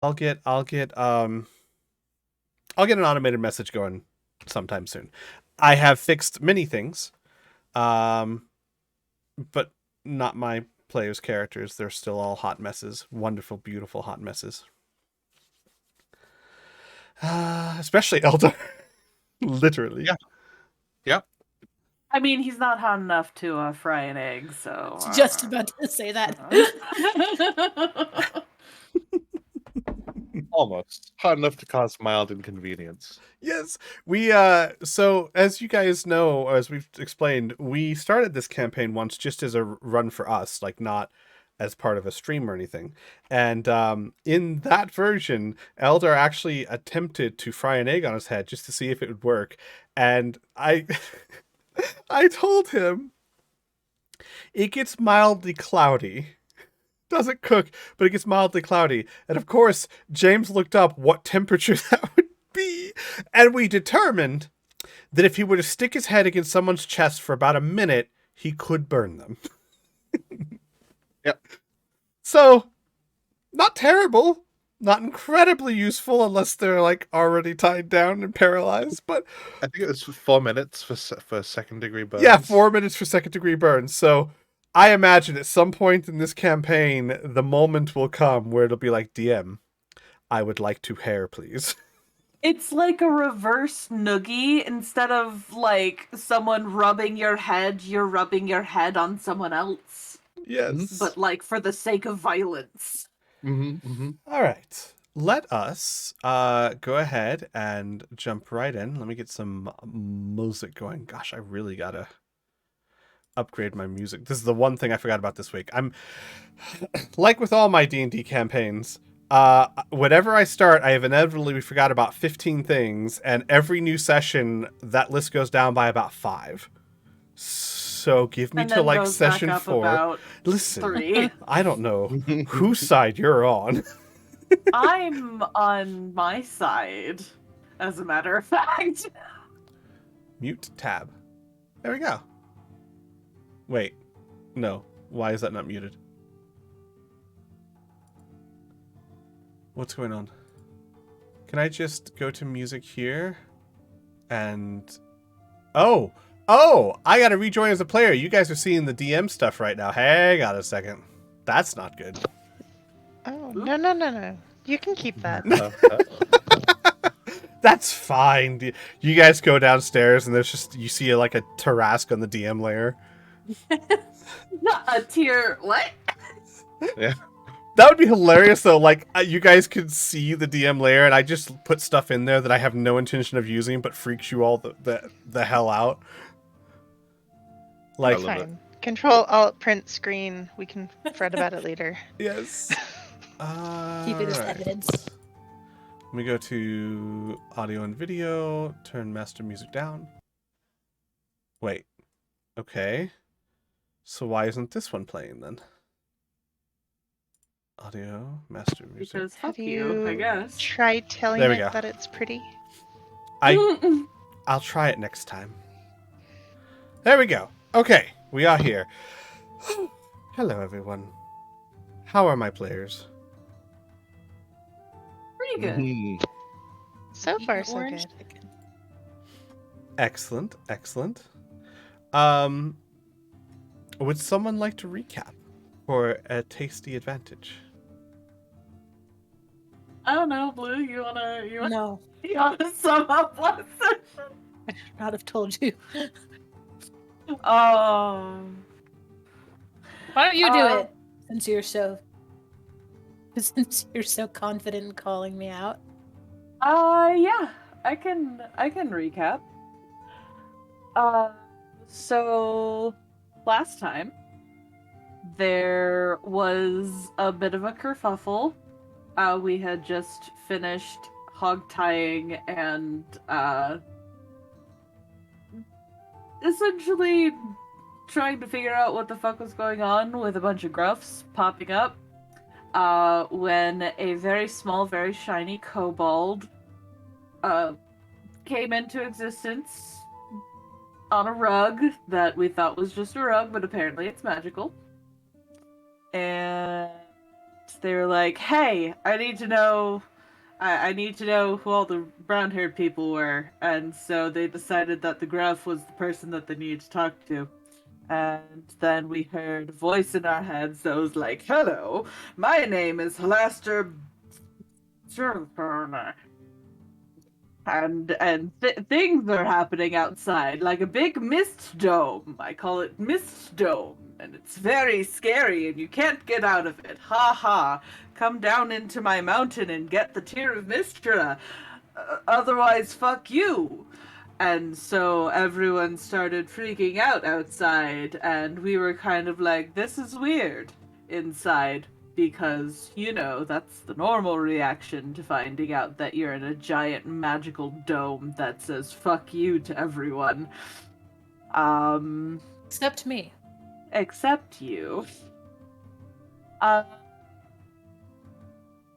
I'll get an automated message going sometime soon. I have fixed many things, um, but not my players' characters. They're still all hot messes. Wonderful, beautiful hot messes. Especially Eldar. Literally. Yeah. Yeah. I mean, he's not hot enough to fry an egg, so. Just about to say that. Almost. Hot enough to cause mild inconvenience. Yes. We so as you guys know, as we've explained, we started this campaign once just as a run for us, like not as part of a stream or anything. And in that version, Eldar actually attempted to fry an egg on his head just to see if it would work. And I I told him it gets mildly cloudy. Doesn't cook, but it gets mildly cloudy. And of course, James looked up what temperature that would be. And we determined that if he were to stick his head against someone's chest for about a minute, he could burn them. Yep. So, not terrible. Not incredibly useful unless they're like already tied down and paralyzed. But I think it was 4 minutes for second degree burns. yeah, 4 minutes for second degree burns. So I imagine at some point in this campaign, the moment will come where it'll be like, DM, I would like to hair, please. It's like a reverse noogie. Instead of like someone rubbing your head, you're rubbing your head on someone else. Yes. But like for the sake of violence. All right. Let us go ahead and jump right in. Let me get some music going. Gosh, I really gotta upgrade my music. This is the one thing I forgot about this week. I'm like with all my D&D campaigns, whenever I start, I have inevitably forgot about 15 things, and every new session, that list goes down by about 5. So give me And to then like goes back session up 4. about Listen, 3. I don't know whose side you're on. I'm on my side, as a matter of fact. Mute tab. There we go. Wait. No. Why is that not muted? What's going on? Can I just go to music here? And... Oh! Oh! I gotta rejoin as a player. You guys are seeing the DM stuff right now. Hang on a second. That's not good. Oh, no. You can keep that. That's fine. You guys go downstairs and there's just... You see like a Tarask on the DM layer. A tier... What? Yeah. That would be hilarious, though. Like, you guys could see the DM layer, and I just put stuff in there that I have no intention of using, but freaks you all the hell out. Like, It's fine. Control Alt Print Screen. We can fret about it later. Yes. Keep it as evidence. Let me go to audio and video. Turn master music down. Wait. Okay. So why isn't this one playing then? Audio, master music. Because fuck Have you, I guess. Try telling There we it go. that it's pretty. I'll try it next time. There we go. Okay, we are here. Hello, everyone. How are my players? Pretty good. So far, so Orange good. chicken. Excellent, excellent. Would someone like to recap for a tasty advantage? I don't know, Blue. You wanna No, sum up last session? I should not have told you. Oh. Why don't you do it? Since you're so confident in calling me out. Yeah. I can recap. So last time there was a bit of a kerfuffle. We had just finished hog tying and essentially trying to figure out what the fuck was going on with a bunch of gruffs popping up. When a very small, very shiny kobold came into existence on a rug that we thought was just a rug, but apparently it's magical. And they were like, "Hey, I need to know. I need to know who all the brown-haired people were." And so they decided that the Gruff was the person that they needed to talk to. And then we heard a voice in our heads that was like, "Hello, my name is Halaster and things are happening outside, like a big mist dome. I call it Mist Dome, and it's very scary, and you can't get out of it. Ha ha! Come down into my mountain and get the Tear of Mystra. Otherwise, fuck you." And so everyone started freaking out outside, and we were kind of like, "This is weird," inside. Because, that's the normal reaction to finding out that you're in a giant magical dome that says fuck you to everyone. Except me. Except you.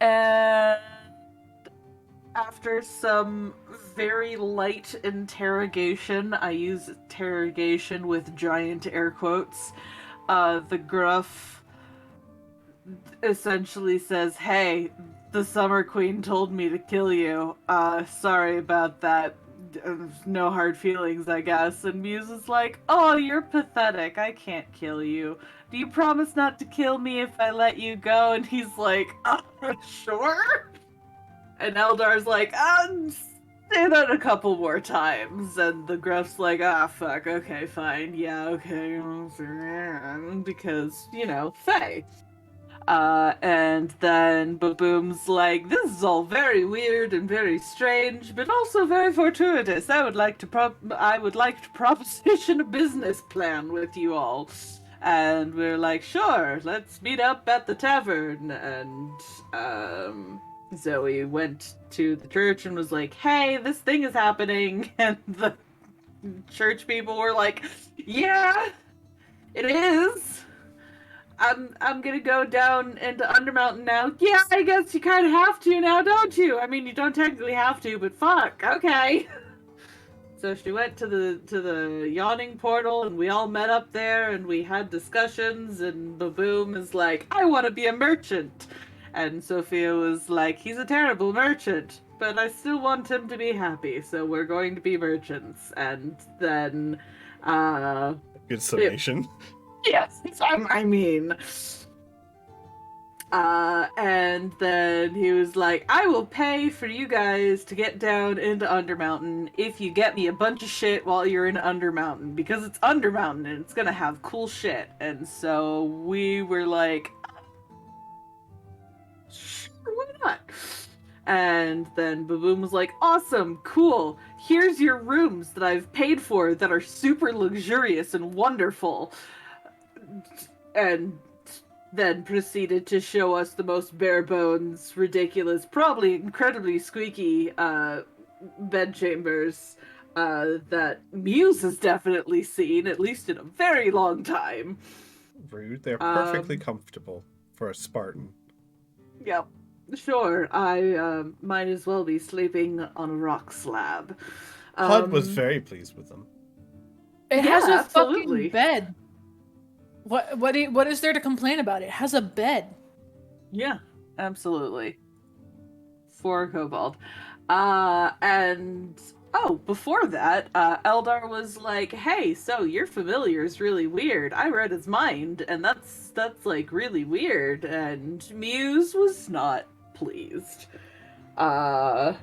And after some very light interrogation, I use interrogation with giant air quotes, the Gruff essentially says, "Hey, the Summer Queen told me to kill you. Sorry about that. No hard feelings, I guess." And Muse is like, "Oh, you're pathetic. I can't kill you. Do you promise not to kill me if I let you go?" And he's like, "Sure." And Eldar's like, "Say that a couple more times." And the Gruff's like, "Fuck, okay, fine. Yeah, okay." Because, Faye. And then Baboom's like, "This is all very weird and very strange, but also very fortuitous. I would like to proposition a business plan with you all." And we're like, "Sure, let's meet up at the tavern." And Zoe went to the church and was like, "Hey, this thing is happening." And the church people were like, "Yeah, it is. I'm gonna go down into Undermountain now." "Yeah, I guess you kind of have to now, don't you? I mean, you don't technically have to, but fuck, okay." So she went to the yawning portal, and we all met up there, and we had discussions. And Baboom is like, "I want to be a merchant," and Sophia was like, "He's a terrible merchant, but I still want him to be happy, so we're going to be merchants." And then, Good summation. yes, I mean. And then he was like, "I will pay for you guys to get down into Undermountain if you get me a bunch of shit while you're in Undermountain, because it's Undermountain and it's gonna have cool shit." And so we were like, "Sure, why not?" And then Baboon was like, "Awesome, cool. Here's your rooms that I've paid for that are super luxurious and wonderful." And then proceeded to show us the most bare bones, ridiculous, probably incredibly squeaky bed chambers that Muse has definitely seen, at least in a very long time. Rude. They're perfectly comfortable for a Spartan. Yep. Sure, I might as well be sleeping on a rock slab. Hud was very pleased with them. It Yeah, has a absolutely. fucking bed. What is there to complain about? It has a bed. Yeah, absolutely. For a kobold. And before that, Eldar was like, "Hey, so your familiar is really weird. I read his mind, and that's like really weird." And Muse was not pleased. Yeah.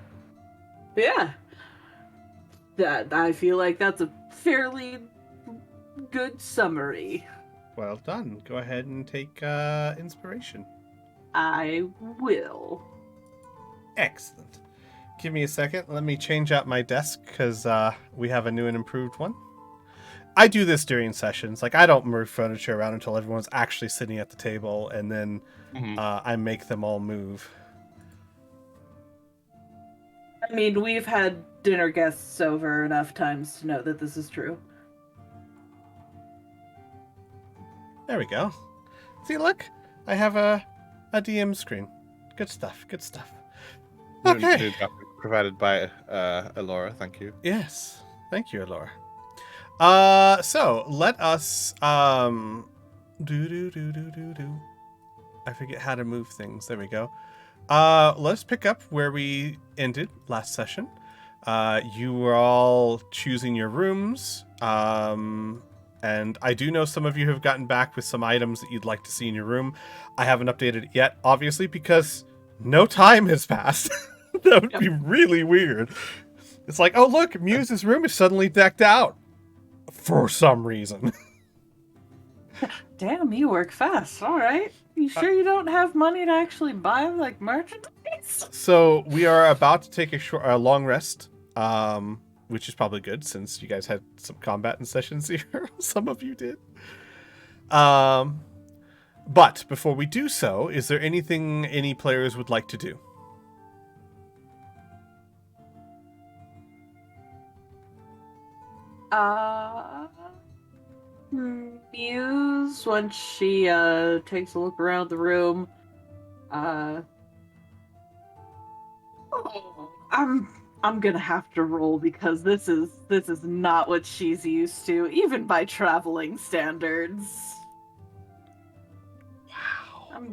That I feel like that's a fairly good summary. Well done. Go ahead and take inspiration. I will. Excellent. Give me a second. Let me change out my desk because we have a new and improved one. I do this during sessions. Like, I don't move furniture around until everyone's actually sitting at the table, and then I make them all move. I mean, we've had dinner guests over enough times to know that this is true. There we go. See, look. I have a DM screen. Good stuff. Good stuff. Okay. New graphic provided by Elora, thank you. Yes. Thank you, Elora. So let us I forget how to move things. There we go. Let's pick up where we ended last session. You were all choosing your rooms. And I do know some of you have gotten back with some items that you'd like to see in your room. I haven't updated it yet, obviously, because no time has passed. That would be really weird. It's like, oh, look, Muse's room is suddenly decked out. For some reason. Damn, you work fast. All right. You sure you don't have money to actually buy, like, merchandise? So we are about to take a long rest, which is probably good since you guys had some combat in sessions here. Some of you did. But before we do so, is there anything any players would like to do? Muse, once she takes a look around the room, I'm gonna have to roll because this is not what she's used to, even by traveling standards. Wow.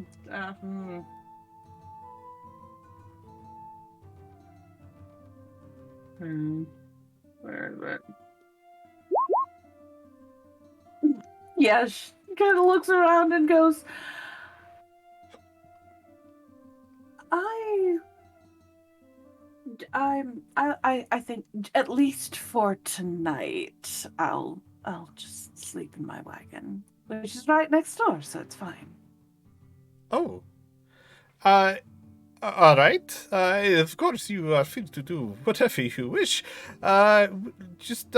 Where is it? Yeah, she kind of looks around and goes, I think at least for tonight, I'll just sleep in my wagon, which is right next door, so it's fine. Oh. All right. Of course, you are free to do whatever you wish. Just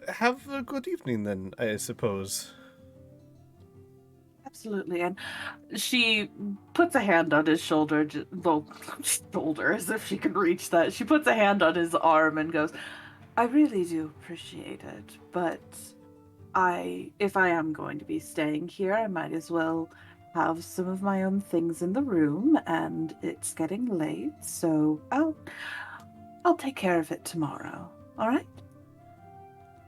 have a good evening then, I suppose. Absolutely, and she puts a hand on his shoulder, shoulder, as if she could reach that. She puts a hand on his arm and goes, I really do appreciate it, but if I am going to be staying here, I might as well have some of my own things in the room, and it's getting late, so I'll take care of it tomorrow. All right?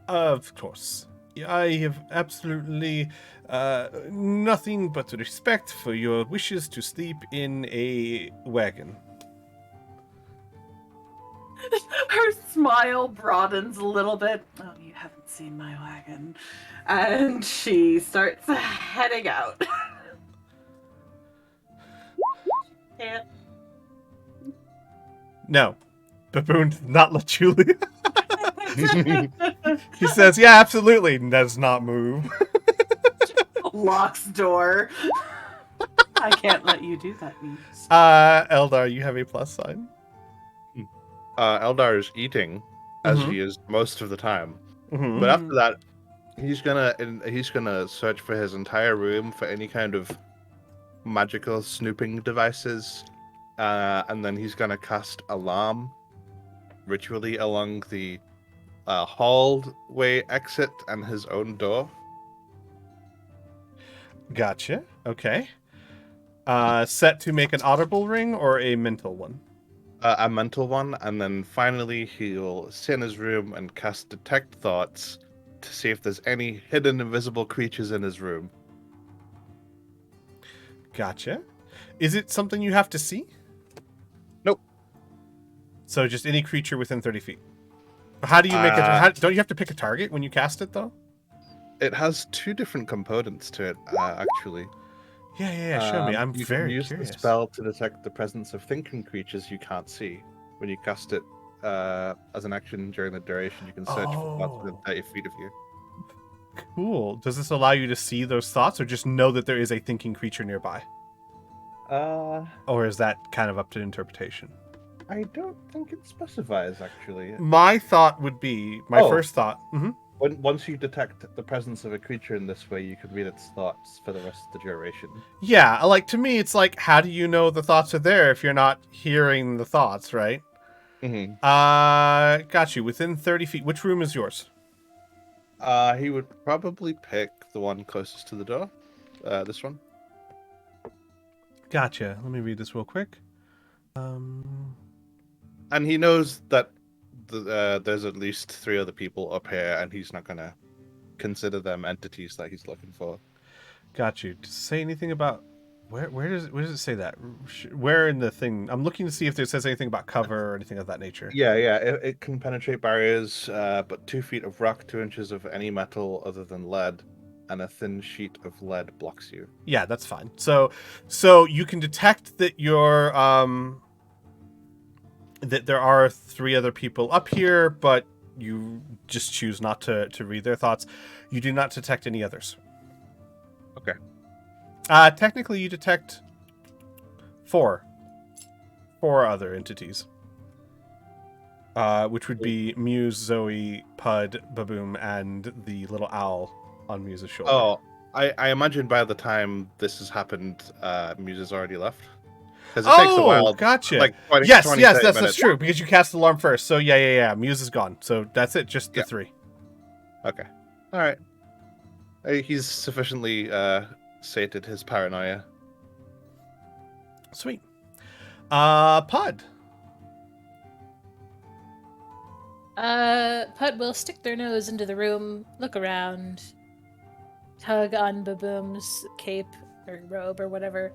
Of course. I have absolutely nothing but respect for your wishes to sleep in a wagon. Her smile broadens a little bit. Oh, you haven't seen my wagon. And she starts heading out. Yeah. No. Baboon did not let you leave. He says, yeah, absolutely. Does not move. Locks door. I can't let you do that, Muse. Eldar, you have a plus sign. Eldar is eating, as Mhm. he is most of the time. Mhm. But after that, he's gonna search for his entire room for any kind of magical snooping devices, and then he's gonna cast alarm ritually along the hallway exit and his own door. Gotcha. Okay. Set to make an audible ring or a mental one? A mental one, and then finally he'll sit in his room and cast Detect Thoughts to see if there's any hidden invisible creatures in his room. Gotcha. Is it something you have to see? Nope. So just any creature within 30 feet. How do you make it? Don't you have to pick a target when you cast it, though? It has two different components to it, actually. Yeah. Show me. I'm you very can use curious. the spell to detect the presence of thinking creatures you can't see. When you cast it as an action during the duration, you can search for thoughts within 30 feet of you. Cool. Does this allow you to see those thoughts, or just know that there is a thinking creature nearby? Or is that kind of up to interpretation? I don't think it specifies, actually. My thought would be, first thought. Once you detect the presence of a creature in this way, you can read its thoughts for the rest of the duration. Yeah, like to me, it's like, how do you know the thoughts are there if you're not hearing the thoughts, right? Mm-hmm. Got you. Within 30 feet. Which room is yours? He would probably pick the one closest to the door. This one. Gotcha. Let me read this real quick. And he knows that there's at least 3 other people up here, and he's not gonna consider them entities that he's looking for. Got you. Does it say anything about Where does it say that? Where in the thing? I'm looking to see if it says anything about cover or anything of that nature. Yeah, it can penetrate barriers, but 2 feet of rock, 2 inches of any metal other than lead, and a thin sheet of lead blocks you. Yeah, that's fine. So you can detect that you're that there are 3 other people up here, but you just choose not to read their thoughts. You do not detect any others. Okay. Technically, you detect 4 other entities, which would be Muse, Zoe, Pud, Baboon, and the little owl on Muse's shoulder. Oh, I imagine by the time this has happened, Muse has already left. Because it takes a while. Gotcha. Like 20, yes, 20, yes, 30 that's minutes. true, because you cast the alarm first. So yeah. Muse is gone. So that's it, just the 3. Okay. All right. He's sufficiently sated his paranoia. Sweet. Pud. Pud will stick their nose into the room, look around, tug on Baboom's cape or robe or whatever.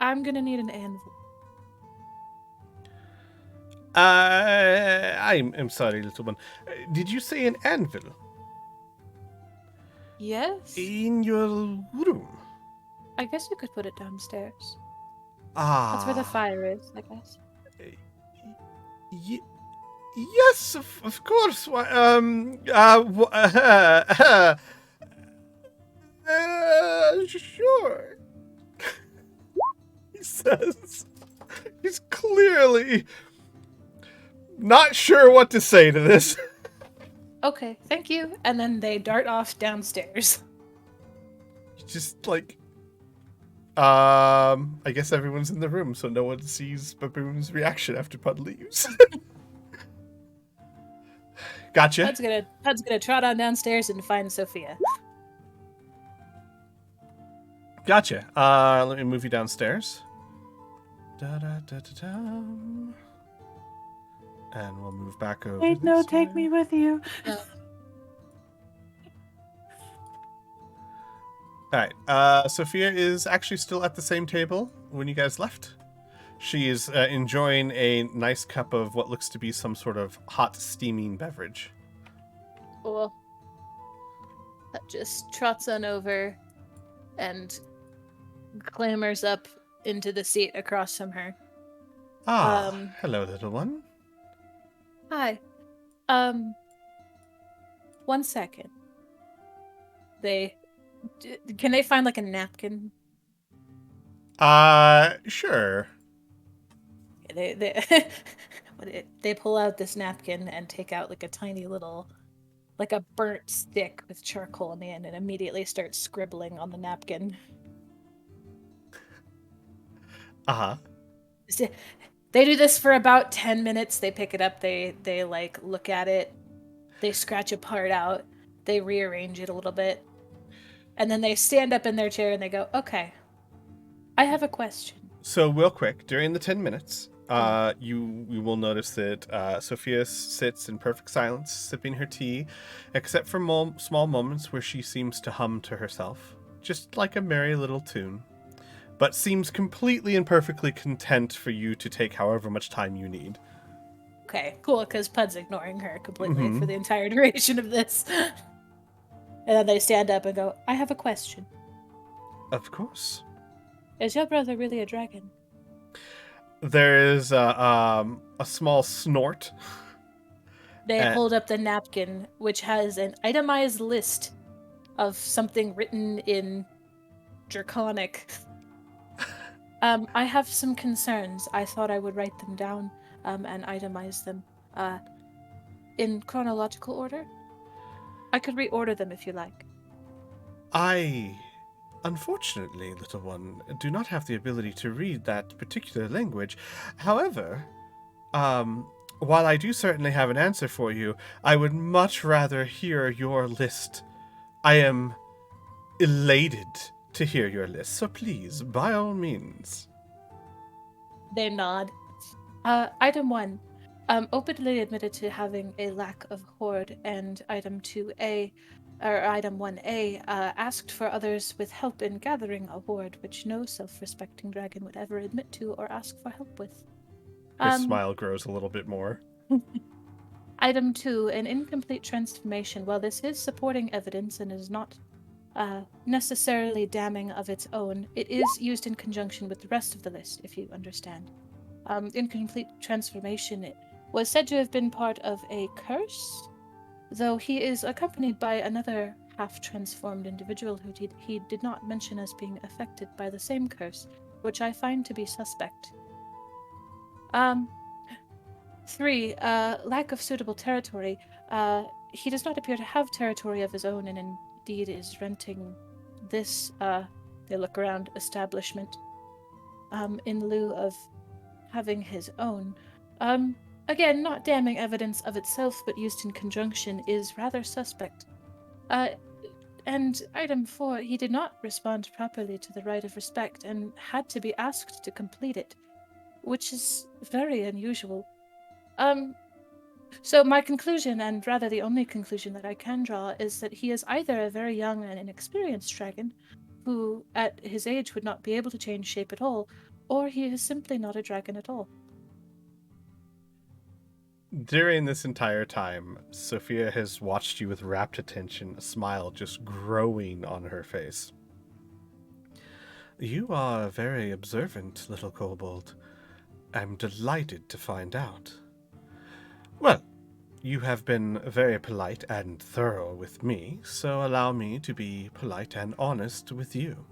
I'm gonna need an anvil. I'm sorry, little one. Did you say an anvil? Yes? In your room? I guess you could put it downstairs. Ah. That's where the fire is, I guess. Yes, of course. Sure. He says he's clearly not sure what to say to this. Okay, thank you. And then they dart off downstairs. Just like, I guess everyone's in the room, so no one sees Baboon's reaction after Pud leaves. Gotcha. Pud's gonna trot on downstairs and find Sophia. Gotcha. Let me move you downstairs. Da-da-da-da-dum. And we'll move back over. Wait, no, this take way. me with you. Alright, Sophia is actually still at the same table when you guys left. She is enjoying a nice cup of what looks to be some sort of hot, steaming beverage. Cool. That just trots on over and clambers up into the seat across from her. Hello, little one. Hi. 1 second. Can they find like a napkin? Sure. They pull out this napkin and take out like a tiny little, like a burnt stick with charcoal in the end, and immediately start scribbling on the napkin. Uh-huh. They do this for about 10 minutes. They pick it up, they like look at it, they scratch a part out, they rearrange it a little bit, and then they stand up in their chair and they go, okay, I have a question. So real quick, during the 10 minutes, you will notice that Sophia sits in perfect silence, sipping her tea, except for small moments where she seems to hum to herself, just like a merry little tune, but seems completely and perfectly content for you to take however much time you need. Okay, cool, because Pud's ignoring her completely for the entire duration of this. And then they stand up and go, I have a question. Of course. Is your brother really a dragon? There is a small snort. They hold up the napkin, which has an itemized list of something written in Draconic. I have some concerns. I thought I would write them down and itemize them in chronological order. I could reorder them if you like. Unfortunately, little one, do not have the ability to read that particular language. However, while I do certainly have an answer for you, I would much rather hear your list. I am elated to hear your list, so please, by all means. They nod. Item 1. Openly admitted to having a lack of hoard, and item 2A, or item 1A, asked for others with help in gathering a hoard which no self-respecting dragon would ever admit to or ask for help with. His smile grows a little bit more. Item 2, an incomplete transformation. While this is supporting evidence and is not necessarily damning of its own, it is used in conjunction with the rest of the list, if you understand. Incomplete transformation it was said to have been part of a curse, though he is accompanied by another half-transformed individual who he did not mention as being affected by the same curse, which I find to be suspect. 3, lack of suitable territory. He does not appear to have territory of his own, and indeed is renting this, they look around, establishment, in lieu of having his own. Again, not damning evidence of itself, but used in conjunction is rather suspect. And item 4, he did not respond properly to the rite of respect and had to be asked to complete it, which is very unusual. So my conclusion, and rather the only conclusion that I can draw, is that he is either a very young and inexperienced dragon, who at his age would not be able to change shape at all, or he is simply not a dragon at all. During this entire time, Sophia has watched you with rapt attention, a smile just growing on her face. You are a very observant little kobold. I'm delighted to find out. Well, you have been very polite and thorough with me, so allow me to be polite and honest with you.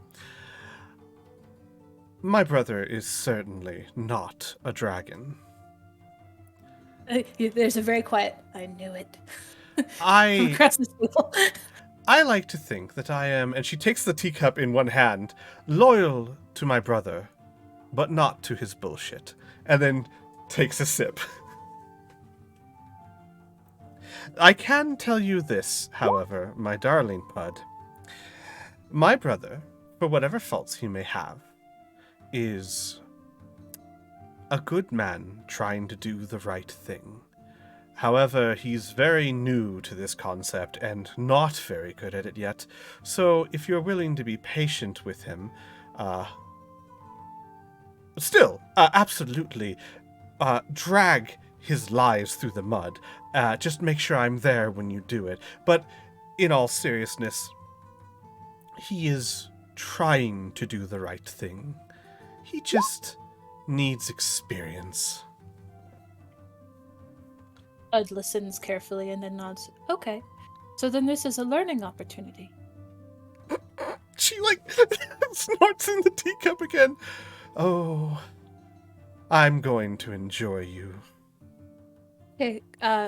My brother is certainly not a dragon. There's a very quiet, I knew it. I Across the table. I like to think that I am, and she takes the teacup in one hand, loyal to my brother, but not to his bullshit, and then takes a sip. I can tell you this, however, my darling Pud. My brother, for whatever faults he may have, is a good man trying to do the right thing. However, he's very new to this concept and not very good at it yet, so if you're willing to be patient with him, absolutely, drag his lies through the mud. Just make sure I'm there when you do it. But in all seriousness, he is trying to do the right thing. He just needs experience. Bud listens carefully and then nods. Okay, so then this is a learning opportunity. She, snorts in the teacup again. Oh, I'm going to enjoy you. Okay,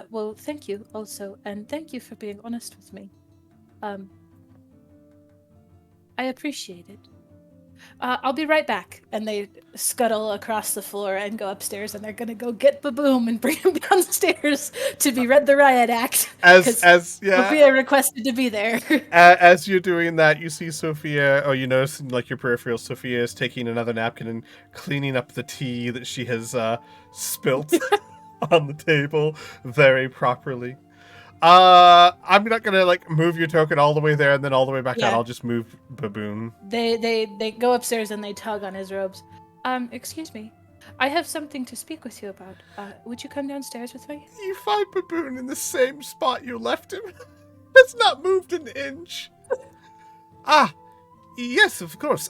well, thank you also, and thank you for being honest with me. I appreciate it. I'll be right back. And they scuttle across the floor and go upstairs, and they're gonna go get Baboon and bring him downstairs to be read the riot act. Sophia requested to be there. As you're doing that, you see Sophia, or you notice in your peripheral, Sophia is taking another napkin and cleaning up the tea that she has spilt on the table very properly. I'm not gonna move your token all the way there and then all the way back down. I'll just move Baboon. They go upstairs and they tug on his robes. Excuse me. I have something to speak with you about. Would you come downstairs with me? You find Baboon in the same spot you left him. It's not moved an inch. Yes, of course.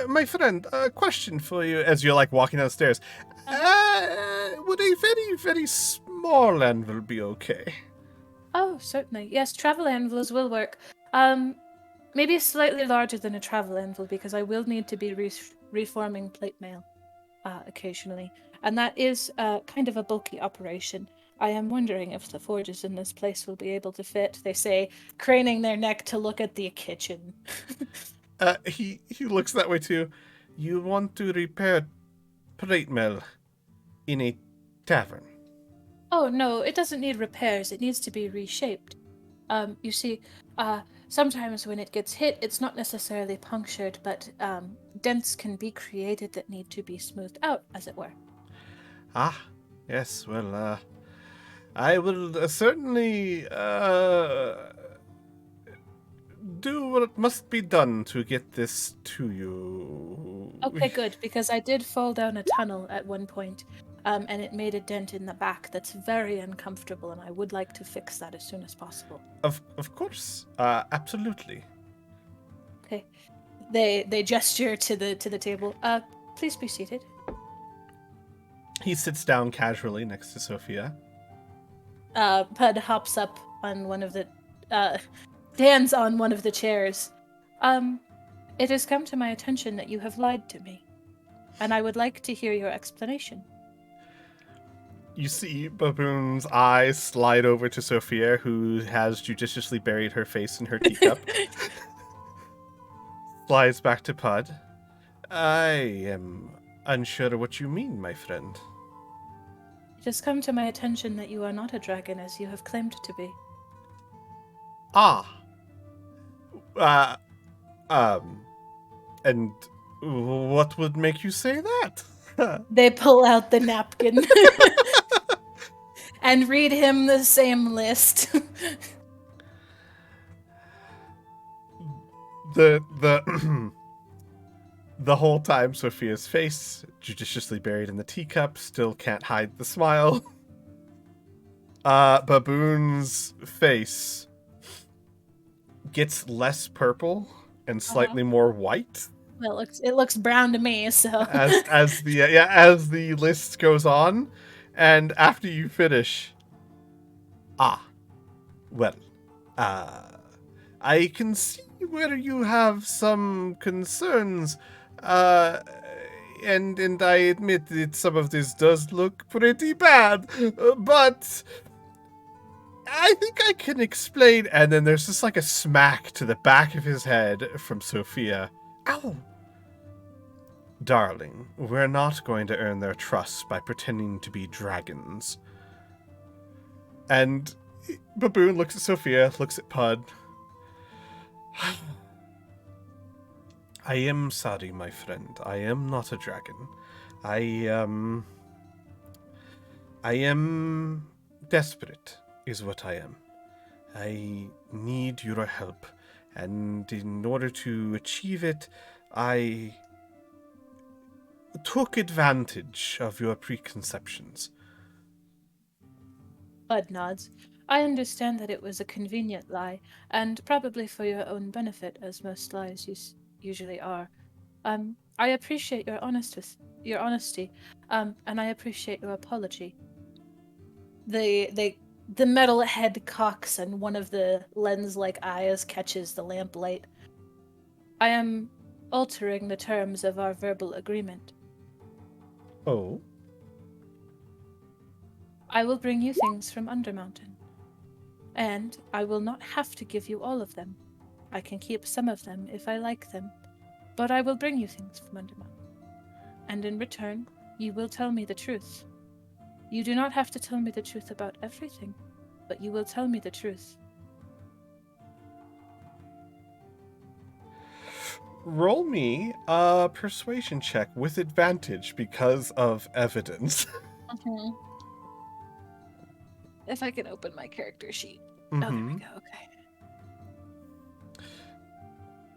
My friend, a question for you as you're walking downstairs. Would a very, very small anvil be okay? Oh, certainly. Yes, travel anvils will work. Maybe slightly larger than a travel anvil, because I will need to be reforming plate mail occasionally. And that is kind of a bulky operation. I am wondering if the forges in this place will be able to fit, they say, craning their neck to look at the kitchen. He looks that way too. You want to repair plate mail in a tavern? Oh, no, it doesn't need repairs. It needs to be reshaped. You see, sometimes when it gets hit, it's not necessarily punctured, but dents can be created that need to be smoothed out, as it were. Ah, yes, well, I will certainly do what must be done to get this to you. Okay, good, because I did fall down a tunnel at one point, and it made a dent in the back that's very uncomfortable, and I would like to fix that as soon as possible. Of course, absolutely. Okay. They gesture to the table. Please be seated. He sits down casually next to Sophia. Pud hops up on one of the stands on one of the chairs. It has come to my attention that you have lied to me, and I would like to hear your explanation. You see Baboon's eyes slide over to Sophia, who has judiciously buried her face in her teacup. Slides back to Pud. I am unsure what you mean, my friend. It has come to my attention that you are not a dragon as you have claimed to be. Ah. And what would make you say that? They pull out the napkin and read him the same list. The the whole time, Sophia's face, judiciously buried in the teacup, still can't hide the smile. Baboon's face gets less purple and slightly more white Well, it looks brown to me, so as the list goes on, and after you finish, well, I can see where you have some concerns, and I admit that some of this does look pretty bad, but I think I can explain. And then there's just like a smack to the back of his head from Sophia. Ow! Darling, we're not going to earn their trust by pretending to be dragons. And Baboon looks at Sophia, looks at Pud. I am sorry, my friend. I am not a dragon. I am desperate, is what I am. I need your help, and in order to achieve it, I took advantage of your preconceptions. Bud nods. I understand that it was a convenient lie, and probably for your own benefit, as most lies usually are. I appreciate your honesty, and I appreciate your apology. The metal head cocks, and one of the lens-like eyes catches the lamplight. I am altering the terms of our verbal agreement. Oh? I will bring you things from Undermountain. And I will not have to give you all of them. I can keep some of them if I like them. But I will bring you things from Undermountain. And in return, you will tell me the truth. You do not have to tell me the truth about everything, but you will tell me the truth. Roll me a persuasion check with advantage because of evidence. Mm-hmm. If I can open my character sheet. Oh, there we go. Okay.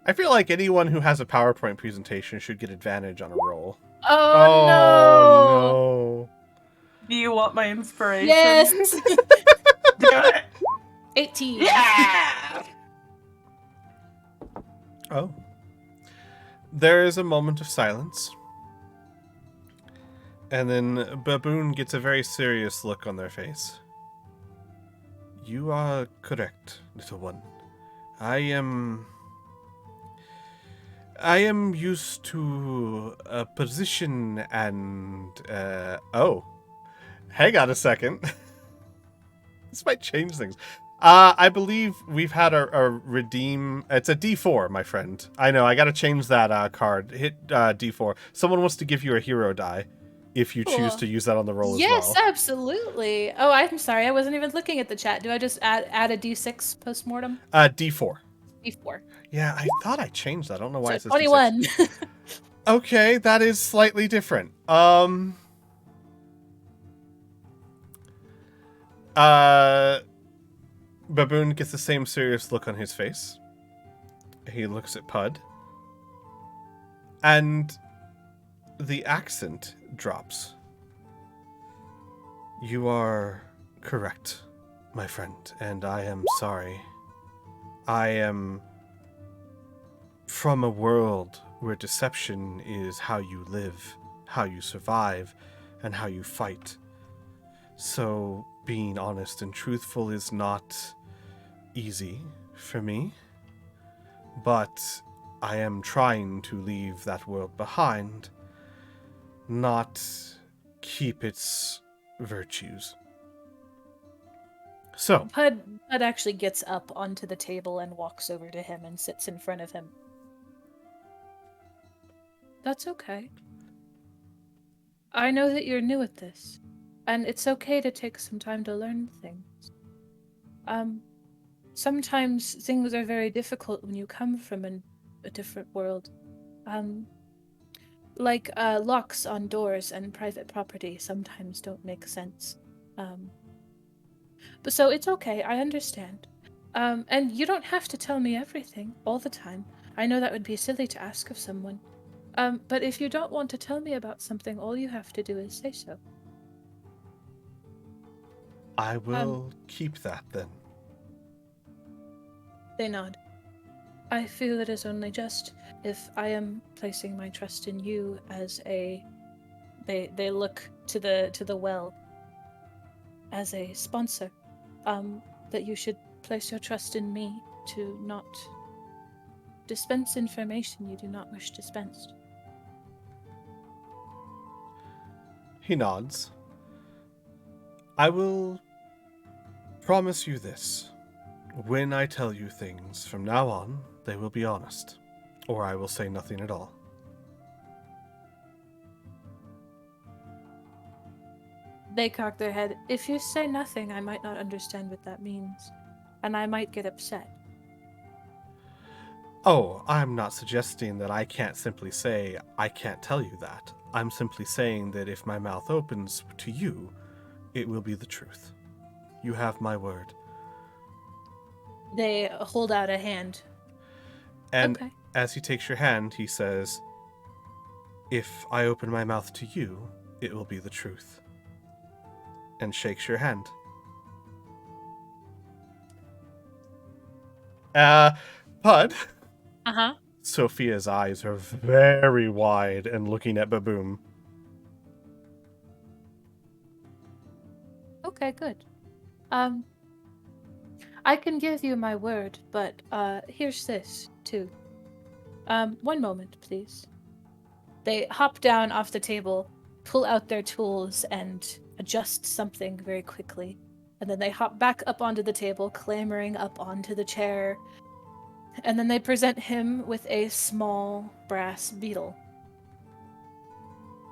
I feel like anyone who has a PowerPoint presentation should get advantage on a roll. Oh no! No. Do you want my inspiration? Yes! Do it! 18. Yeah! Oh. There is a moment of silence. And then Baboon gets a very serious look on their face. You are correct, little one. I am used to a position and, oh. Hang on a second. This might change things. I believe we've had a redeem. It's a D4, my friend. I know, I gotta change that card. Hit D4. Someone wants to give you a hero die if you choose to use that on the roll as well. Yes, absolutely. Oh, I'm sorry. I wasn't even looking at the chat. Do I just add a D6 postmortem? D4. D4. Yeah, I thought I changed that. I don't know why it So says 21. D6. Okay, that is slightly different. Baboon gets the same serious look on his face. He looks at Pud. And the accent drops. You are correct, my friend, and I am sorry. I am from a world where deception is how you live, how you survive, and how you fight. So being honest and truthful is not easy for me, but I am trying to leave that world behind, not keep its virtues. So, Pud actually gets up onto the table and walks over to him and sits in front of him. That's okay. I know that you're new at this, and it's okay to take some time to learn things. Sometimes things are very difficult when you come from a different world. Like locks on doors and private property sometimes don't make sense. But so it's okay, I understand. And you don't have to tell me everything all the time. I know that would be silly to ask of someone. But if you don't want to tell me about something, all you have to do is say so. I will keep that then. They nod. I feel it is only just if I am placing my trust in you as a... They look to the well as a sponsor. That you should place your trust in me to not dispense information you do not wish dispensed. He nods. I will promise you this. When I tell you things from now on, they will be honest, or I will say nothing at all. They cock their head. If you say nothing, I might not understand what that means, and I might get upset. Oh, I'm not suggesting that I can't simply say, I can't tell you that. I'm simply saying that if my mouth opens to you, it will be the truth. You have my word. They hold out a hand. And Okay. as he takes your hand, he says, if I open my mouth to you, it will be the truth. And shakes your hand. Pud? Uh-huh. Sophia's eyes are very wide and looking at Baboon. Okay, good. I can give you my word, but here's this, too. One moment, please. They hop down off the table, pull out their tools, and adjust something very quickly. And then they hop back up onto the table, clambering up onto the chair. And then they present him with a small brass beetle.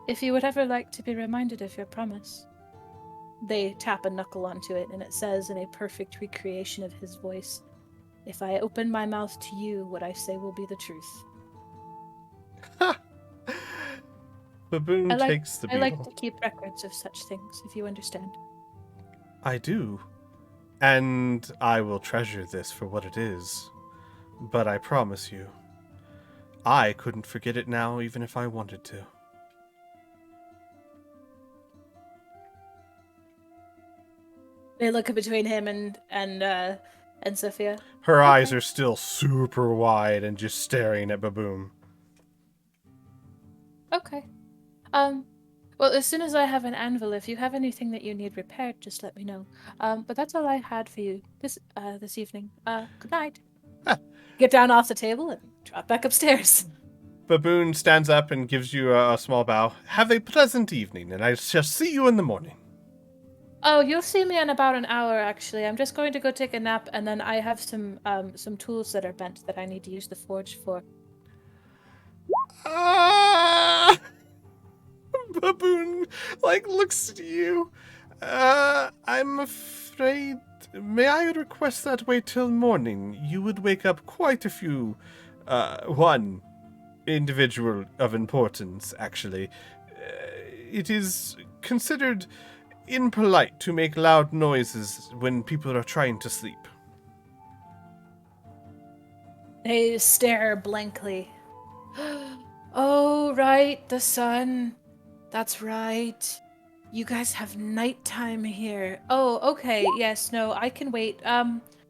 If you would ever like to be reminded of your promise. They tap a knuckle onto it, and it says in a perfect recreation of his voice, if I open my mouth to you, what I say will be the truth. Baboon takes the beetle. I like to keep records of such things, if you understand. I do. And I will treasure this for what it is. But I promise you, I couldn't forget it now even if I wanted to. They look between him and Sophia. Her eyes are still super wide and just staring at Baboon. Okay. Well, as soon as I have an anvil, if you have anything that you need repaired, just let me know. But that's all I had for you this evening. Good night. Get down off the table and drop back upstairs. Baboon stands up and gives you a small bow. Have a pleasant evening, and I shall see you in the morning. Oh, you'll see me in about an hour, actually. I'm just going to go take a nap, and then I have some tools that are bent that I need to use the forge for. Baboon, looks at you. I'm afraid... May I request that wait till morning? You would wake up quite a few... one individual of importance, actually. It is considered impolite to make loud noises when people are trying to sleep. They stare blankly. Oh, right, the sun. That's right. You guys have nighttime here. Oh, okay. Yes, no, I can wait.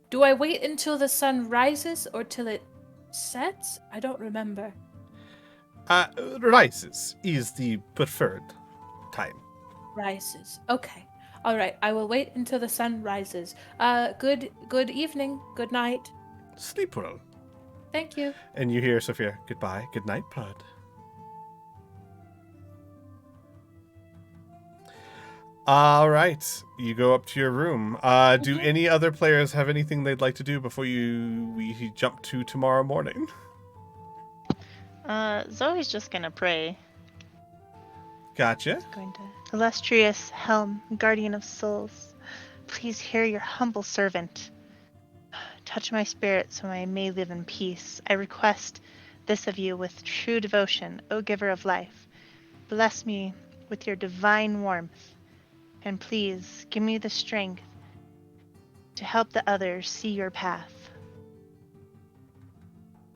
Do I wait until the sun rises or till it sets? I don't remember. Rises is the preferred time. Rises. Okay. All right. I will wait until the sun rises. Good evening. Good night. Sleep well. Thank you. And you hear Sophia, goodbye, good night, Blood. All right, you go up to your room. Do any other players have anything they'd like to do before we jump to tomorrow morning? Zoe's just gonna pray. Gotcha. Going to illustrious Helm, guardian of souls, please hear your humble servant. Touch my spirit so I may live in peace. I request this of you with true devotion, O giver of life. Bless me with your divine warmth, and please give me the strength to help the others see your path.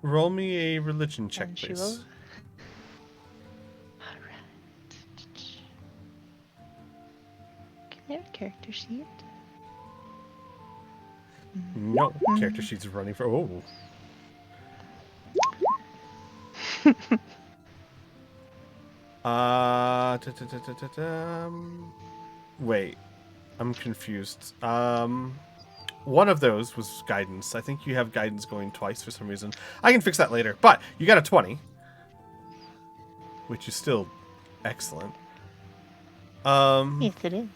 Roll me a religion check, And she please. will. Alright. Give me a character sheet. No, character sheet's running for. Oh. Wait, I'm confused. One of those was guidance. I think you have guidance going twice for some reason. I can fix that later. But you got a 20, which is still excellent. Yes, it is.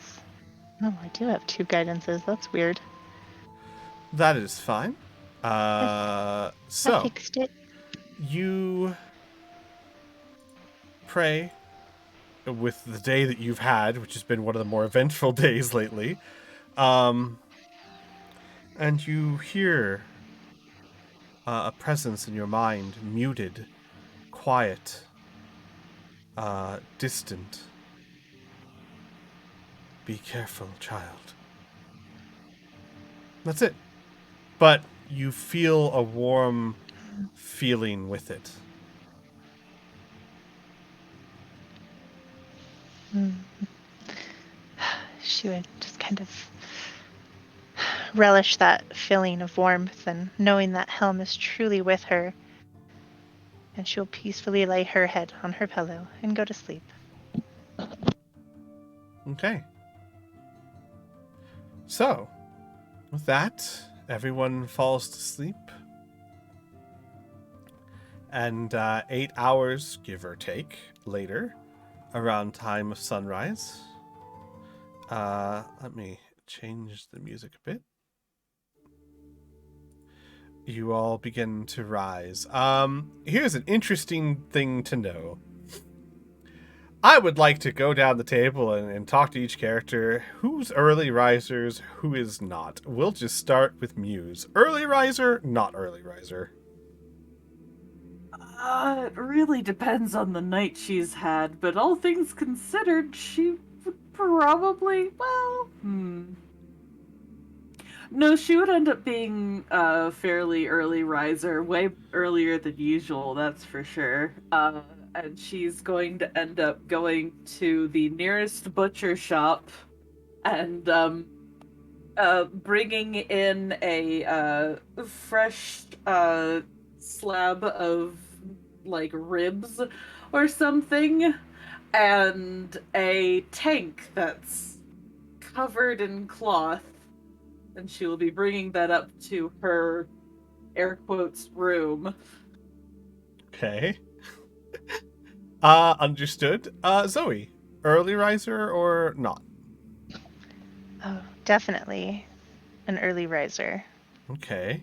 Oh, I do have 2 guidances. That's weird. That is fine. I So fixed it. you pray with the day that you've had, which has been one of the more eventful days lately. And you hear a presence in your mind, muted, quiet, distant. Be careful, child. That's it. But you feel a warm feeling with it. She would just kind of relish that feeling of warmth and knowing that Helm is truly with her. And she'll peacefully lay her head on her pillow and go to sleep. Okay. So, with that, everyone falls to sleep. And 8 hours, give or take, later, around time of sunrise. Let me change the music a bit. You all begin to rise. Here's an interesting thing to know. I would like to go down the table and talk to each character. Who's early risers, who is not? We'll just start with Muse. Early riser, not early riser. It really depends on the night she's had, but all things considered, she would probably, No, she would end up being a fairly early riser, way earlier than usual, that's for sure. And she's going to end up going to the nearest butcher shop and bringing in a fresh slab of like ribs or something, and a tank that's covered in cloth, and she will be bringing that up to her air quotes room. Okay. Understood. Zoe, early riser or not? Oh, definitely an early riser. Okay.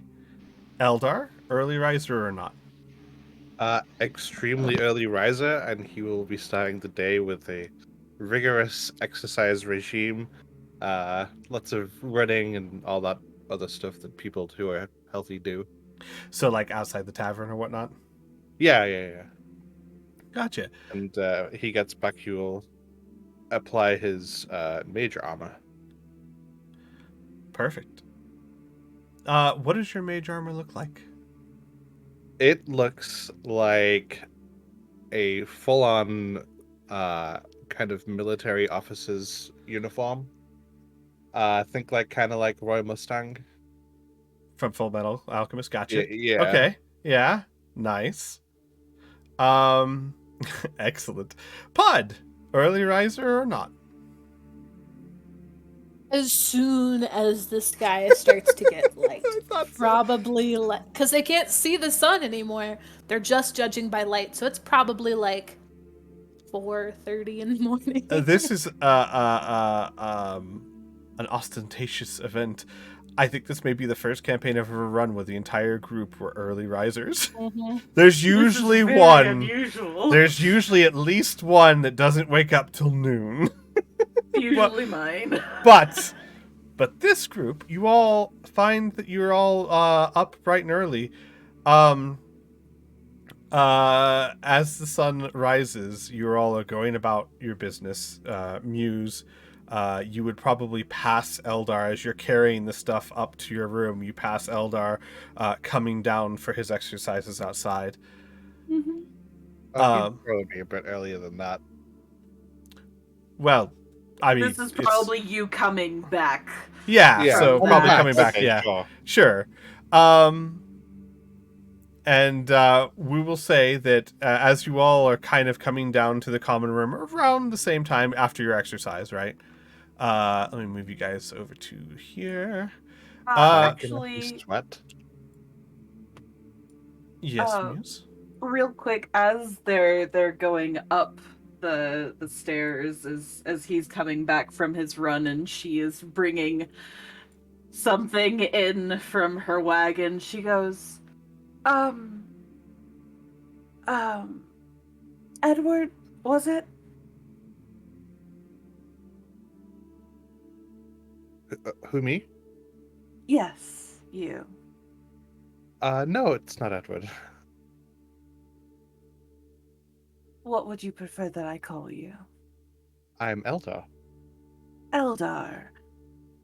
Eldar, early riser or not? Extremely early riser, and he will be starting the day with a rigorous exercise regime. Lots of running and all that other stuff that people who are healthy do. So like outside the tavern or whatnot? Yeah. Gotcha. And he gets back, he will apply his major armor. Perfect. What does your mage armor look like? It looks like a full-on kind of military officer's uniform. Think like kind of like Roy Mustang. From Full Metal Alchemist. Yeah, Gotcha. yeah. Okay. Yeah. Nice. Um, excellent. Pod, early riser or not? As soon as the sky starts to get light. I thought so. Probably because they can't see the sun anymore. They're just judging by light, so it's probably like 4:30 in the morning. This is an ostentatious event. I think this may be the first campaign I've ever run where the entire group were early risers. Mhm. There's usually This is very one. unusual. There's usually at least one that doesn't wake up till noon. usually mine. But this group, you all find that you're all up bright and early. As the sun rises, you all are going about your business. Muse, you would probably pass Eldar as you're carrying the stuff up to your room. You pass Eldar coming down for his exercises outside. Mm-hmm. He'd probably be a bit earlier than that. Well, I mean, This is probably you coming back. yeah. So from probably that. coming back. Okay, Yeah, sure. sure. And we will say that as you all are kind of coming down to the common room around the same time after your exercise, right? Let me move you guys over to here. Actually, Sweat. Yes, Uh, Muse. real quick, as they're going up the stairs, as he's coming back from his run, and she is bringing something in from her wagon, she goes, Edward, was it? Who, me? Yes, you. No, it's not Edward. What would you prefer that I call you? I'm Eldar. Eldar.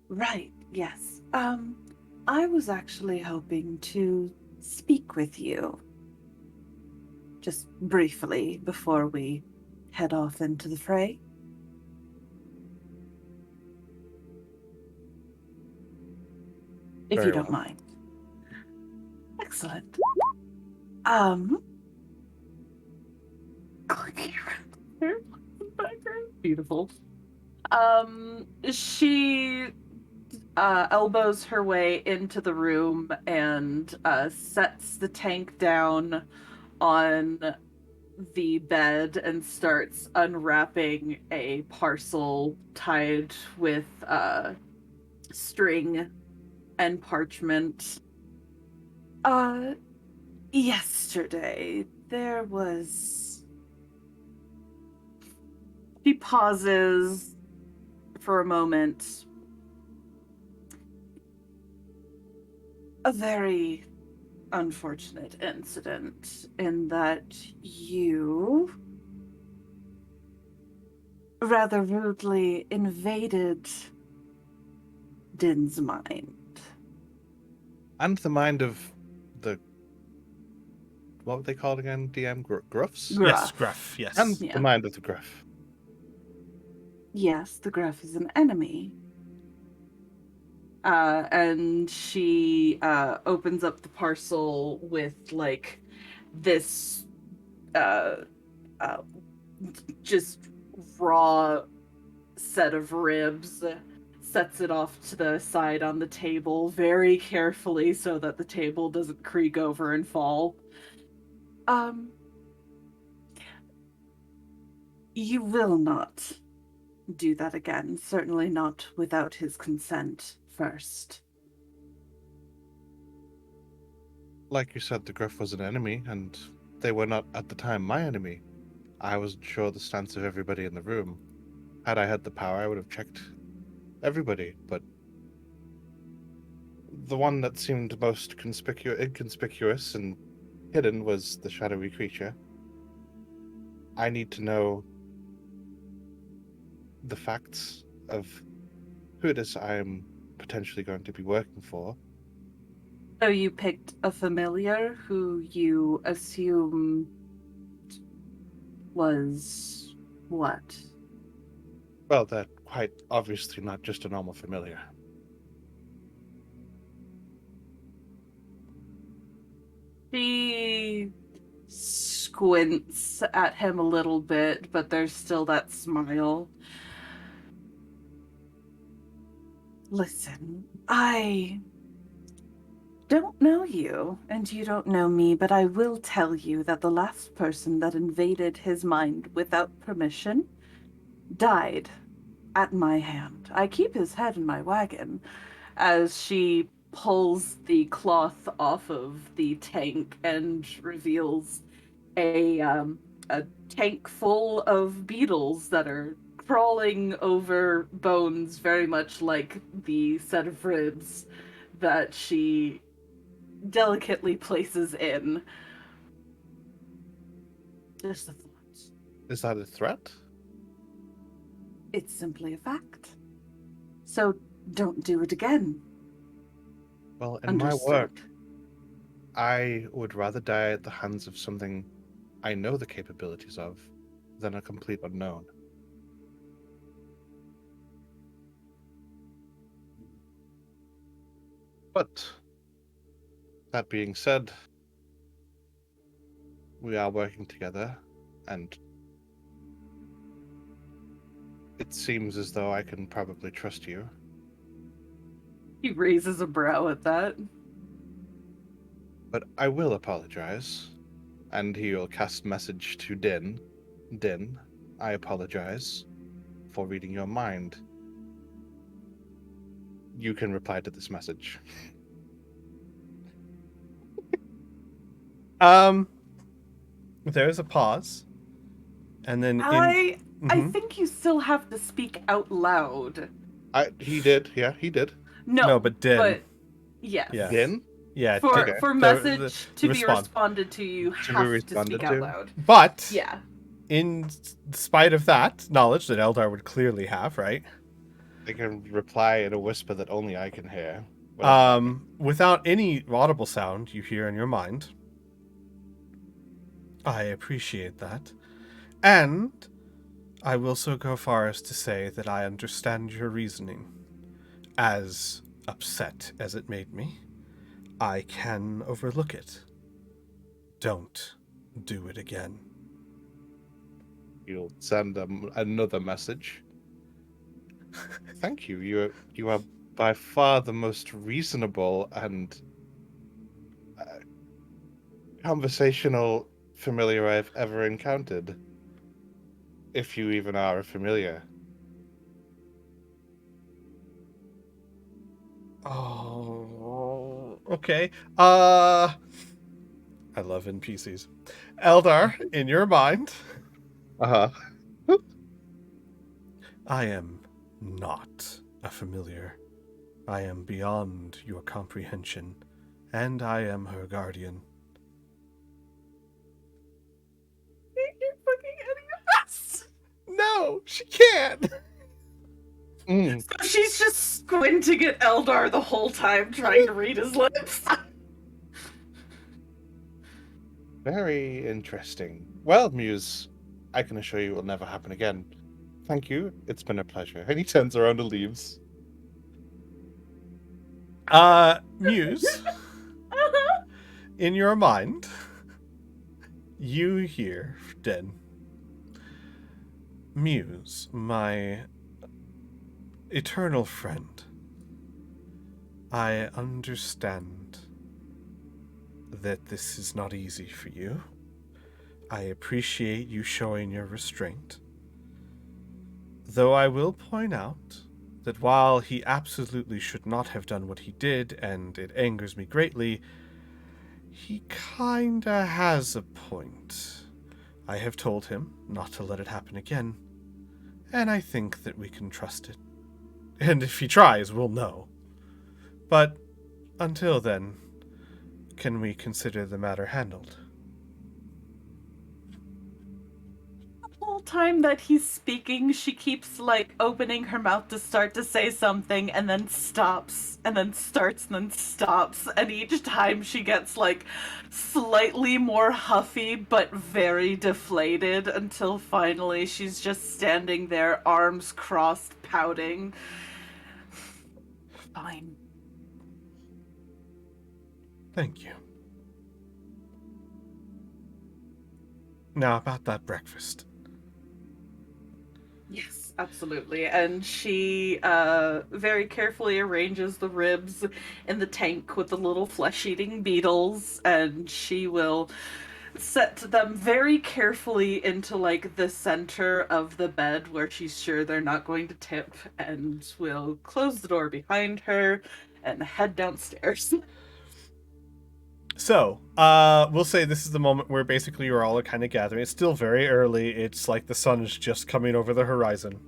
Right, yes. I was actually hoping to speak with you. Just briefly before we head off into the fray. If Very you don't well. mind. Excellent. Clicking around there in the background. Beautiful. She elbows her way into the room and sets the tank down on the bed and starts unwrapping a parcel tied with string and parchment. Yesterday there was... She pauses for a moment. A very unfortunate incident in that you rather rudely invaded Din's mind. And the mind of the... What were they called again? DM? Gruffs? Yes, Gruff. Gruff. Yes. And Yeah. the mind of the Gruff. Yes, the Gruff is an enemy. And she opens up the parcel with like this just raw set of ribs, sets it off to the side on the table very carefully so that the table doesn't creak over and fall. You will not do that again, certainly not without his consent first. Like you said, the Gruff was an enemy, and they were not at the time my enemy. I wasn't sure the stance of everybody in the room. Had I had the power, I would have checked everybody, but the one that seemed most inconspicuous and hidden was the shadowy creature. I need to know the facts of who it is I'm potentially going to be working for, So you picked a familiar who you assume was what? Well, they're quite obviously not just a normal familiar. She squints at him a little bit, but there's still that smile. Listen, I don't know you, and you don't know me, but I will tell you that the last person that invaded his mind without permission died at my hand. I keep his head in my wagon as she pulls the cloth off of the tank and reveals a tank full of beetles that are crawling over bones, very much like the set of ribs that she delicately places in. Just a thought. Is that a threat? It's simply a fact. So don't do it again. Well, in my Understood. work, I would rather die at the hands of something I know the capabilities of than a complete unknown. But that being said, we are working together, and it seems as though I can probably trust you. He raises a brow at that. But I will apologize, and he will cast message to Din. Din, I apologize for reading your mind. You can reply to this message. There's a pause, and then I Mhm. think you still have to speak out loud. He did, yeah, he did. No, but Din. But yes. Yeah. Din? Yeah, For Okay. for the- message the to be response. responded to, you To be have to responded speak out to? loud. But Yeah. in spite of that knowledge that Eldar would clearly have, right? I can reply in a whisper that only I can hear. Whatever that means. Without any audible sound, you hear in your mind. I appreciate that. And I will so go far as to say that I understand your reasoning. As upset as it made me, I can overlook it. Don't do it again. You'll send them another message. Thank you. You are by far the most reasonable and conversational familiar I've ever encountered. If you even are a familiar. Oh, okay. I love NPCs. Eldar, in your mind, Uh-huh. I am not a familiar. I am beyond your comprehension, and I am her guardian. You're fucking any of us. No, she can't. Mm. So she's just squinting at Eldar the whole time, trying to read his lips. Very interesting. Well, Muse, I can assure you it will never happen again. Thank you. It's been a pleasure. And he turns around and leaves. Muse, in your mind, you hear Den. Muse, my eternal friend, I understand that this is not easy for you. I appreciate you showing your restraint. Though I will point out that while he absolutely should not have done what he did, and it angers me greatly, he kinda has a point. I have told him not to let it happen again, and I think that we can trust it. And if he tries, we'll know. But until then, can we consider the matter handled? The whole time that he's speaking, she keeps like opening her mouth to start to say something and then stops and then starts and then stops. And each time she gets like slightly more huffy but very deflated until finally she's just standing there, arms crossed, pouting. Fine. Thank you. Now, about that breakfast. Yes, absolutely. And she very carefully arranges the ribs in the tank with the little flesh-eating beetles, and she will set them very carefully into like the center of the bed where she's sure they're not going to tip, and will close the door behind her and head downstairs. So, we'll say this is the moment where basically you're all kind of gathering. It's still very early. It's like the sun is just coming over the horizon.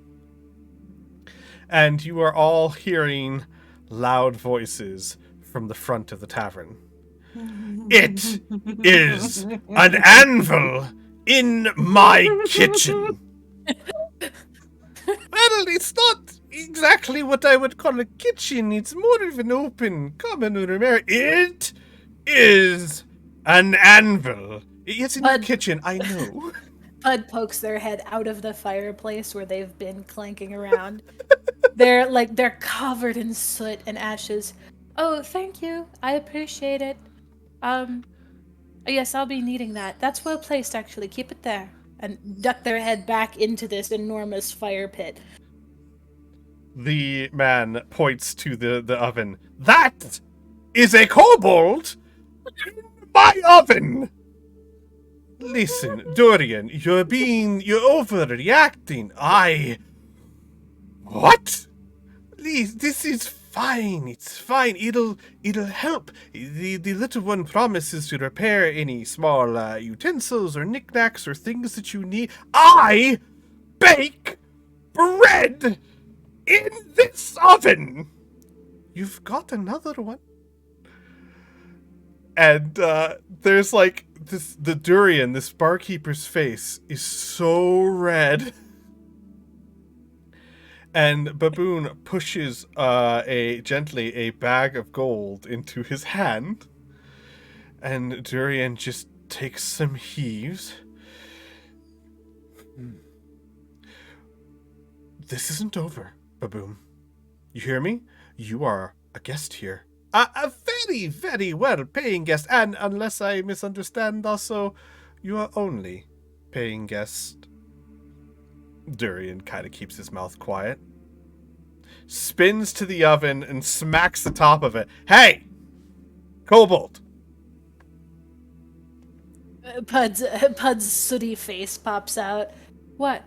And you are all hearing loud voices from the front of the tavern. It is an anvil in my kitchen. Well, it's not exactly what I would call a kitchen. It's more of an open common room area. It is an anvil. It's in the kitchen, I know. Bud pokes their head out of the fireplace where they've been clanking around. They're covered in soot and ashes. Oh, thank you. I appreciate it. Yes, I'll be needing that. That's well placed, actually. Keep it there. And duck their head back into this enormous fire pit. The man points to the oven. That is a kobold in my oven! Listen, Dorian, you're overreacting. What? Please, this is fine. It's fine. It'll help. The little one promises to repair any small utensils or knickknacks or things that you need. I bake bread in this oven. You've got another one. And there's like the durian, this barkeeper's face is so red. And Baboon pushes gently a bag of gold into his hand. And Durian just takes some heaves. This isn't over, Baboon. You hear me? You are a guest here. A very, very well-paying guest. And unless I misunderstand, also, you are only paying guest. Durian kind of keeps his mouth quiet. Spins to the oven and smacks the top of it. Hey! Kobold! Pud's sooty face pops out. What?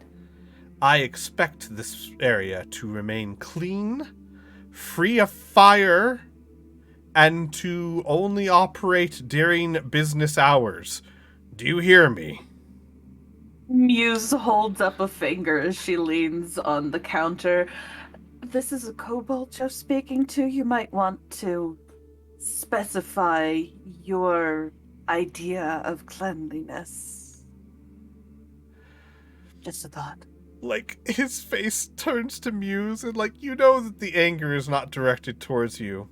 I expect this area to remain clean, free of fire, and to only operate during business hours. Do you hear me? Muse holds up a finger as she leans on the counter. This is a kobold you're speaking to. You might want to specify your idea of cleanliness. Just a thought. Like, his face turns to Muse, and, like, you know that the anger is not directed towards you.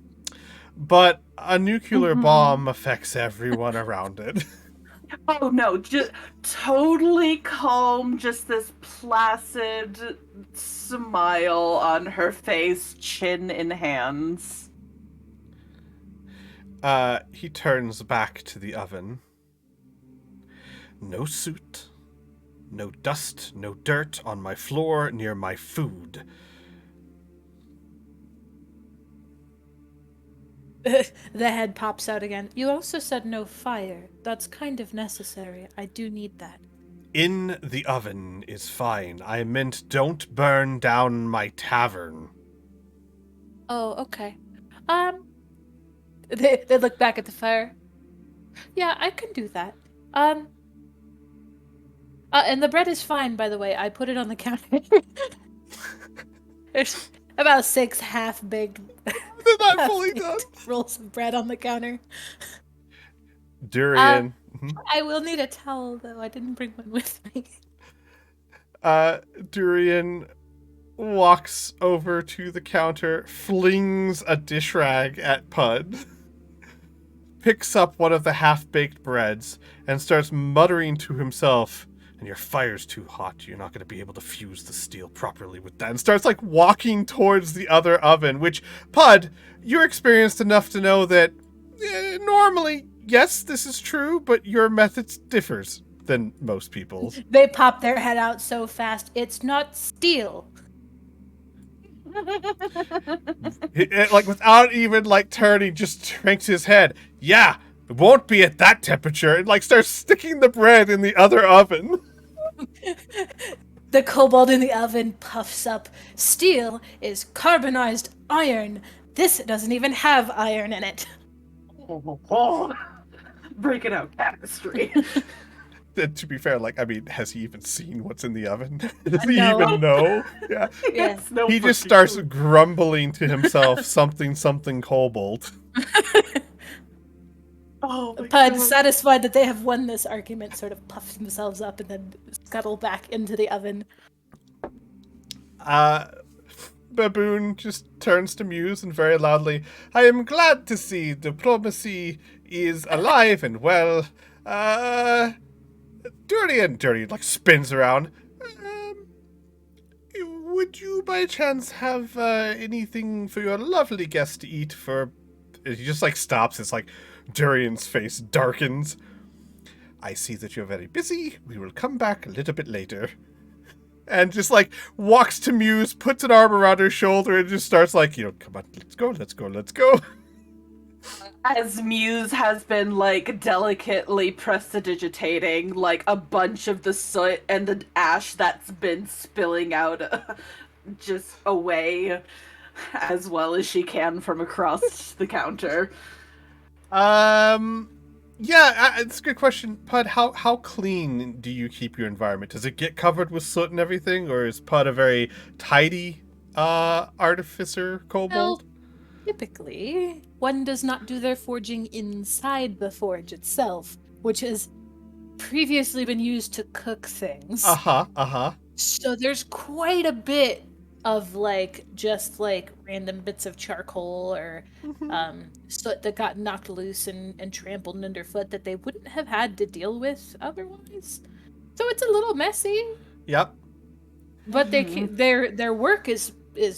But a nuclear bomb affects everyone around it. Oh no, just totally calm, just this placid smile on her face, chin in hands. He turns back to the oven. No soot, no dust, no dirt on my floor near my food. The head pops out again. You also said no fire. That's kind of necessary. I do need that. In the oven is fine. I meant don't burn down my tavern. Oh, okay. They look back at the fire. Yeah, I can do that. And the bread is fine, by the way. I put it on the counter. There's about 6 half-baked They're not fully done. rolls of bread on the counter. Durian. I will need a towel, though. I didn't bring one with me. Durian walks over to the counter, flings a dish rag at Pud, picks up one of the half-baked breads, and starts muttering to himself, and your fire's too hot, you're not going to be able to fuse the steel properly with that, and starts like walking towards the other oven, which, Pud, you're experienced enough to know that normally, yes, this is true, but your method differs than most people's. They pop their head out so fast, it's not steel. Like, without even, like, turning, just shrinks his head. Yeah, it won't be at that temperature. And, like, starts sticking the bread in the other oven. The kobold in the oven puffs up. Steel is carbonized iron. This doesn't even have iron in it. Breaking out chemistry. And to be fair, like, I mean, has he even seen what's in the oven? Does he No. even know? Yeah. Yes. No He just freaking starts clue. grumbling to himself, something kobold. Oh my Pud, God. satisfied that they have won this argument, sort of puff themselves up and then scuttle back into the oven. Baboon just turns to Muse and very loudly, I am glad to see diplomacy is alive and well. Durian, like, spins around. Would you by chance have anything for your lovely guest to eat for... He just, like, stops. It's like Durian's face darkens. I see that you're very busy. We will come back a little bit later. And just, like, walks to Muse, puts an arm around her shoulder, and just starts, like, come on, let's go. As Muse has been, like, delicately prestidigitating, like, a bunch of the soot and the ash that's been spilling out just away as well as she can from across the counter. Yeah, it's a good question. Pud, how clean do you keep your environment? Does it get covered with soot and everything, or is Pud a very tidy artificer kobold? Well, typically, one does not do their forging inside the forge itself, which has previously been used to cook things. Uh-huh. So there's quite a bit of, like, just, like, random bits of charcoal or soot that got knocked loose and trampled underfoot that they wouldn't have had to deal with otherwise. So it's a little messy. Yep. But their work is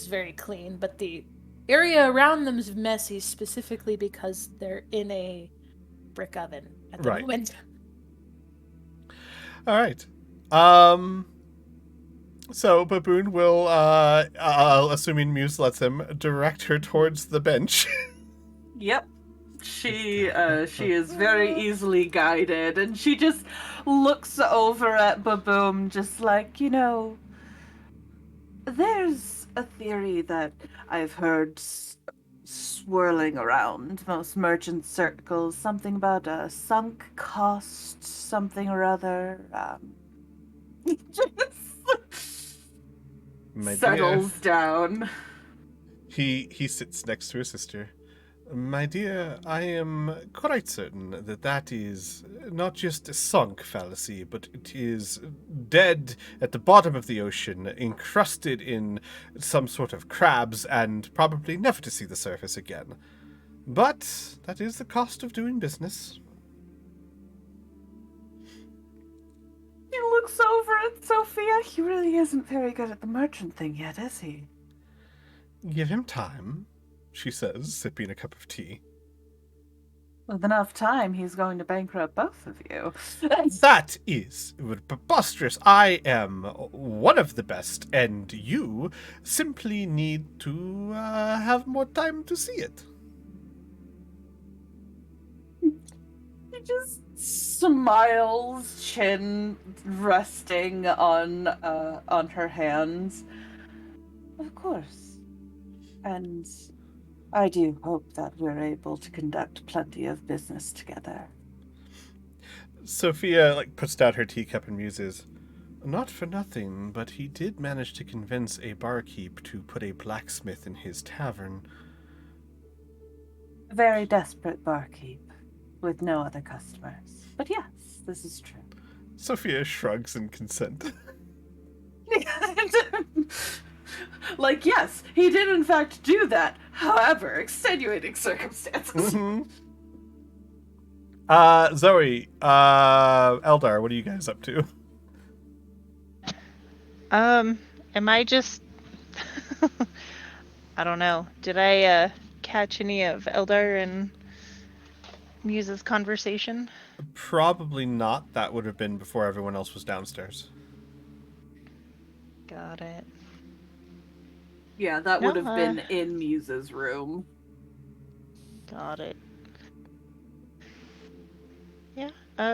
very clean, but the area around them is messy specifically because they're in a brick oven at the Right. moment. All right. So Baboon will, assuming Muse lets him, direct her towards the bench. Yep. She is very easily guided, and she just looks over at Baboon just like, there's a theory that I've heard swirling around most merchant circles, something about a sunk cost, something or other. My Settles down. He sits next to his sister. My dear, I am quite certain that is not just a sunk fallacy, but it is dead at the bottom of the ocean, encrusted in some sort of crabs, and probably never to see the surface again. But that is the cost of doing business. He looks over at Sophia. He really isn't very good at the merchant thing yet, is he? Give him time, she says, sipping a cup of tea. With enough time, he's going to bankrupt both of you. That is preposterous. I am one of the best, and you simply need to have more time to see it. He just smiles, chin resting on her hands. Of course. And I do hope that we're able to conduct plenty of business together. Sophia, puts down her teacup and muses. Not for nothing, but he did manage to convince a barkeep to put a blacksmith in his tavern. A very desperate barkeep, with no other customers. But yes, this is true. Sophia shrugs in consent. Like, yes, he did in fact do that. However, extenuating circumstances. Mm-hmm. Zoe, Eldar, what are you guys up to? Am I just I don't know. Did I catch any of Eldar and Muse's conversation? Probably not. That would have been before everyone else was downstairs. Got it. Yeah, that No, would have been in Muse's room. Got it. Yeah,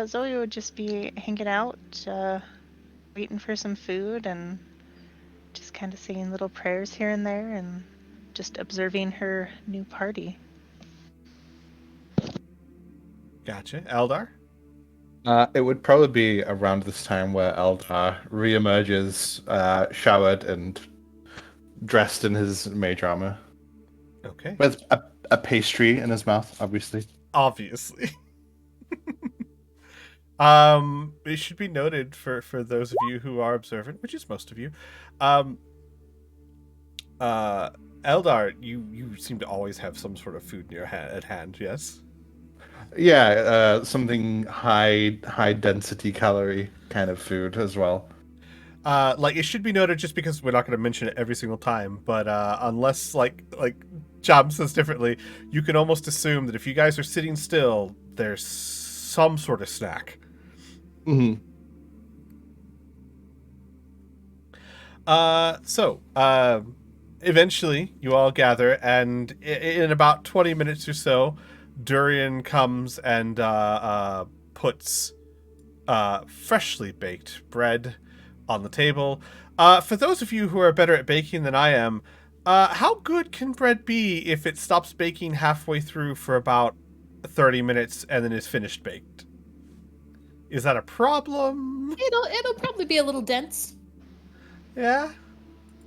Zoe would just be hanging out, waiting for some food and just kind of saying little prayers here and there and just observing her new party. Gotcha. Eldar? It would probably be around this time where Eldar reemerges, showered and dressed in his mage armor, Okay. with a pastry in his mouth, obviously. Obviously. It should be noted for those of you who are observant, which is most of you. Eldar, you seem to always have some sort of food in your at hand, yes? Yeah, something high density calorie kind of food as well. Like it should be noted, just because we're not going to mention it every single time, but unless like Cham says differently, you can almost assume that if you guys are sitting still, there's some sort of snack. Hmm. Eventually you all gather, and in about 20 minutes or so, Durian comes and puts freshly baked bread on the table. For those of you who are better at baking than I am, how good can bread be if it stops baking halfway through for about 30 minutes and then is finished baked? Is that a problem? It'll probably be a little dense. Yeah?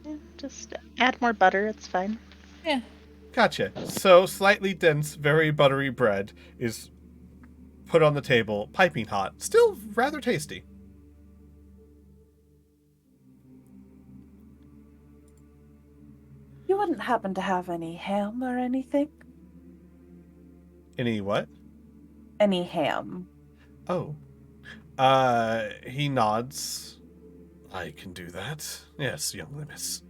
Yeah, just add more butter, it's fine. Yeah. Gotcha. So slightly dense, very buttery bread is put on the table, piping hot. Still rather tasty. You wouldn't happen to have any ham or anything? Any what? Any ham. Oh. He nods. I can do that. Yes, young miss.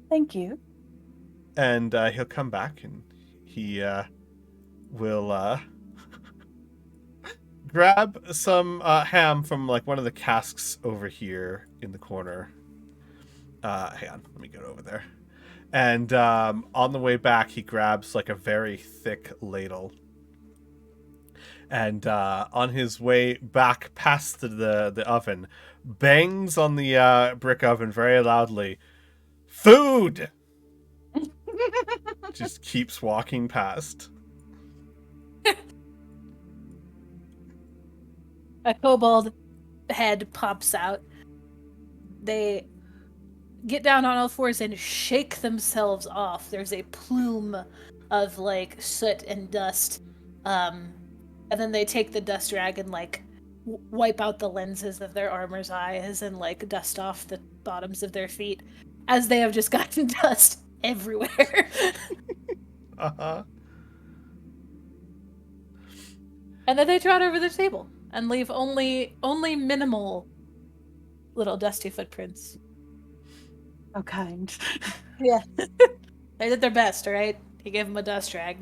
Thank you. And he'll come back and he will grab some ham from like one of the casks over here in the corner. Hang on, let me get over there. And on the way back, he grabs like a very thick ladle. And on his way back past the oven, bangs on the brick oven very loudly. Food! Just keeps walking past. A kobold head pops out. They get down on all fours and shake themselves off. There's a plume of like soot and dust. And then they take the dust rag and like wipe out the lenses of their armor's eyes and like dust off the bottoms of their feet, as they have just gotten dust everywhere. Uh-huh. And then they trot over the table and leave only minimal little dusty footprints. How kind. Yeah. They did their best, all right? He gave them a dust rag.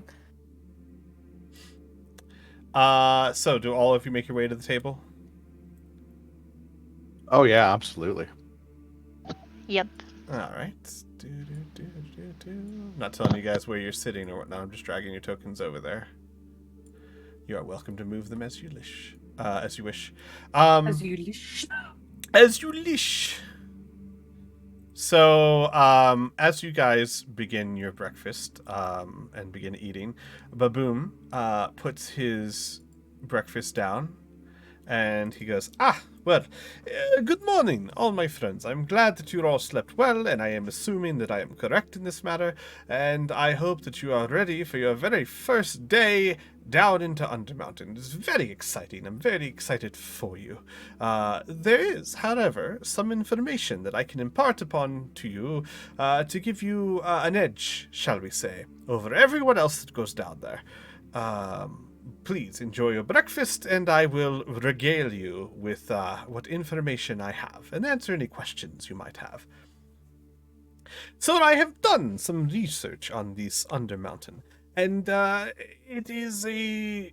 So do all of you make your way to the table? Oh yeah, absolutely. Yep. All right. Not telling you guys where you're sitting or whatnot. I'm just dragging your tokens over there. You are welcome to move them as you wish. As you wish. As you wish. As you wish. So, as you guys begin your breakfast and begin eating, Baboon puts his breakfast down And he goes, good morning, all my friends. I'm glad that you all slept well, and I am assuming that I am correct in this matter, and I hope that you are ready for your very first day down into Undermountain. It's very exciting. I'm very excited for you. There is, however, some information that I can impart upon to you to give you an edge, shall we say, over everyone else that goes down there. Please enjoy your breakfast, and I will regale you with what information I have, and answer any questions you might have. So I have done some research on this Undermountain, and it is a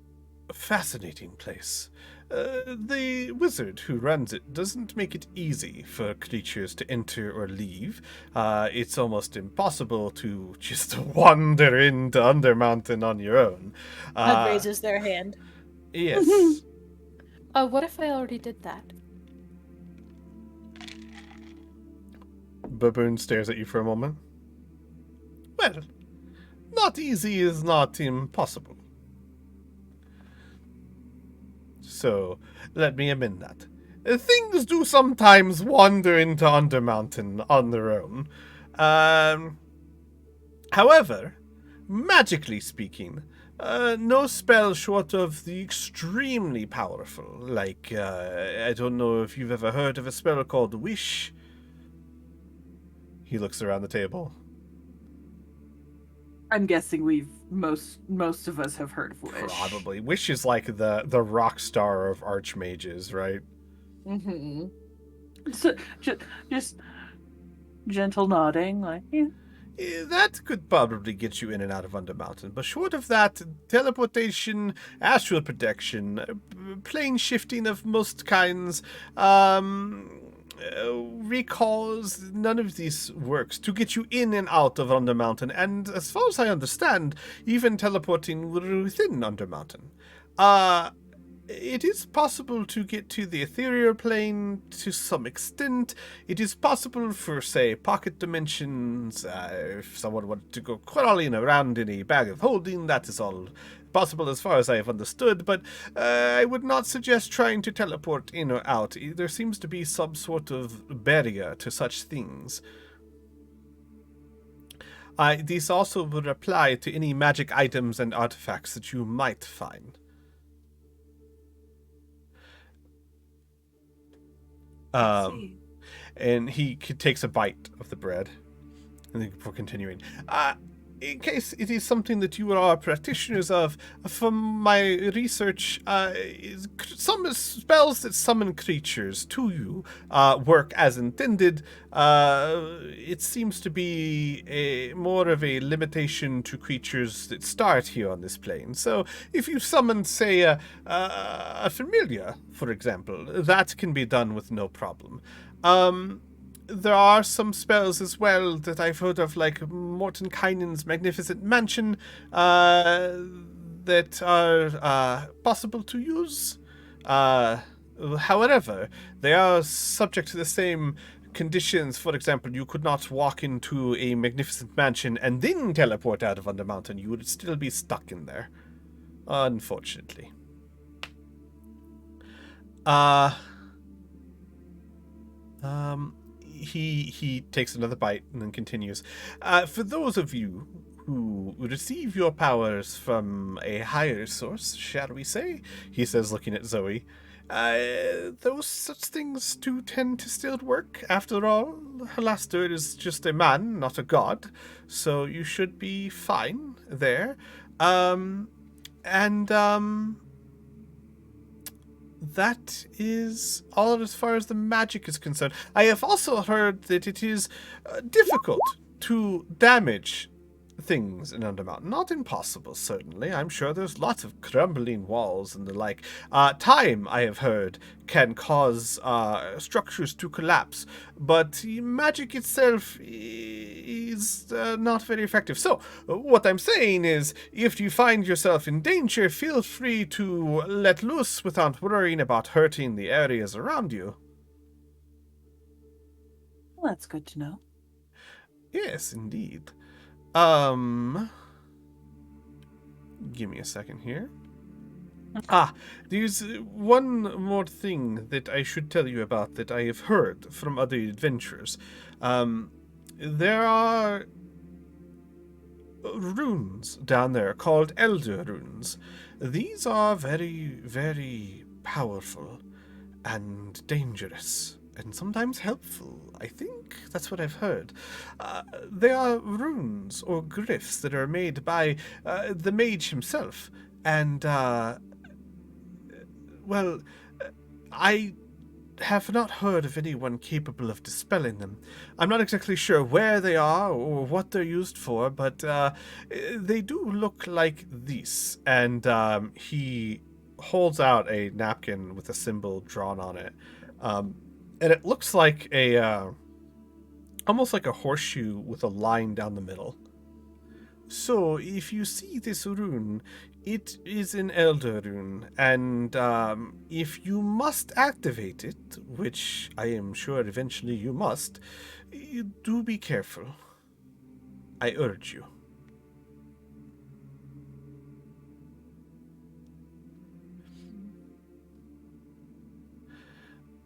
fascinating place. The wizard who runs it doesn't make it easy for creatures to enter or leave. It's almost impossible to just wander into Undermountain on your own. Hug raises their hand. Yes. What if I already did that? Baboon stares at you for a moment. Well, not easy is not impossible. So, let me amend that. Things do sometimes wander into Undermountain on their own. However, magically speaking, no spell short of the extremely powerful. Like, I don't know if you've ever heard of a spell called Wish. He looks around the table. I'm guessing most of us have heard of Wish. Probably. Wish is like the rock star of archmages, right? Mm-hmm. So, just gentle nodding, like, yeah. That could probably get you in and out of Undermountain, but short of that, teleportation, astral protection, plane shifting of most kinds, recalls, none of these works to get you in and out of Undermountain, and as far as I understand, even teleporting within Undermountain. It is possible to get to the ethereal plane to some extent. It is possible for, say, pocket dimensions. If someone wanted to go crawling around in a bag of holding, that is all possible as far as I have understood, but I would not suggest trying to teleport in or out. There seems to be some sort of barrier to such things. These also would apply to any magic items and artifacts that you might find. And he takes a bite of the bread, and then before continuing, in case it is something that you are practitioners of, from my research, some spells that summon creatures to you work as intended. It seems to be more of a limitation to creatures that start here on this plane. So if you summon, say, a familiar, for example, that can be done with no problem. There are some spells as well that I've heard of, like Mordenkainen's Magnificent Mansion, that are possible to use. However, they are subject to the same conditions. For example, you could not walk into a magnificent mansion and then teleport out of Undermountain. You would still be stuck in there, unfortunately. He takes another bite and then continues. For those of you who receive your powers from a higher source, shall we say, he says, looking at Zoe, those such things do tend to still work. After all, Halaster is just a man, not a god, so you should be fine there. That is all as far as the magic is concerned. I have also heard that it is difficult to damage things in Undermountain. Not impossible, certainly. I'm sure there's lots of crumbling walls and the like. Time, I have heard, can cause structures to collapse, but magic itself is not very effective. So, what I'm saying is, if you find yourself in danger, feel free to let loose without worrying about hurting the areas around you. Well, that's good to know. Yes, indeed. Give me a second here. There's one more thing that I should tell you about that I have heard from other adventurers. There are runes down there called Elder runes. These are very, very powerful and dangerous, and sometimes helpful. I think that's what I've heard. They are runes or glyphs that are made by the mage himself, and well, I have not heard of anyone capable of dispelling them. I'm not exactly sure where they are or what they're used for, but they do look like this. And he holds out a napkin with a symbol drawn on it. And it looks like almost like a horseshoe with a line down the middle. So, if you see this rune, it is an Elder rune, and if you must activate it, which I am sure eventually you must, do be careful. I urge you.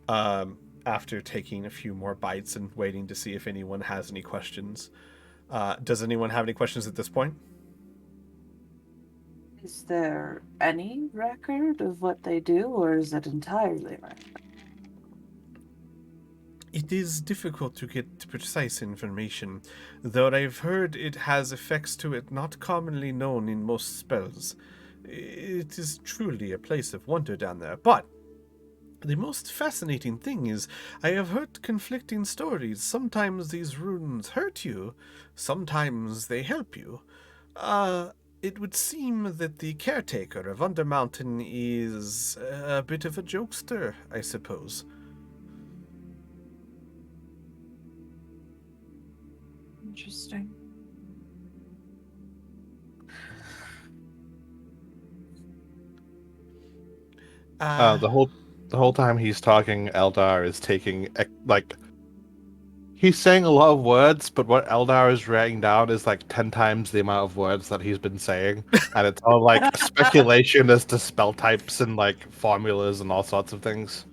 After taking a few more bites and waiting to see if anyone has any questions. Does anyone have any questions at this point? Is there any record of what they do, or is it entirely random? It is difficult to get precise information, though I've heard it has effects to it not commonly known in most spells. It is truly a place of wonder down there, but the most fascinating thing is I have heard conflicting stories. Sometimes these runes hurt you, sometimes they help you. It would seem that the caretaker of Undermountain is a bit of a jokester, I suppose. Interesting. The whole time he's talking, Eldar is taking he's saying a lot of words, but what Eldar is writing down is like 10 times the amount of words that he's been saying, and it's all like speculation as to spell types and like formulas and all sorts of things.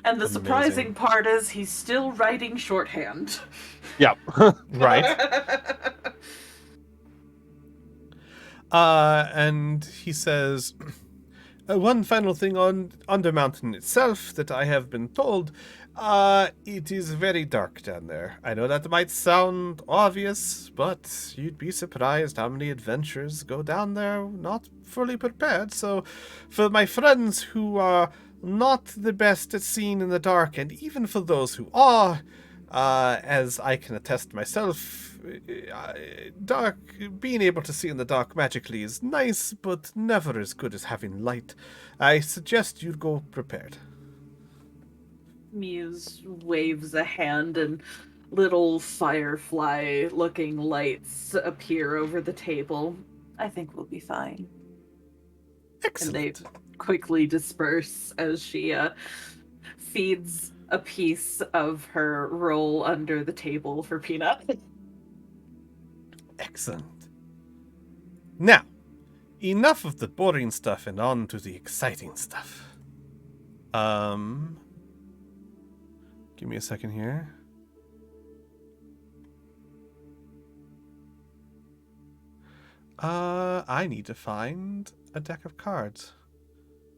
And the Amazing. surprising part is he's still writing shorthand. Yep. Right. And he says, one final thing on Undermountain itself that I have been told, it is very dark down there. I know that might sound obvious, but you'd be surprised how many adventurers go down there not fully prepared. So, for my friends who are not the best at seeing in the dark, and even for those who are, as I can attest myself, being able to see in the dark magically is nice, but never as good as having light. I suggest you go prepared. Muse waves a hand and little firefly-looking lights appear over the table. I think we'll be fine. Excellent. And they quickly disperse as she feeds a piece of her roll under the table for Peanut. Excellent. Now, enough of the boring stuff and on to the exciting stuff. Give me a second here. I need to find a deck of cards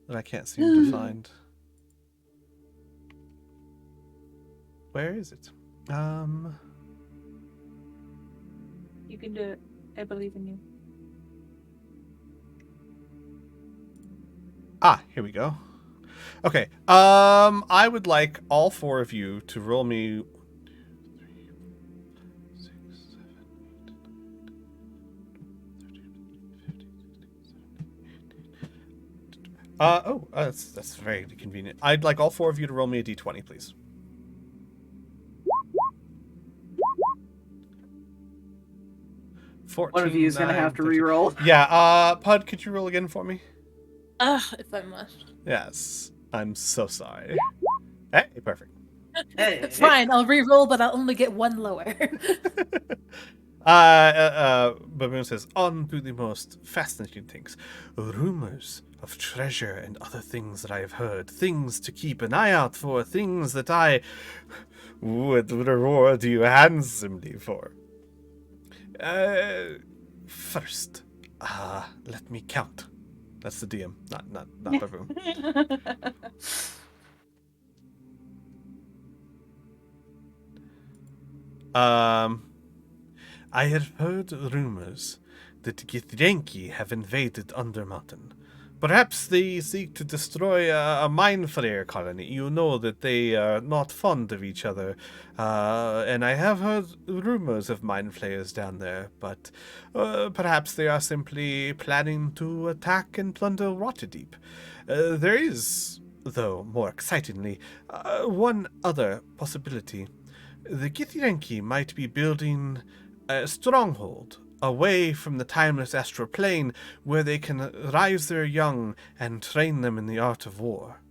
that I can't seem to find. Where is it? You can do it. I believe in you. Here we go. Okay. I would like all four of you to roll me 1, 2, 3, 4, 6, 7, 8, 9, 10, 11, 12, 13, 14, 15, 16, 17, 18. That's very convenient. I'd like all four of you to roll me a d20, please. One of you is going to have to re-roll. Yeah, Pud, could you roll again for me? If I must. Yes. I'm so sorry. Hey, perfect. Hey. Fine, I'll re-roll, but I'll only get one lower. Baboon says, on to the most fascinating things. Rumors of treasure and other things that I have heard. Things to keep an eye out for. Things that I would reward you handsomely for. First, let me count. That's the DM, not Baboon. I have heard rumors that Githyanki have invaded Undermountain. Perhaps they seek to destroy a mind flayer colony. You know that they are not fond of each other. And I have heard rumors of mind flayers down there, but perhaps they are simply planning to attack and plunder Waterdeep. There is, though, more excitingly, one other possibility. The Githyanki might be building a stronghold away from the timeless astral plane where they can rise their young and train them in the art of war.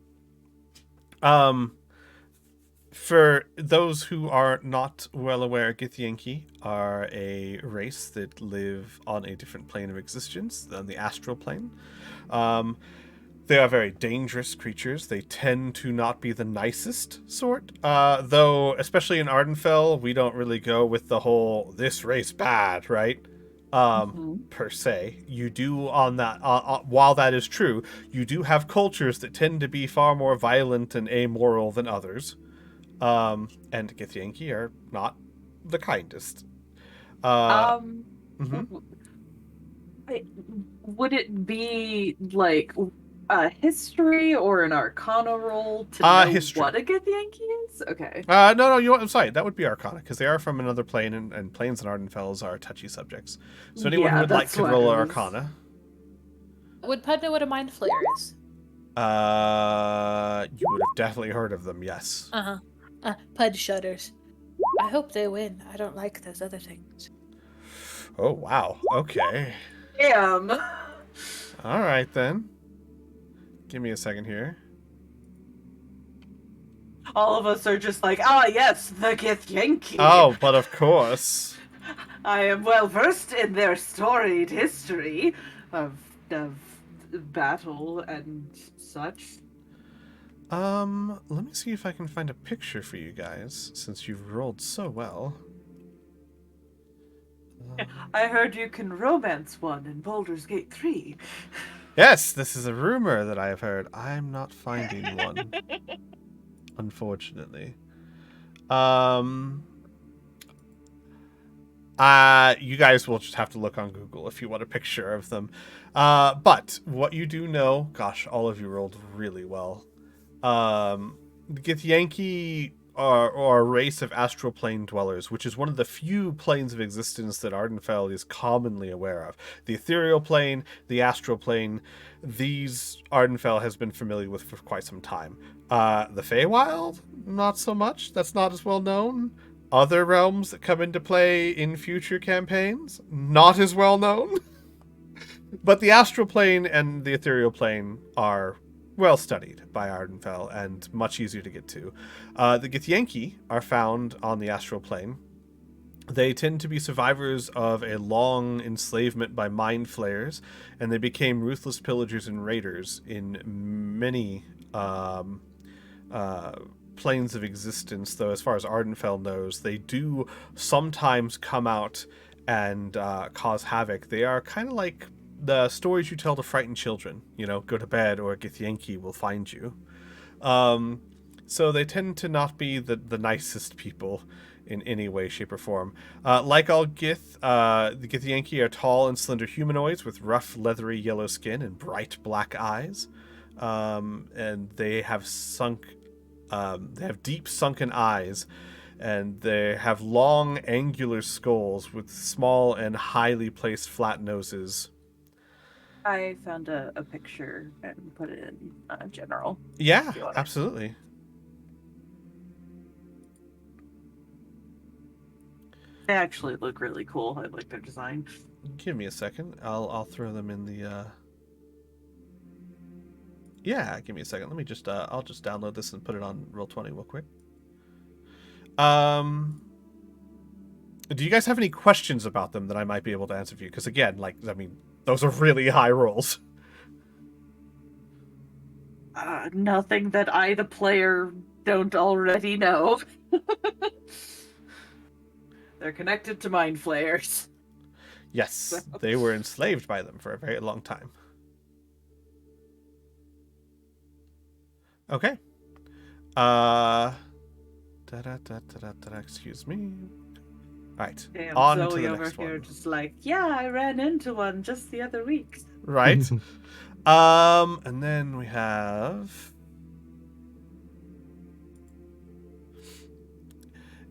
For those who are not well aware, Githyanki are a race that live on a different plane of existence than the astral plane. They are very dangerous creatures. They tend to not be the nicest sort. Though, especially in Ardenfell, we don't really go with the whole, this race bad, right? Per se. You do on that, while that is true, you do have cultures that tend to be far more violent and amoral than others. And Githyanki are not the kindest. Mhm. Mhm. Would it be like a history or an arcana roll to know History. what a Githyanki is? Okay. No, you know what? I'm sorry. That would be Arcana, because they are from another plane, and planes and Ardenfells are touchy subjects. So anyone who Yeah, would like that's to what roll it an was. Arcana, Would Pud know what a mind flayer is? you would have definitely heard of them, yes. Pud shudders. I hope they win. I don't like those other things. Oh, wow. Okay. Damn. All right, then. Give me a second here. All of us are just like, ah, yes, the Githyanki. Oh, but of course. I am well versed in their storied history of battle and such. Let me see if I can find a picture for you guys, since you've rolled so well. I heard you can romance one in Baldur's Gate 3. Yes, this is a rumor that I have heard. I'm not finding one, unfortunately. You guys will just have to look on Google if you want a picture of them. But what you do know, gosh, all of you rolled really well. The Githyanki are a race of astral plane dwellers, which is one of the few planes of existence that Ardenfell is commonly aware of. The ethereal plane, the astral plane, these Ardenfell has been familiar with for quite some time. The Feywild, not so much. That's not as well known. Other realms that come into play in future campaigns, not as well known. But the astral plane and the ethereal plane are well studied by Ardenfell and much easier to get to. The Githyanki are found on the astral plane. They tend to be survivors of a long enslavement by mind flayers, and they became ruthless pillagers and raiders in many planes of existence, though as far as Ardenfell knows, they do sometimes come out and cause havoc. They are kind of like the stories you tell to frighten children, you know, go to bed or Githyanki will find you. So they tend to not be the nicest people in any way, shape, or form. Like all Gith, the Githyanki are tall and slender humanoids with rough, leathery yellow skin and bright black eyes. And they have deep sunken eyes, and they have long, angular skulls with small and highly placed flat noses. I found a picture and put it in general. Yeah, absolutely. They actually look really cool. I like their design. Give me a second. I'll throw them in the. Yeah, give me a second. Let me just I'll just download this and put it on Roll20 real quick. Do you guys have any questions about them that I might be able to answer for you? Because again, those are really high rolls. Nothing that I, the player, don't already know. They're connected to mind flayers. Yes, they were enslaved by them for a very long time. Okay. Excuse me. All right. Damn, On to Zoe the over next here one. just like, yeah, I ran into one just the other week. Right. And then we have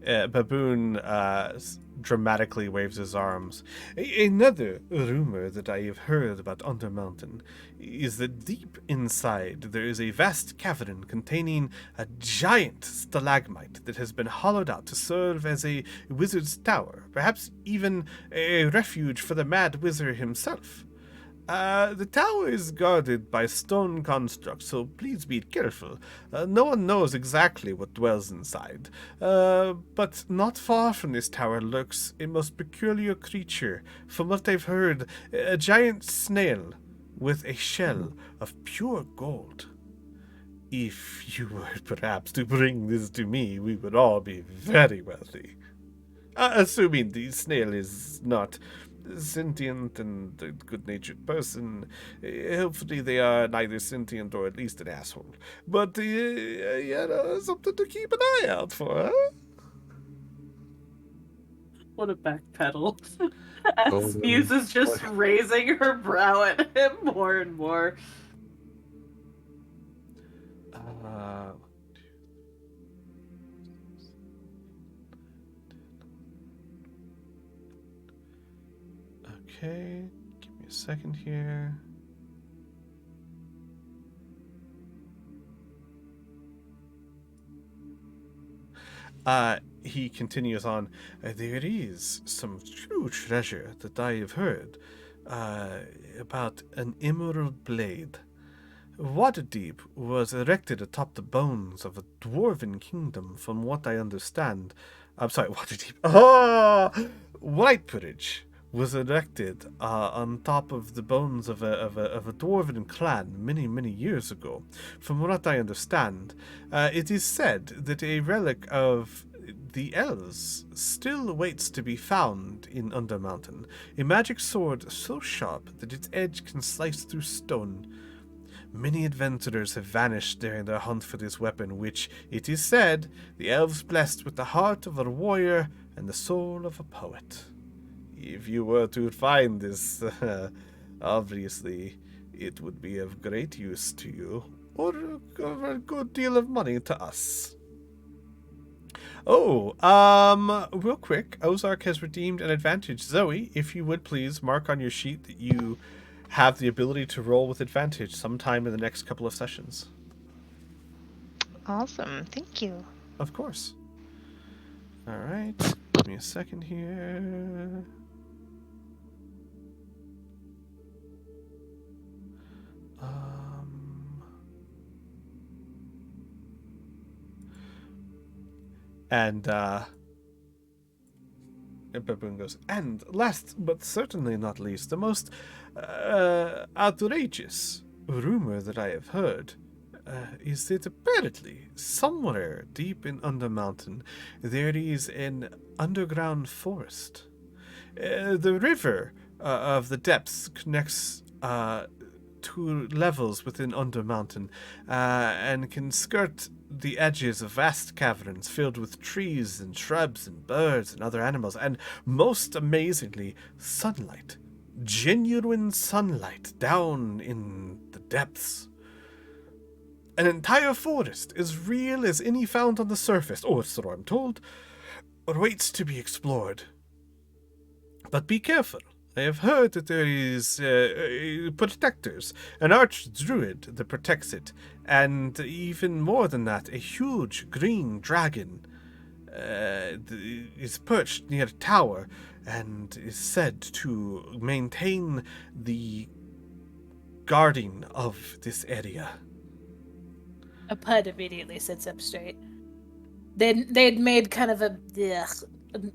Baboon dramatically waves his arms. Another rumor that I have heard about Undermountain is that deep inside there is a vast cavern containing a giant stalagmite that has been hollowed out to serve as a wizard's tower, perhaps even a refuge for the mad wizard himself. The tower is guarded by stone constructs, so please be careful. No one knows exactly what dwells inside, but not far from this tower lurks a most peculiar creature. From what I've heard, a giant snail with a shell of pure gold. If you were perhaps to bring this to me, we would all be very wealthy. Assuming the snail is not sentient and a good-natured person. Hopefully they are neither sentient or at least an asshole. But, something to keep an eye out for, huh? What a backpedal. As Muse is just raising her brow at him more and more. Okay, give me a second here. He continues on, there is some true treasure that I have heard about an emerald blade. Waterdeep was erected atop the bones of a dwarven kingdom, from what I understand. I'm sorry, Waterdeep. Oh! Whitebridge was erected on top of the bones of a dwarven clan many years ago. From what I understand, it is said that a relic of the elves still awaits to be found in Undermountain. A magic sword so sharp that its edge can slice through stone. Many adventurers have vanished during their hunt for this weapon, which, it is said, the elves blessed with the heart of a warrior and the soul of a poet. If you were to find this, obviously, it would be of great use to you, or a good deal of money to us. Oh, real quick, Ozark has redeemed an advantage. Zoe, if you would please mark on your sheet that you have the ability to roll with advantage sometime in the next couple of sessions. Awesome, thank you. Of course. All right, give me a second here. And Baboon goes, and last but certainly not least, the most outrageous rumor that I have heard is that apparently somewhere deep in Undermountain there is an underground forest. The river of the depths connects two levels within Undermountain and can skirt the edges of vast caverns filled with trees and shrubs and birds and other animals, and most amazingly, sunlight. Genuine sunlight down in the depths. An entire forest, as real as any found on the surface, or so I'm told, waits to be explored. But be careful. I have heard that there is protectors, an archdruid that protects it, and even more than that, a huge green dragon is perched near a tower and is said to maintain the guarding of this area. A pud immediately sits up straight. They'd made kind of a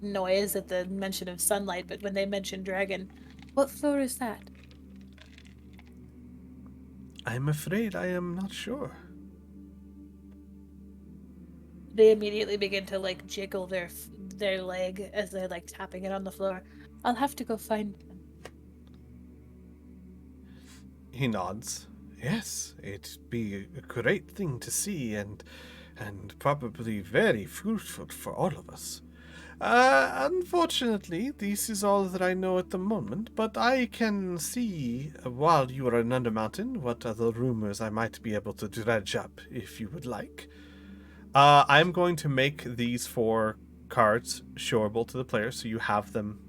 noise at the mention of sunlight, but when they mention dragon, what floor is that? I'm afraid I am not sure. They immediately begin to like jiggle their leg as they're like tapping it on the floor. I'll have to go find them. He nods. Yes, it'd be a great thing to see and probably very fruitful for all of us. Unfortunately, this is all that I know at the moment, but I can see, while you are in Undermountain, what other rumors I might be able to dredge up, if you would like. I'm going to make these 4 cards showable to the players, so you have them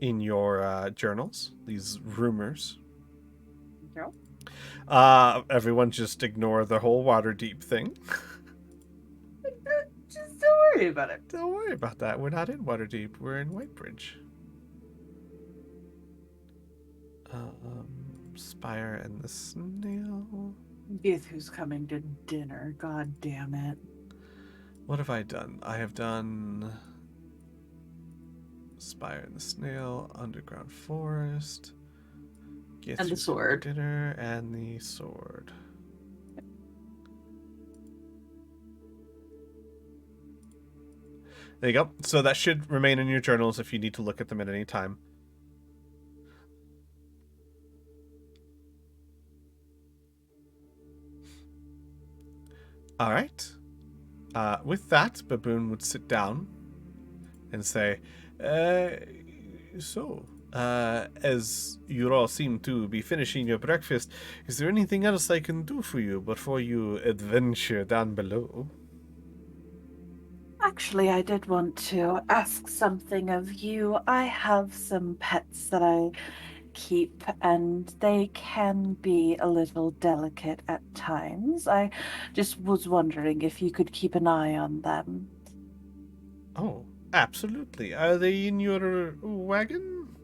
in your journals, these rumors. Okay. Everyone just ignore the whole Waterdeep thing. Just don't worry about it. Don't worry about that. We're not in Waterdeep. We're in Whitebridge. Spire and the Snail. Guess who's coming to dinner? God damn it. What have I done? I have done Spire and the Snail, Underground Forest, Get And the Through sword. Dinner, and the sword. There you go. So that should remain in your journals if you need to look at them at any time. All right. With that, Baboon would sit down and say, as you all seem to be finishing your breakfast, is there anything else I can do for you before you adventure down below? Actually, I did want to ask something of you. I have some pets that I keep, and they can be a little delicate at times. I just was wondering if you could keep an eye on them. Oh, absolutely. Are they in your wagon?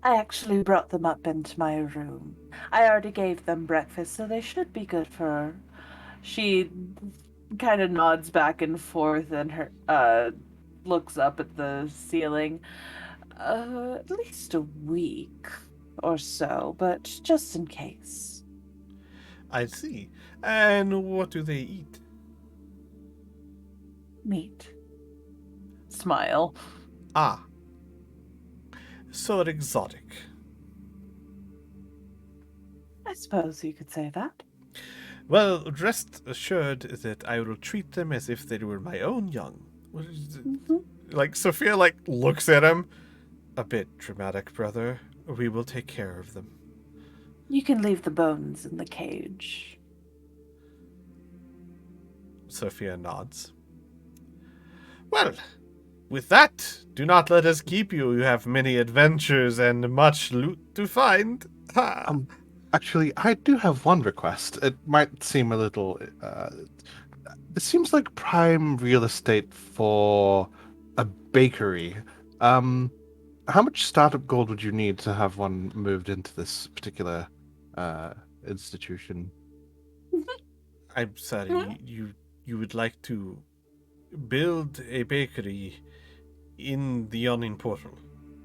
I actually brought them up into my room. I already gave them breakfast, so they should be good for... She kind of nods back and forth and her looks up at the ceiling. At least a week or so, but just in case. I see. And what do they eat? Meat. Smile. Ah. So exotic. I suppose you could say that. Well, rest assured that I will treat them as if they were my own young. What is it? Like, Sophia, looks at him. A bit dramatic, brother. We will take care of them. You can leave the bones in the cage. Sophia nods. Well, with that, do not let us keep you. You have many adventures and much loot to find. Ha! Actually, I do have one request. It might seem a little... it seems like prime real estate for a bakery. How much startup gold would you need to have one moved into this particular institution? I'm sorry, you would like to build a bakery in the Yawning Portal?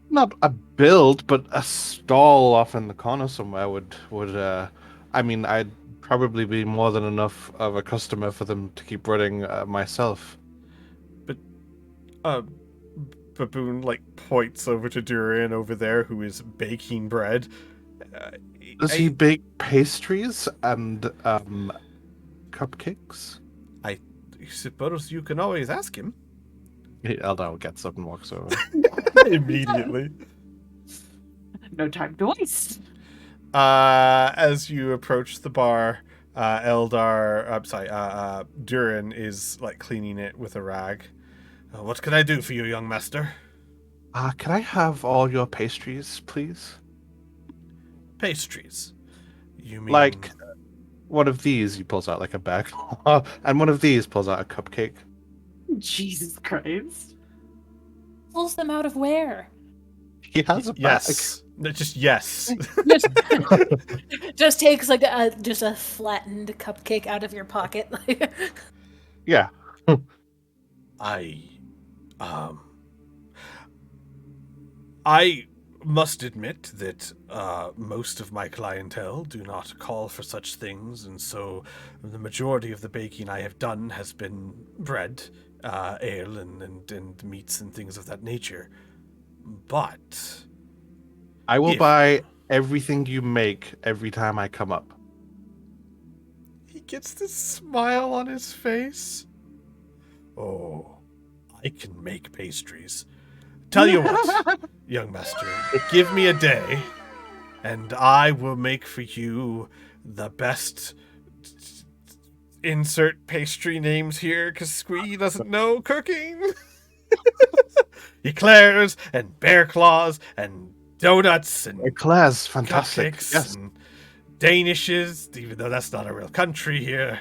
Not a build, but a stall off in the corner somewhere would I mean, I'd probably be more than enough of a customer for them to keep running myself. But, Baboon, points over to Durian over there, who is baking bread. Does he bake pastries and cupcakes? I suppose you can always ask him. Eldar gets up and walks over. Immediately. No time to waste. As you approach the bar, Durin is cleaning it with a rag. What can I do for you, young master? Can I have all your pastries, please? Pastries? You mean Like one of these, he pulls out a bag, and one of these pulls out a cupcake. Jesus Christ. Pulls them out of where? He has a bag. Yes. No, just yes. Just takes just a flattened cupcake out of your pocket. Yeah. Um, I must admit that most of my clientele do not call for such things, and so the majority of the baking I have done has been bread, ale, and meats and things of that nature. But I will if buy everything you make every time I come up. he gets this smile on his face. Oh, I can make pastries. Tell you what, young master, give me a day, and I will make for you the best. Insert pastry names here, because Squee doesn't know cooking. Eclairs and bear claws and donuts and Eclairs, fantastic. cupcakes Yes. and danishes, even though that's not a real country here.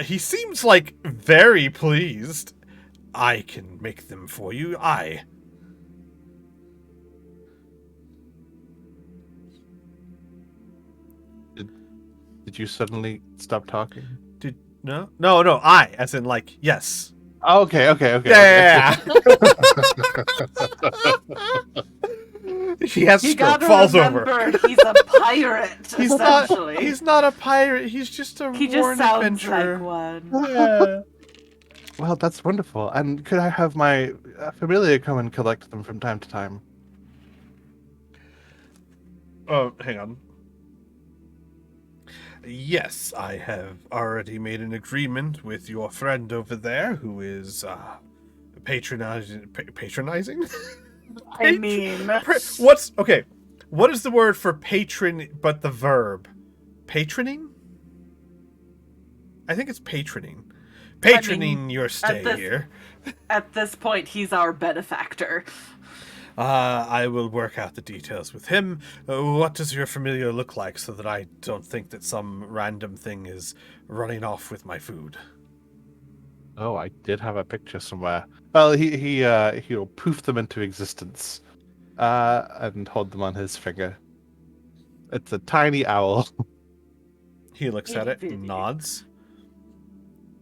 He seems like very pleased. I can make them for you. Did you suddenly stop talking? No, I, as in like, yes. Oh, okay. Yeah. He has You stroke, gotta falls over. remember, he's a pirate. essentially. He's not a pirate. He's just a He just worn sounds adventurer. like one. Yeah. Well, that's wonderful. And could I have my familiar come and collect them from time to time? Oh, hang on. Yes, I have already made an agreement with your friend over there, who is patronizing. Patronizing? I mean, What's okay? What is the word for patron? But the verb, patroning. I think it's patroning. Patroning your stay here. at this point, he's our benefactor. I will work out the details with him. What does your familiar look like, so that I don't think that some random thing is running off with my food? Oh, I did have a picture somewhere. Well, he'll poof them into existence, and hold them on his finger. It's a tiny owl. He looks at it and nods.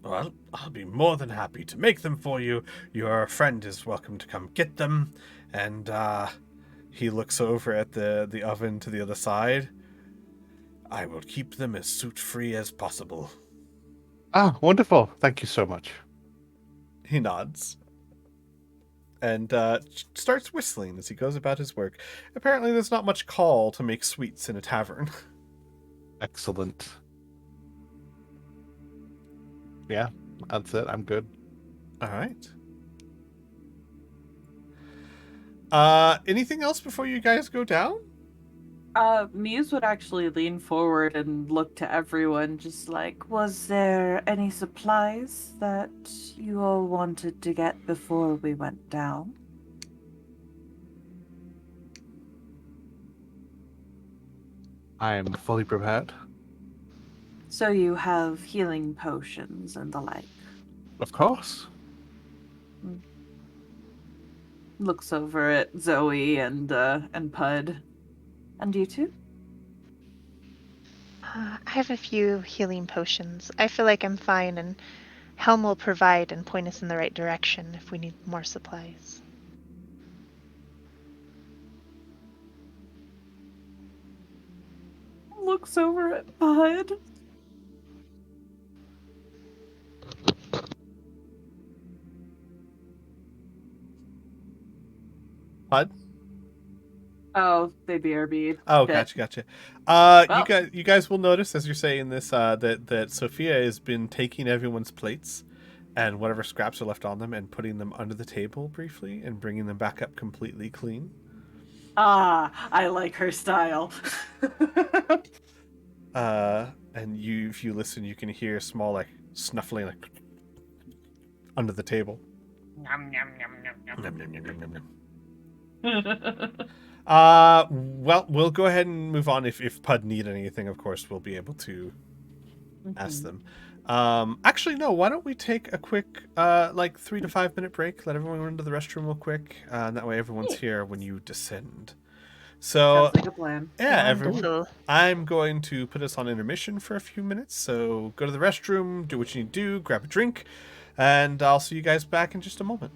Well, I'll be more than happy to make them for you. Your friend is welcome to come get them. And he looks over at the oven to the other side. I will keep them as soot-free as possible. Ah, wonderful. Thank you so much. He nods. And starts whistling as he goes about his work. Apparently there's not much call to make sweets in a tavern. Excellent. Yeah, that's it. I'm good. All right. Anything else before you guys go down? Muse would actually lean forward and look to everyone, just like, was there any supplies that you all wanted to get before we went down? I am fully prepared. So you have healing potions and the like. Of course. Looks over at Zoe and Pud. And you two? I have a few healing potions. I feel like I'm fine, and Helm will provide and point us in the right direction if we need more supplies. Looks over at Pud. Pud? Oh, they BRB'd. Oh, Shit. gotcha. Well. You guys will notice as you're saying this that Sophia has been taking everyone's plates and whatever scraps are left on them and putting them under the table briefly and bringing them back up completely clean. Ah, I like her style. And if you listen, you can hear small like snuffling like under the table. Nom, nom, nom, nom, nom. Nom, nom, nom, nom, nom, nom. Well, we'll go ahead and move on. If Pud need anything, of course, we'll be able to ask them. Actually, no. Why don't we take a quick, 3 to 5 minute break? Let everyone run to the restroom real quick, and that way everyone's here when you descend. So Sounds like a plan. yeah, everyone. Wonderful. I'm going to put us on intermission for a few minutes. So go to the restroom, do what you need to do, grab a drink, and I'll see you guys back in just a moment.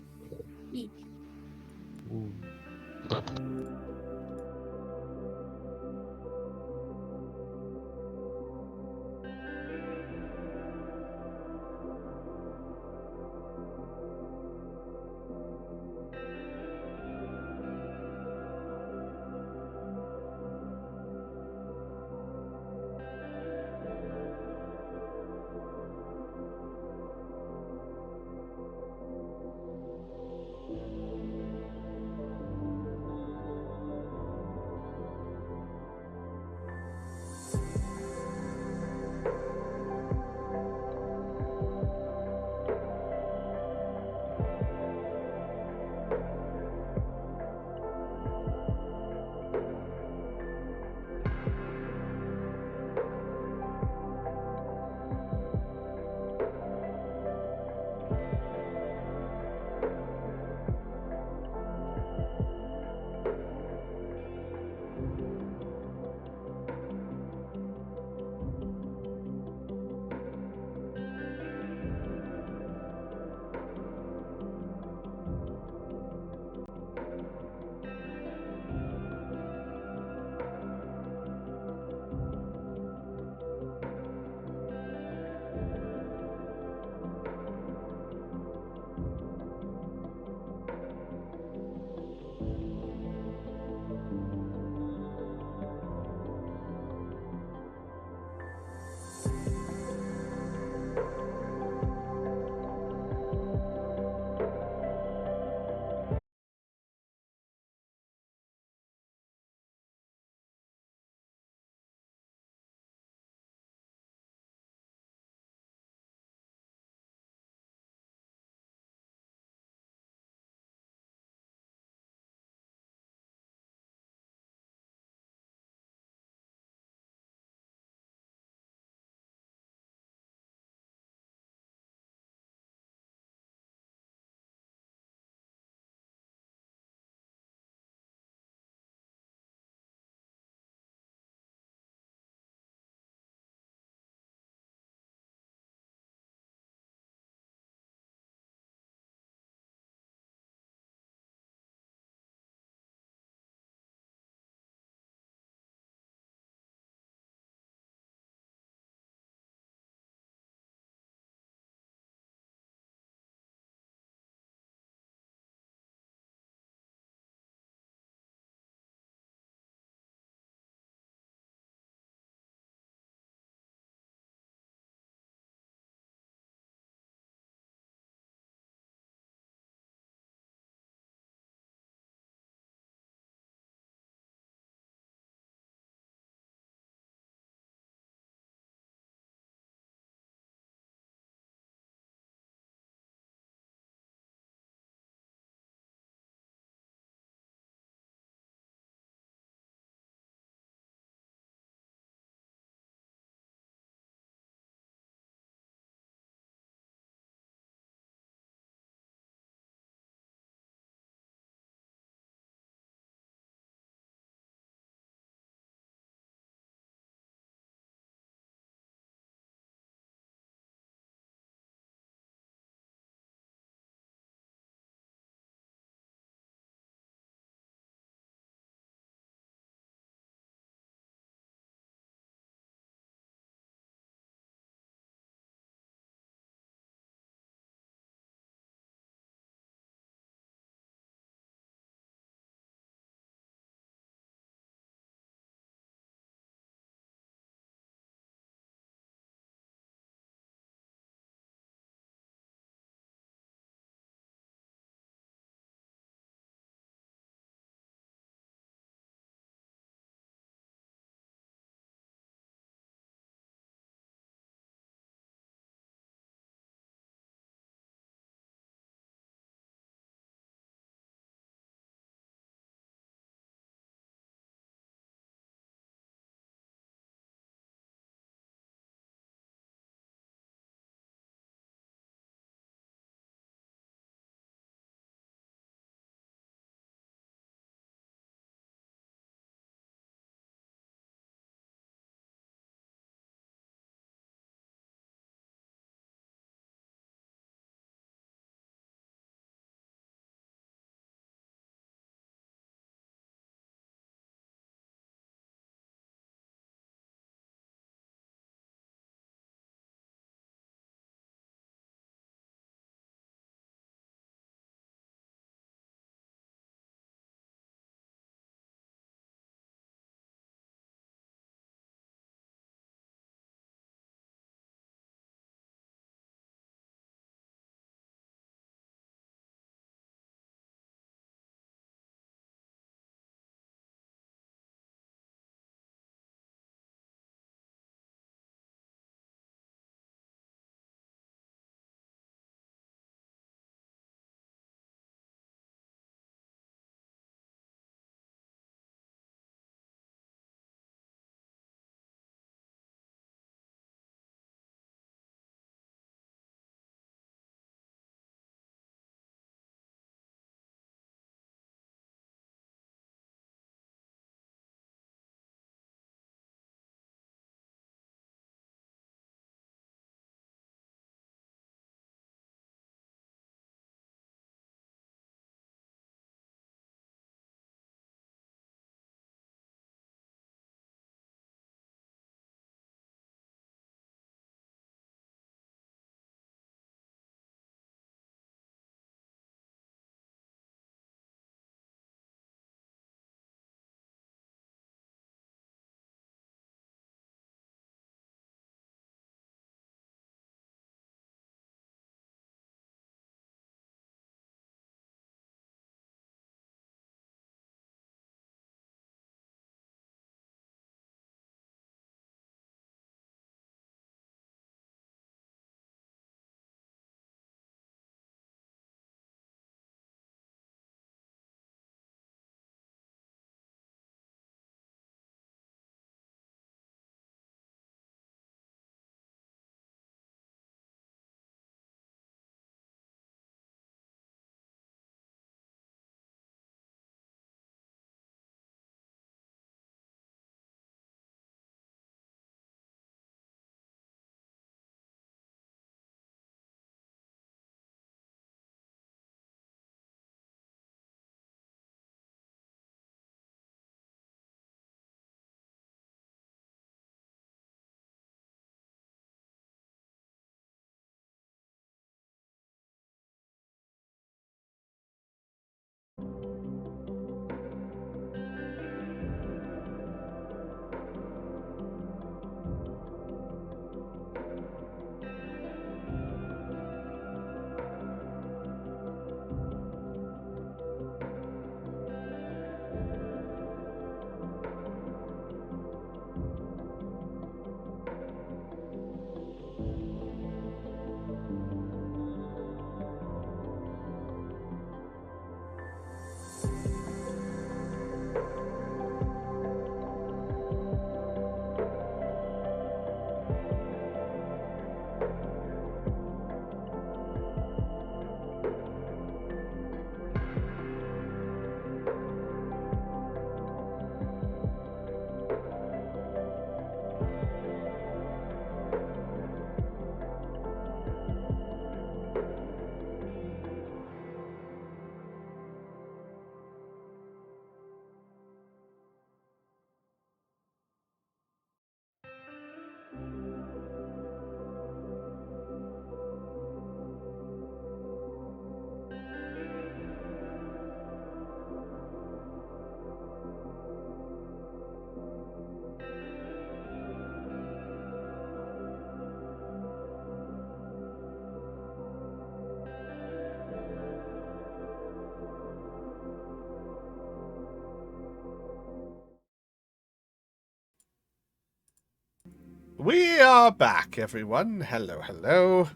We are back, everyone. Hello, hello.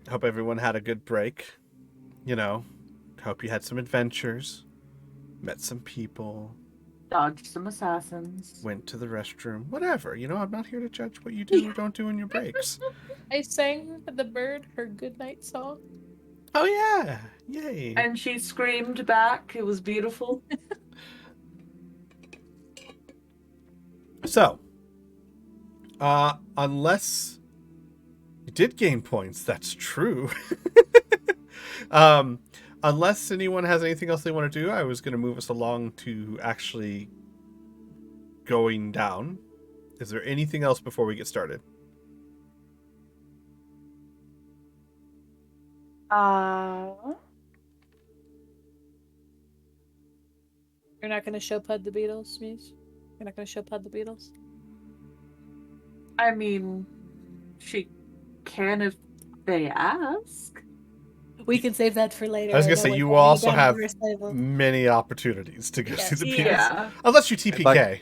Hope everyone had a good break. You know, hope you had some adventures, met some people, Dodged some assassins. went to the restroom, whatever. You know, I'm not here to judge what you do or don't do in your breaks. I sang the bird her goodnight song. Oh yeah, yay! And she screamed back. It was beautiful. So, unless you did gain points, that's true. Unless anyone has anything else they want to do, I was going to move us along to actually going down. Is there anything else before we get started? You're not going to show Pud the Beatles, Muse? You're not going to show Pud the Beatles? I mean, she can if they ask. We can save that for later. I was I going know to say, we're you going also down have the recital. many opportunities to go Yes. see the Beatles. Yeah. Unless you TPK.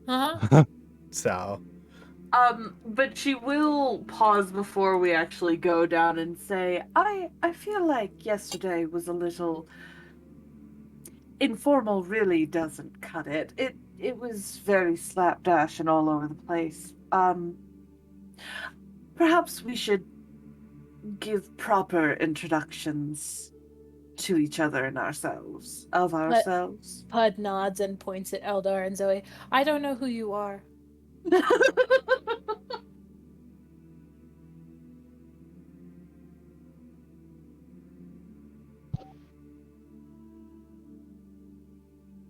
Uh-huh. So, But she will pause before we actually go down and say, I feel like yesterday was a little informal. Really doesn't cut it. It was very slapdash and all over the place. Perhaps we should give proper introductions to each other and ourselves. Pud nods and points at Eldar and Zoe. I don't know who you are.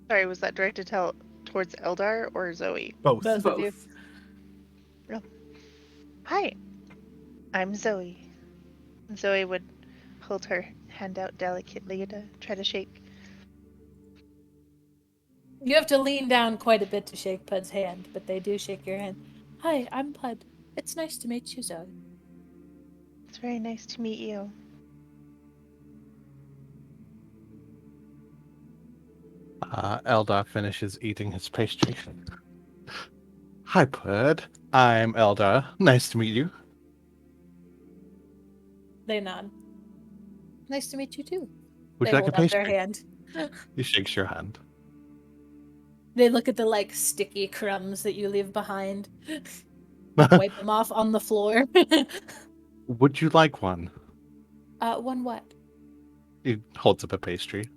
Sorry, was that directed towards Eldar or Zoe? both. Both of you. Hi, I'm Zoe. Zoe would hold her hand out delicately to try to shake. You have to lean down quite a bit to shake Pud's hand, but they do shake your hand. Hi, I'm Pud. It's nice to meet you, Zoe. It's very nice to meet you. Eldar finishes eating his pastry. Hi, Pud. I'm Eldar. Nice to meet you. They nod. Nice to meet you too. Would They you like a hold up their pastry? hand. He shakes your hand. They look at the sticky crumbs that you leave behind. Wipe them off on the floor. Would you like one? One what? He holds up a pastry.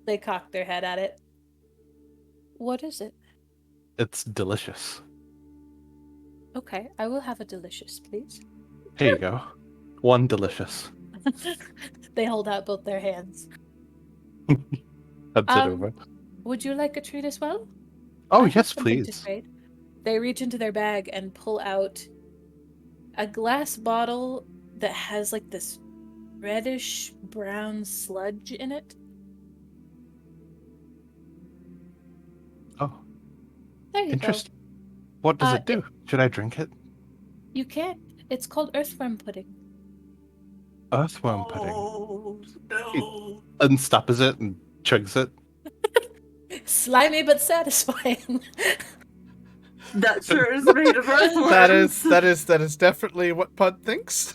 They cock their head at it. What is it? It's delicious. Okay, I will have a delicious, please. Here you go. One delicious. They hold out both their hands. Heads it over. Would you like a treat as well? Oh, I have yes, something to please. trade. They reach into their bag and pull out a glass bottle that has this reddish brown sludge in it. Oh, There you interesting. What does Uh, it do? Should I drink it? go. You can't. It's called earthworm pudding. Earthworm pudding. Oh, no. Unstoppers it and chugs it. Slimy but satisfying. That sure is made of earthworms. That is definitely what Pud thinks.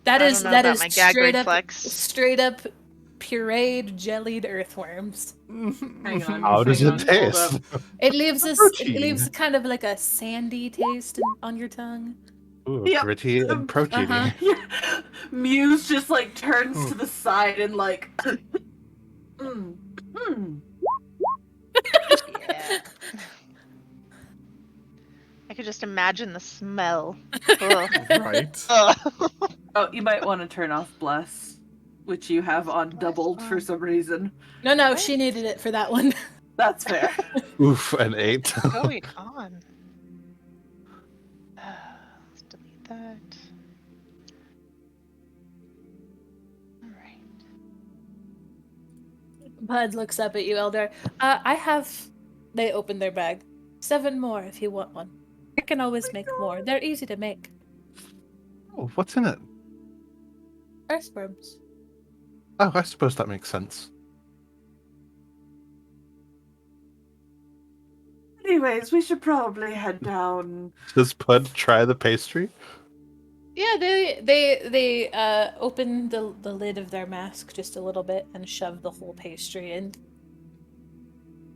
That I is don't know about my gag straight reflex. up pureed jellied earthworms. Hang on. How does hang it on, hold taste? up. It leaves Protein. it leaves kind of like a sandy taste on your tongue. Ooh, Yep. gritty and proteiny. Uh-huh. Yeah. Muse just turns to the side and Yeah. I could just imagine the smell. Ugh. Right. Ugh. Oh, you might want to turn off bless, which you have on doubled for some reason. No, What? she needed it for that one. That's fair. Oof, an 8. What's going on? Let's delete that. Alright. Bud looks up at you, Eldar. They open their bag. 7 more if you want one. I can always make more. They're easy to make. Oh, what's in it? Earthworms. Oh, I suppose that makes sense. Anyways, we should probably head down. Does Pud try the pastry? Yeah, they open the lid of their mask just a little bit and shove the whole pastry in.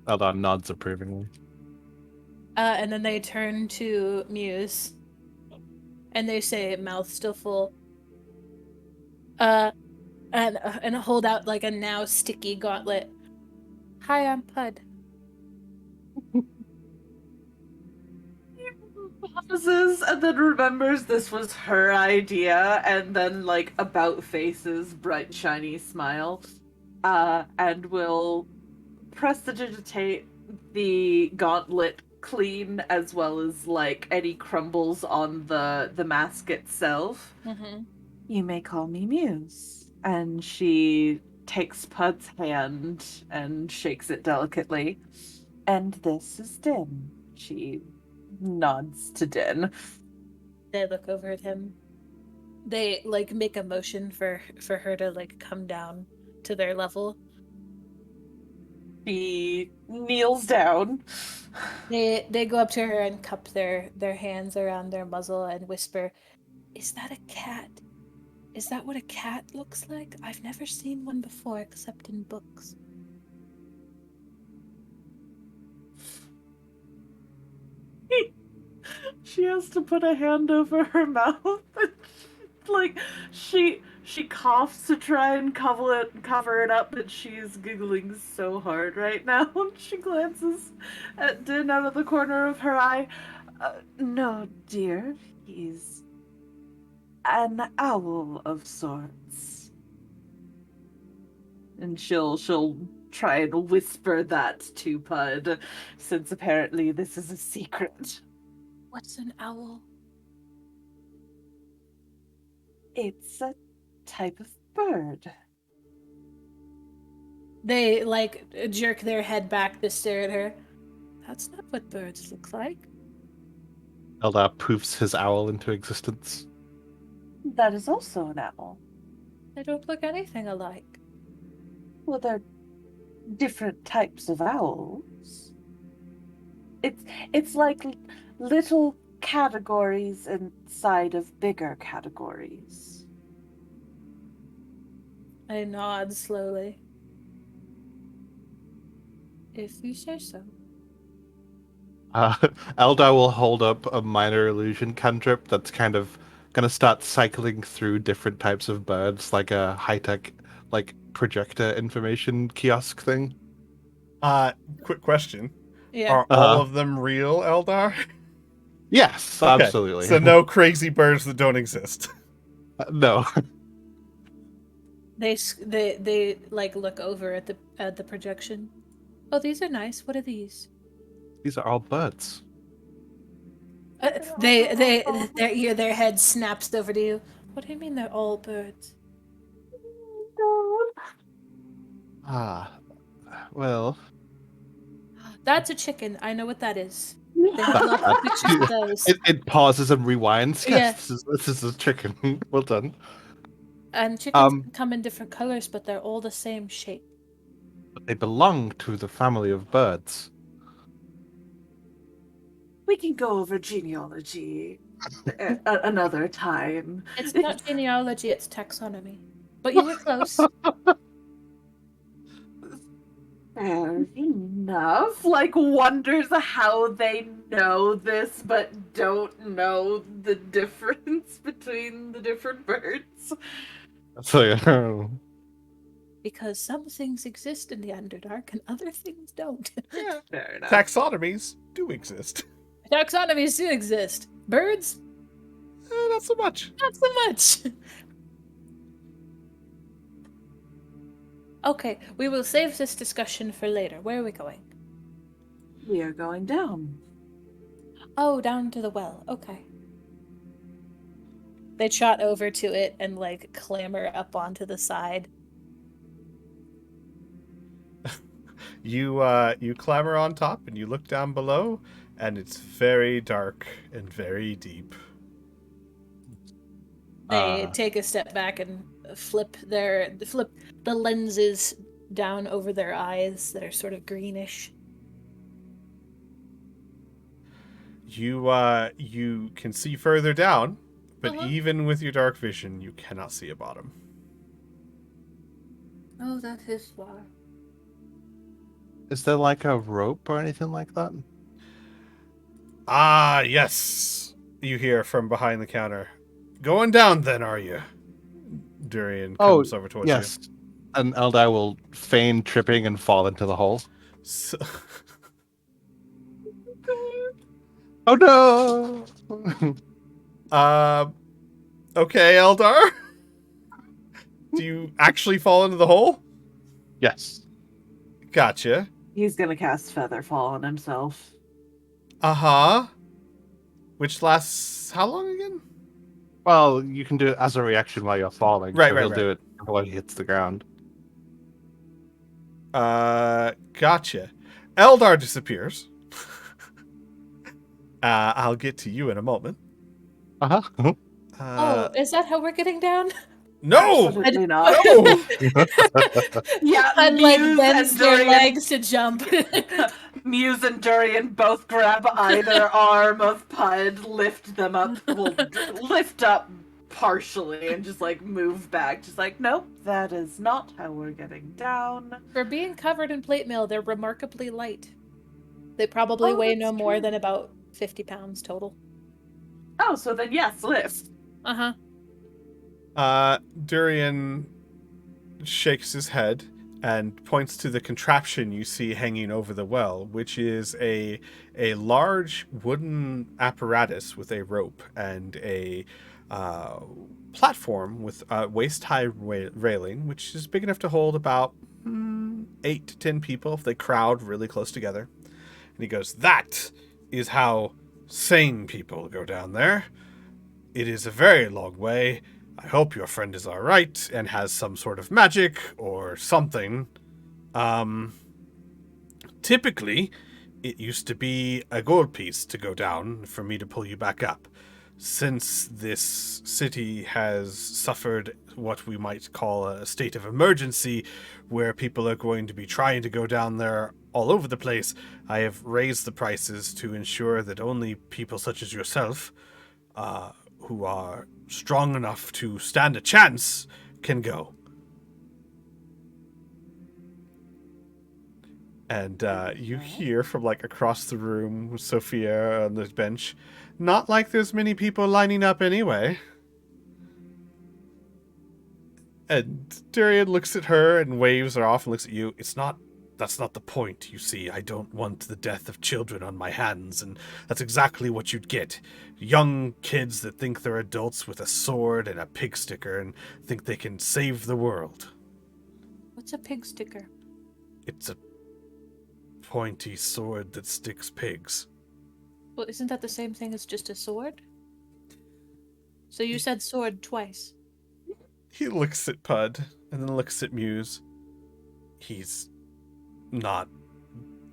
Eldar nods approvingly. And then they turn to Muse, and they say, mouth still full, and hold out like a now sticky gauntlet. Hi, I'm Pud. Pauses and then remembers this was her idea, and then like about faces bright shiny smile, and will prestidigitate the gauntlet clean, as well as like any crumbles on the mask itself. Mm-hmm. You may call me Muse. And she takes Pud's hand and shakes it delicately. And this is Din. She nods to Din. They look over at him. They like make a motion for her to like come down to their level. She kneels down. They go up to her and cup their hands around their muzzle and whisper, "Is that a cat? Is that what a cat looks like? I've never seen one before except in books." She has to put a hand over her mouth. Like she coughs to try and cover it up, but she's giggling so hard right now. She glances at Din out of the corner of her eye. No, dear, he's an owl of sorts. And she'll try and whisper that to Pud, since apparently this is a secret. What's an owl? It's a type of bird. They like jerk their head back to stare at her. That's not what birds look like. Eldar poofs his owl into existence. That is also an owl. They don't look anything alike. Well, they're different types of owls. It's like little categories inside of bigger categories. I nod slowly. If you say so. Eldar will hold up a minor illusion cantrip that's kind of gonna start cycling through different types of birds, like a high-tech, like projector information kiosk thing. Quick question. Yeah. Are all of them real, Eldar? Yes, Okay, absolutely. So no crazy birds that don't exist. No. They like look over at the projection. Oh, these are nice. What are these? These are all birds. Their head snaps over to you. What do you mean they're all birds? Well. That's a chicken. I know what that is. They have lots of pictures of those. It pauses and rewinds. Yeah. Yes, this is a chicken. Well done. And chickens can come in different colors, but they're all the same shape. But they belong to the family of birds. We can go over genealogy another time. It's not genealogy, it's taxonomy. But you were close. Fair enough. Like, wonders how they know this, but don't know the difference between the different birds. So, Because some things exist in the Underdark and other things don't. Yeah. Fair enough. Taxonomies do exist. Taxonomies do exist. Birds? Not so much. Not so much. Okay, we will save this discussion for later. Where are we going? We are going down. Oh, down to the well. Okay. They trot over to it and like clamber up onto the side. You clamber on top and you look down below, and it's very dark and very deep. They take a step back and flip the lenses down over their eyes that are sort of greenish. You can see further down, but Uh-huh. even with your dark vision, you cannot see a bottom. Oh, that is far. Is there like a rope or anything like that? Ah, yes. You hear from behind the counter. Going down then, are you? Durian comes over towards yes. And Eldar will feign tripping and fall into the hole. you. So, Oh no! okay, Eldar. Do you actually fall into the hole? Yes. Gotcha. He's gonna cast Featherfall on himself. Uh-huh. Which lasts how long again? Well, you can do it as a reaction while you're falling. Right, so right, he'll right. do it while he hits the ground. Gotcha. Eldar disappears. I'll get to you in a moment. Uh-huh. Uh, Is that how we're getting down? no! Absolutely not. No! Yeah, I'd like Muse bends and their Durian, legs to jump. Muse and Durian both grab either arm of Pud, lift them up, well, lift up partially, and just like move back. Just like, nope, that is not how we're getting down. For being covered in plate mail, they're remarkably light. They probably weigh no that's more true. than about 50 pounds total. Oh, so then yes, lift. Uh-huh. Durian shakes his head and points to the contraption you see hanging over the well, which is a large wooden apparatus with a rope and a platform with a waist-high railing, which is big enough to hold about 8 to 10 people if they crowd really close together. And he goes, "That is how sane people go down there. It is a very long way. I hope your friend is all right and has some sort of magic or something. Typically, it used to be a gold piece to go down for me to pull you back up. Since this city has suffered what we might call a state of emergency, where people are going to be trying to go down there all over the place, I have raised the prices to ensure that only people such as yourself, who are strong enough to stand a chance, can go." And you hear from like across the room, Sophia on the bench, "Not like there's many people lining up anyway." And Durian looks at her and waves her off and looks at you. That's not the point, you see. I don't want the death of children on my hands, and that's exactly what you'd get. Young kids that think they're adults with a sword and a pig sticker and think they can save the world. What's a pig sticker? It's a pointy sword that sticks pigs. Well, isn't that the same thing as just a sword? So you said sword twice. He looks at Pud and then looks at Muse.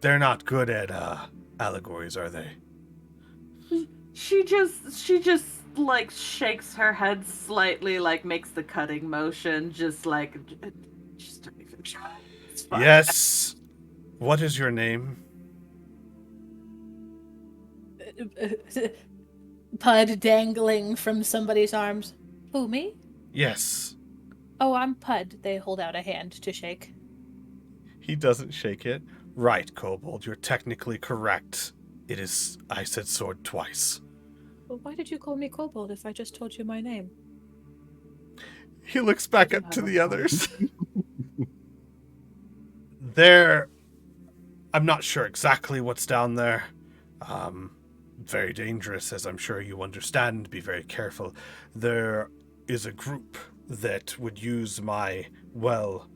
They're not good at allegories, are they? She just like shakes her head slightly, like makes the cutting motion, just don't even try. It's fine. Yes. What is your name? Pud dangling from somebody's arms. Who, me? Yes. Oh, I'm Pud. They hold out a hand to shake. He doesn't shake it. Right, Kobold, you're technically correct. I said sword twice. Well, why did you call me Kobold if I just told you my name? He looks back up to the have a others. I'm not sure exactly what's down there. Very dangerous, as I'm sure you understand. Be very careful. There is a group that would use my well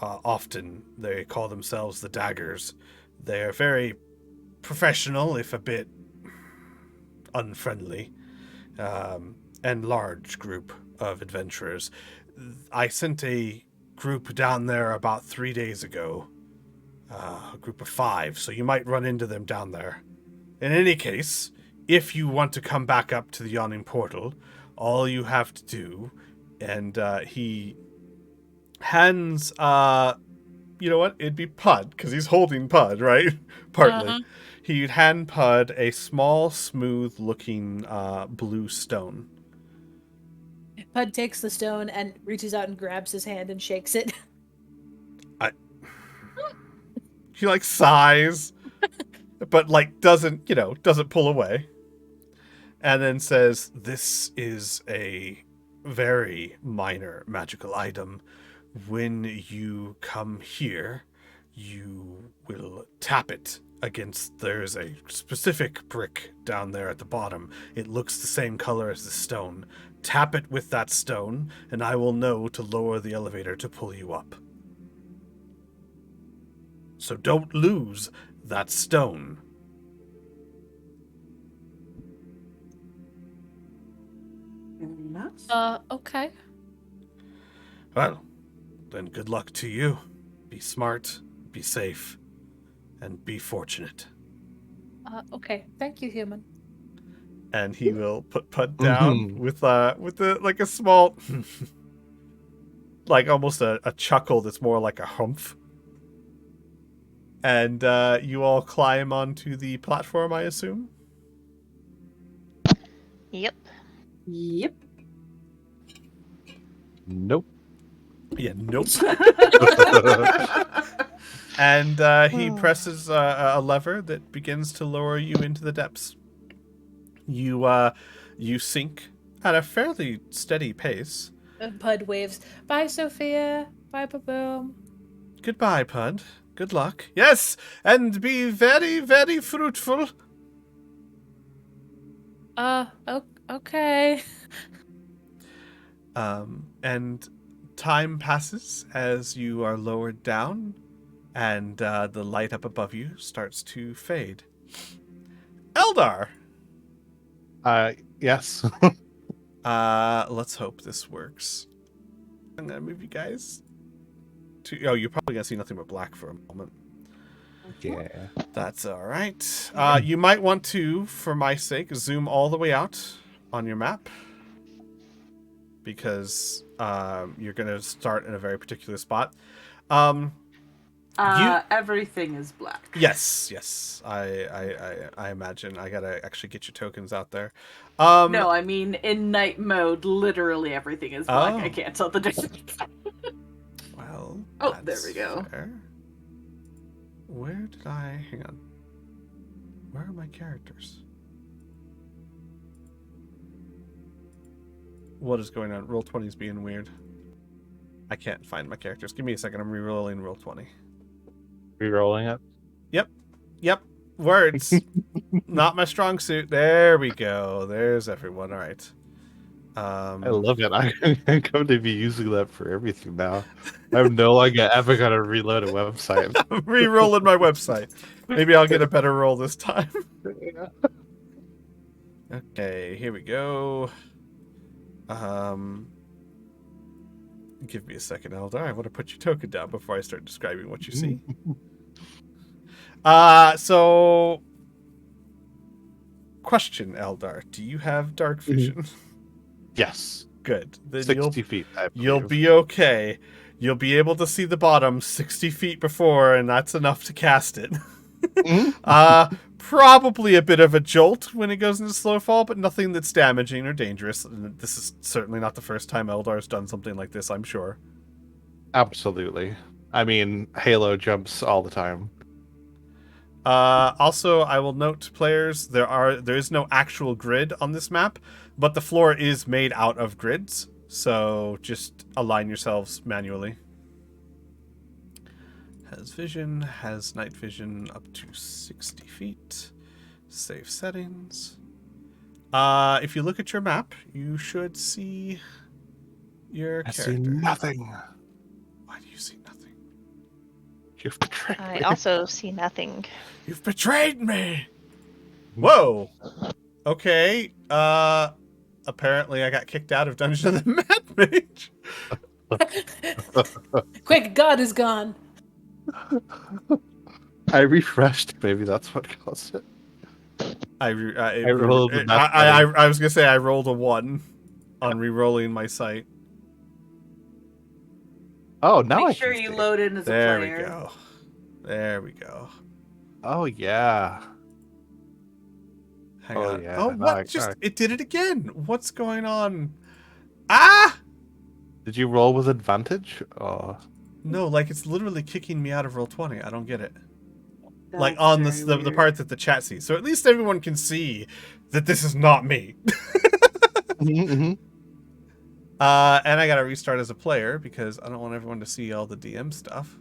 often. They call themselves the Daggers. They're very professional, if a bit unfriendly, and large group of adventurers. I sent a group down there about 3 days ago. A group of 5, so you might run into them down there. In any case, if you want to come back up to the Yawning Portal, all you have to do, and he hands you know what? It'd be Pud, because he's holding Pud, right? Partly. Uh-huh. He'd hand Pud a small, smooth-looking blue stone. Pud takes the stone and reaches out and grabs his hand and shakes it. He, like, sighs, but, like, doesn't pull away. And then says, "This is a very minor magical item. When you come here, you will tap it against, there's a specific brick down there at the bottom. It looks the same color as the stone. Tap it with that stone, and I will know to lower the elevator to pull you up. So don't lose that stone." Okay. Well, then good luck to you. Be smart, be safe, and be fortunate. Okay. Thank you, human. And he will put Pud down with like a small, like almost a chuckle that's more like a humph. And you all climb onto the platform, I assume? Yep. Yep. Nope. Yeah, nope. And he presses a lever that begins to lower you into the depths. You sink at a fairly steady pace. Pud waves. Bye, Sophia. Bye, Baboon. Goodbye, Pud. Good luck. Yes, and be very, very fruitful. Okay. And time passes as you are lowered down, and the light up above you starts to fade. Eldar! Yes. Let's hope this works. I'm gonna move you guys to... Oh, you're probably gonna see nothing but black for a moment. Yeah. That's alright. You might want to, for my sake, zoom all the way out on your map. Because you're gonna start in a very particular spot. Everything is black. Yes. I imagine. I gotta actually get your tokens out there. No, I mean in night mode, literally everything is black. Oh. I can't tell the difference. Well. Oh, there that's we go. fair. Where did I? Hang on. Where are my characters? What is going on? Roll20 is being weird. I can't find my characters. Give me a second. I'm re-rolling Roll20. Rerolling it. Yep. Words. Not my strong suit. There we go. There's everyone. All right. I love it. I'm going to be using that for everything now. I'm no longer ever going to reload a website. I'm re-rolling my website. Maybe I'll get a better roll this time. Okay, here we go. Give me a second, Eldar. I want to put your token down before I start describing what you see. So question, Eldar, do you have dark vision? Yes. Good. Then 60 feet. I you'll believe. be okay. You'll be able to see the bottom 60 feet before, and that's enough to cast it. Probably a bit of a jolt when it goes into slow fall, but nothing that's damaging or dangerous. This is certainly not the first time Eldar's done something like this, I'm sure. Absolutely. I mean, Halo jumps all the time. Also, I will note to players, there is no actual grid on this map, but the floor is made out of grids, so just align yourselves manually. Has vision, has night vision up to 60 feet. Save settings. If you look at your map, you should see your I character. see nothing. Why do you see nothing? You've betrayed I me. also see nothing. You've betrayed me! Whoa! Okay, apparently I got kicked out of Dungeon of the Mad Mage. Quick, God is gone. I refreshed. Maybe that's what caused it. I rolled a nat I was gonna say I rolled a 1 on re-rolling my site. Oh, now I Make sure can you see. load in as a There we player. go. There we go. Oh yeah. Hang Oh on. yeah. Oh, Now what? It did it again. What's going on? Ah! Did you roll with advantage? Or No, like it's literally kicking me out of Roll20. I don't get it. Like That's on very the weird. part that the chat sees. So at least everyone can see that this is not me. Mhm. And I gotta restart as a player because I don't want everyone to see all the DM stuff.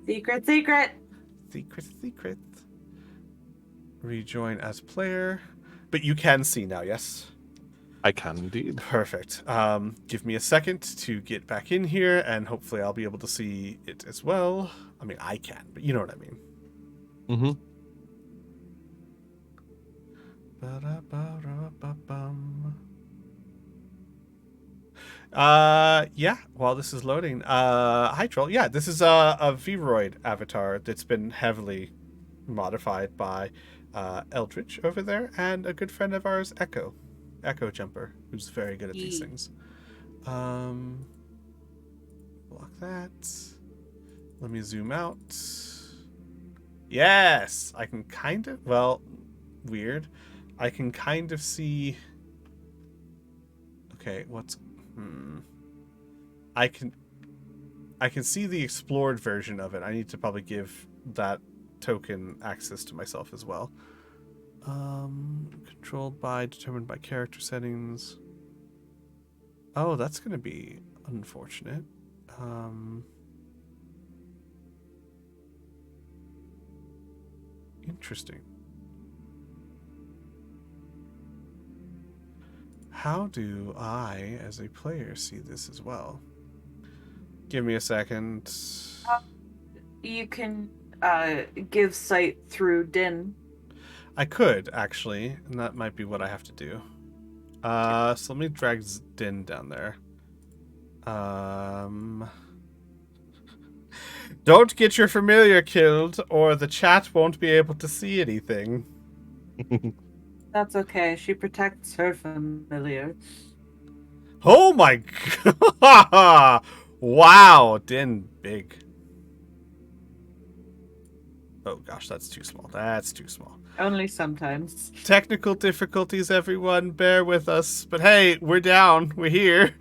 Secret. Secret. Rejoin as player. But you can see now, yes? I can indeed. Perfect. Give me a second to get back in here, and hopefully I'll be able to see it as well. I mean, I can, but you know what I mean. Mm-hmm. Yeah, while this is loading. Hi, Troll. Yeah, this is a Vroid avatar that's been heavily modified by Eldritch over there, and a good friend of ours, Echo Jumper, who's very good at these things. Block that. Let me zoom out. Yes, I can kind of, well, weird. I can kind of see. Okay, I can see the explored version of it. I need to probably give that token access to myself as well. Controlled by, determined by character settings. Oh, that's gonna be unfortunate. Interesting. How do I, as a player, see this as well? Give me a second. You can give sight through Din. I could, actually, and that might be what I have to do. So let me drag Din down there. Don't get your familiar killed, or the chat won't be able to see anything. That's okay. She protects her familiar. Oh my god! Wow, Din big. Oh gosh, that's too small. That's too small. Only sometimes. Technical difficulties, everyone. Bear with us. But hey, we're down. We're here.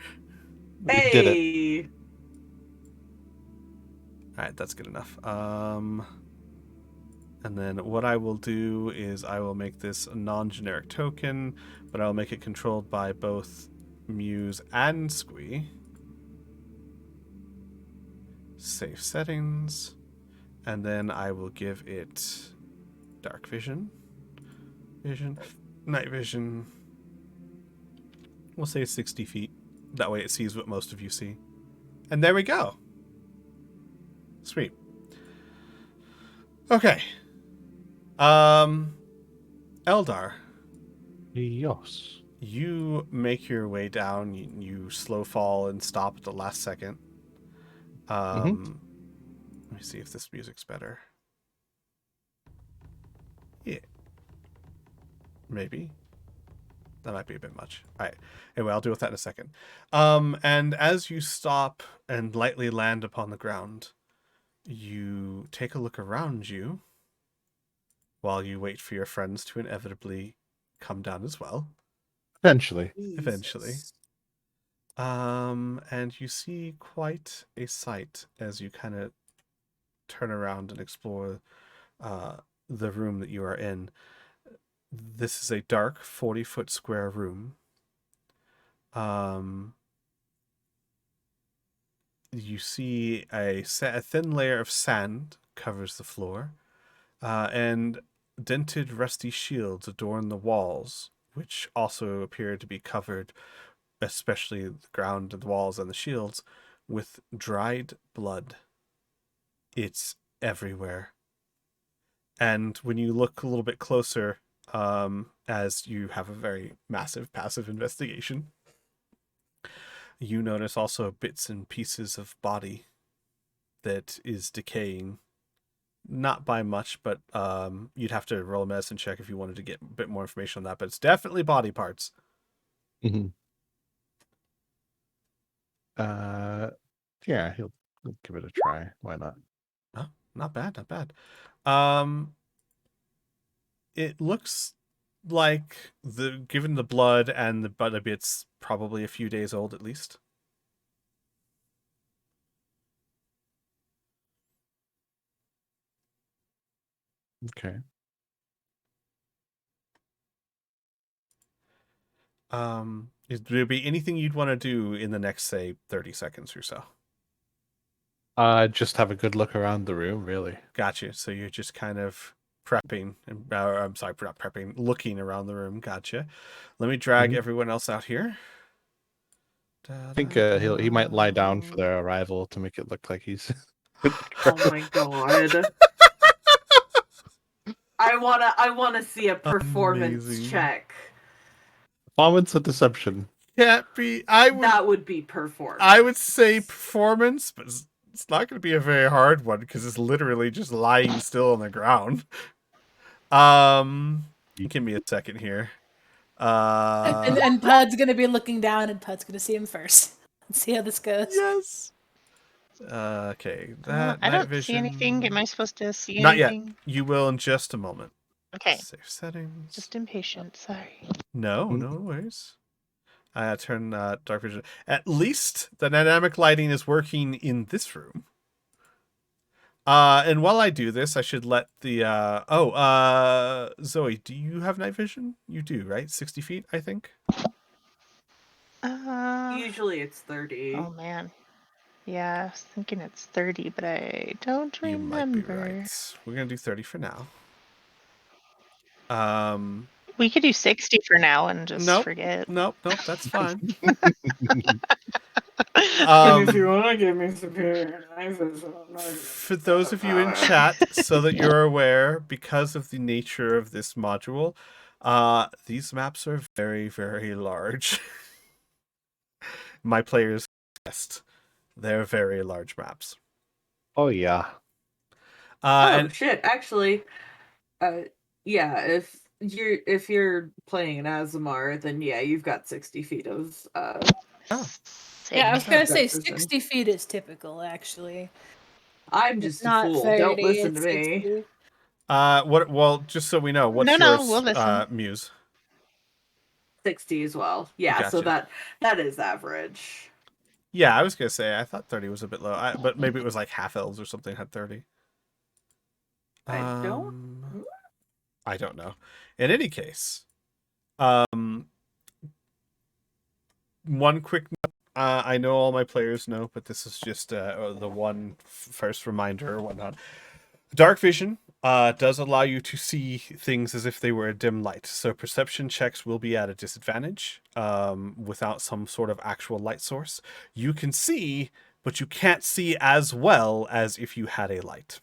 We did it. Hey! Alright, that's good enough. And then what I will do is I will make this a non-generic token, but I'll make it controlled by both Muse and Squee. Save settings. And then I will give it dark vision. Night vision. We'll say 60 feet. That way it sees what most of you see. And there we go. Sweet. Okay. Eldar. Yes. You make your way down. You slow fall and stop at the last second. Let me see if this music's better. Yeah. Maybe. That might be a bit much. All right. Anyway, I'll deal with that in a second. And as you stop and lightly land upon the ground, you take a look around you while you wait for your friends to inevitably come down as well. Eventually. Eventually. And you see quite a sight as you kind of turn around and explore the room that you are in. This is a dark 40-foot square room. You see a thin layer of sand covers the floor, and dented rusty shields adorn the walls, which also appear to be covered, especially the ground and the walls and the shields, with dried blood. It's everywhere. And when you look a little bit closer, as you have a very massive passive investigation, you notice also bits and pieces of body that is decaying. Not by much, but you'd have to roll a medicine check if you wanted to get a bit more information on that, but it's definitely body parts. Mm-hmm. Yeah, he'll give it a try. Why not? Oh, not bad, not bad. It looks like given the blood and the butter bits, probably a few days old at least. Okay. Is there be anything you'd want to do in the next, say, 30 seconds or so? Just have a good look around the room, really. Gotcha. So you're just kind of prepping, I'm sorry, not prepping, looking around the room. Gotcha. Let me drag everyone else out here. I think he might lie down for their arrival to make it look like he's. Oh my god. I wanna see a performance Amazing. check. Performance or deception? Can't be. That would be performance. I would say performance, but it's not going to be a very hard one because it's literally just lying still on the ground. Give me a second here. And Pud's gonna be looking down, and Pud's gonna see him first. Let's see how this goes. Yes. Okay. That I night don't vision. see anything. Am I supposed to see Not yet. anything? You will in just a moment. Okay. Save settings. Just impatient. Sorry. No worries. Turn dark vision. At least the dynamic lighting is working in this room. And while I do this, I should let the Zoe, do you have night vision? You do, right? 60 feet, I think. Usually it's 30. Oh man. Yeah, I was thinking it's 30, but I don't You remember. might be right. We're gonna do 30 for now. We could do 60 for now and just forget. Nope, that's fine. And if you want to give me superior night vision, for those of you in chat, so that you're aware, because of the nature of this module, these maps are very, very large. My players guessed. They're very large maps. Oh yeah. Shit! Actually, yeah. If you're playing an Azamar, then yeah, you've got 60 feet of. Yeah, I was gonna say Vision. 60 feet is typical, actually. I'm just a Not fool. 30, Don't listen to it's me. 60. What? Well, just so we know, what's No, yours, we'll listen. Muse? 60 as well. Yeah, so Gotcha. that is average. Yeah, I was gonna say I thought 30 was a bit low, but maybe it was like half elves or something had 30. I don't know. In any case, one quick note. I know all my players know, but this is just the one first reminder or whatnot. Dark vision does allow you to see things as if they were a dim light. So perception checks will be at a disadvantage without some sort of actual light source. You can see, but you can't see as well as if you had a light.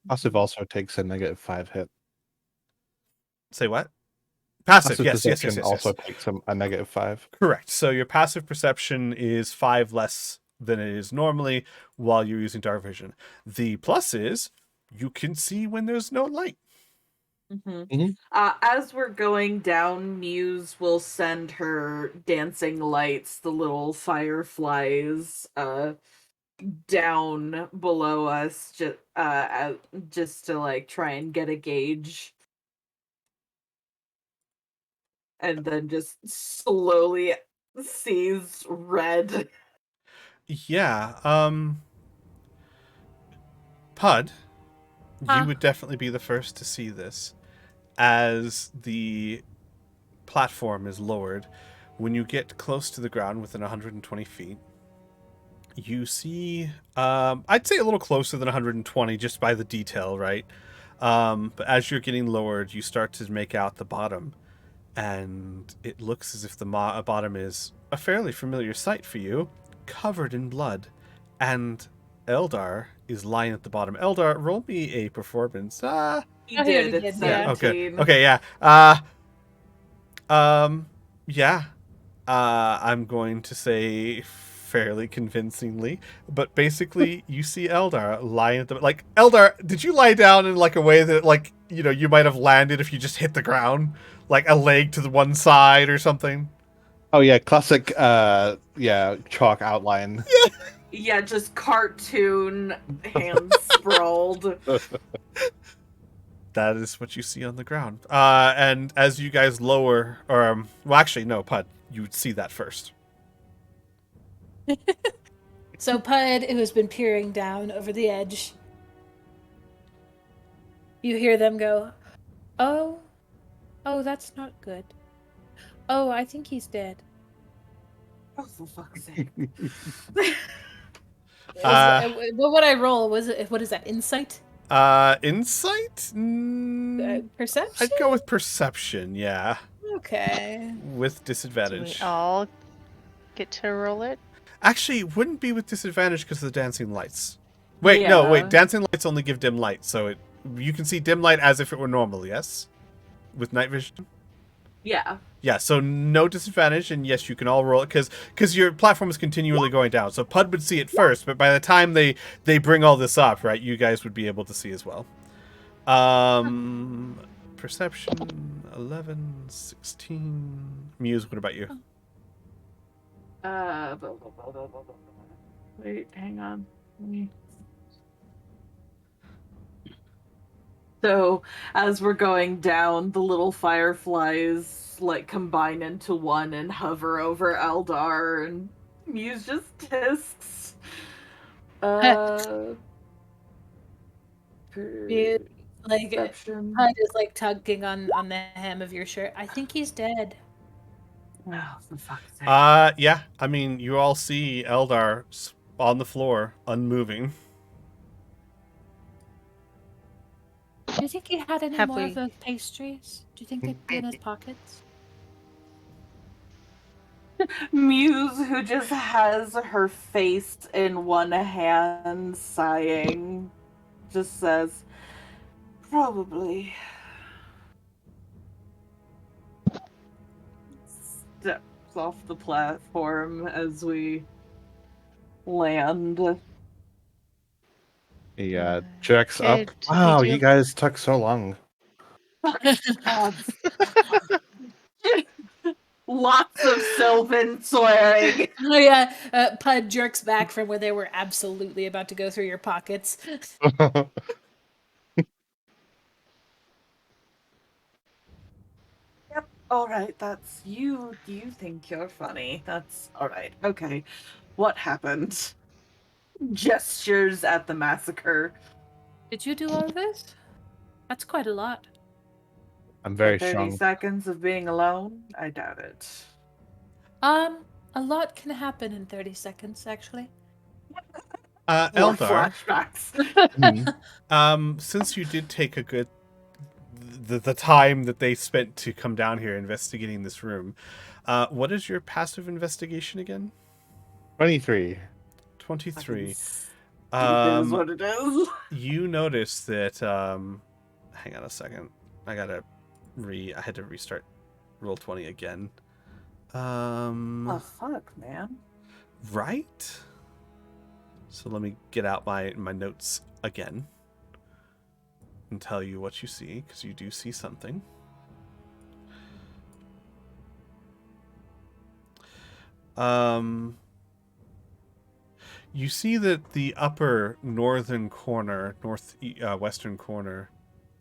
Passive also takes a -5 hit. Say what? Passive, yes. Also takes a -5. Correct. So your passive perception is 5 less than it is normally while you're using dark vision. The plus is you can see when there's no light. As we're going down, Muse will send her dancing lights, the little fireflies, down below us, just to like try and get a gauge. And then just slowly sees red. Yeah. Pud, you would definitely be the first to see this. As the platform is lowered, when you get close to the ground within 120 feet, you see, I'd say a little closer than 120 just by the detail, right? But as you're getting lowered, you start to make out the bottom. And it looks as if the bottom is a fairly familiar sight for you, covered in blood. And Eldar is lying at the bottom. Eldar, roll me a performance. He did. It's 17. Okay, yeah. Yeah. I'm going to say fairly convincingly, but basically you see Eldar lying at the Eldar, did you lie down in like a way that you might have landed if you just hit the ground, like a leg to the one side or something? Oh yeah, classic. Chalk outline. Yeah, just cartoon hands sprawled. That is what you see on the ground. And as you guys lower, or well, actually, no, Pud, you would see that first. So Pud, who has been peering down over the edge, you hear them go, "Oh, oh, that's not good. Oh, I think he's dead." Oh, for fuck's sake. What would I roll? Was it, what is that? Insight? Insight? Perception? I'd go with perception, yeah. Okay. With Do we disadvantage. all get to roll it? Actually, it wouldn't be with disadvantage because of the dancing lights. Wait, no, Yeah. wait. Dancing lights only give dim light, so you can see dim light as if it were normal, yes? With night vision? Yeah. Yeah, so no disadvantage, and yes, you can all roll it, because your platform is continually going down. So Pud would see it first, but by the time they bring all this up, right, you guys would be able to see as well. Perception, 11, 16. Muse, what about you? Wait, hang on. So, as we're going down, the little fireflies like combine into one and hover over Eldar, and Muse just tisks. Like Perception. Pud is like tugging on the hem of your shirt. I think he's dead. Oh, for fuck's sake. Yeah, I mean, you all see Eldar on the floor, unmoving. Do you think he had any Have more we- of those pastries? Do you think they'd be in his pockets? Muse, who just has her face in one hand, sighing, just says, probably. Steps off the platform as we land. He jerks up. Did Wow, we do you guys took so long. Lots of Sylvan swearing. Oh yeah, Pud jerks back from where they were absolutely about to go through your pockets. Yep. All right. That's you. You think you're funny. That's all right. Okay. What happened? Gestures at the massacre. Did you do all this? That's quite a lot. I'm very 30 strong. seconds of being alone? I doubt it. A lot can happen in 30 seconds, actually. More Eldar, flashbacks. since you did take a good the time that they spent to come down here investigating this room, what is your passive investigation again? 23. 23. Stupid is what it is. You notice that hang on a second. I had to restart roll 20 again. Oh fuck, man. Right? So let me get out my notes again and tell you what you see, because you do see something. You see that the upper northern corner, western corner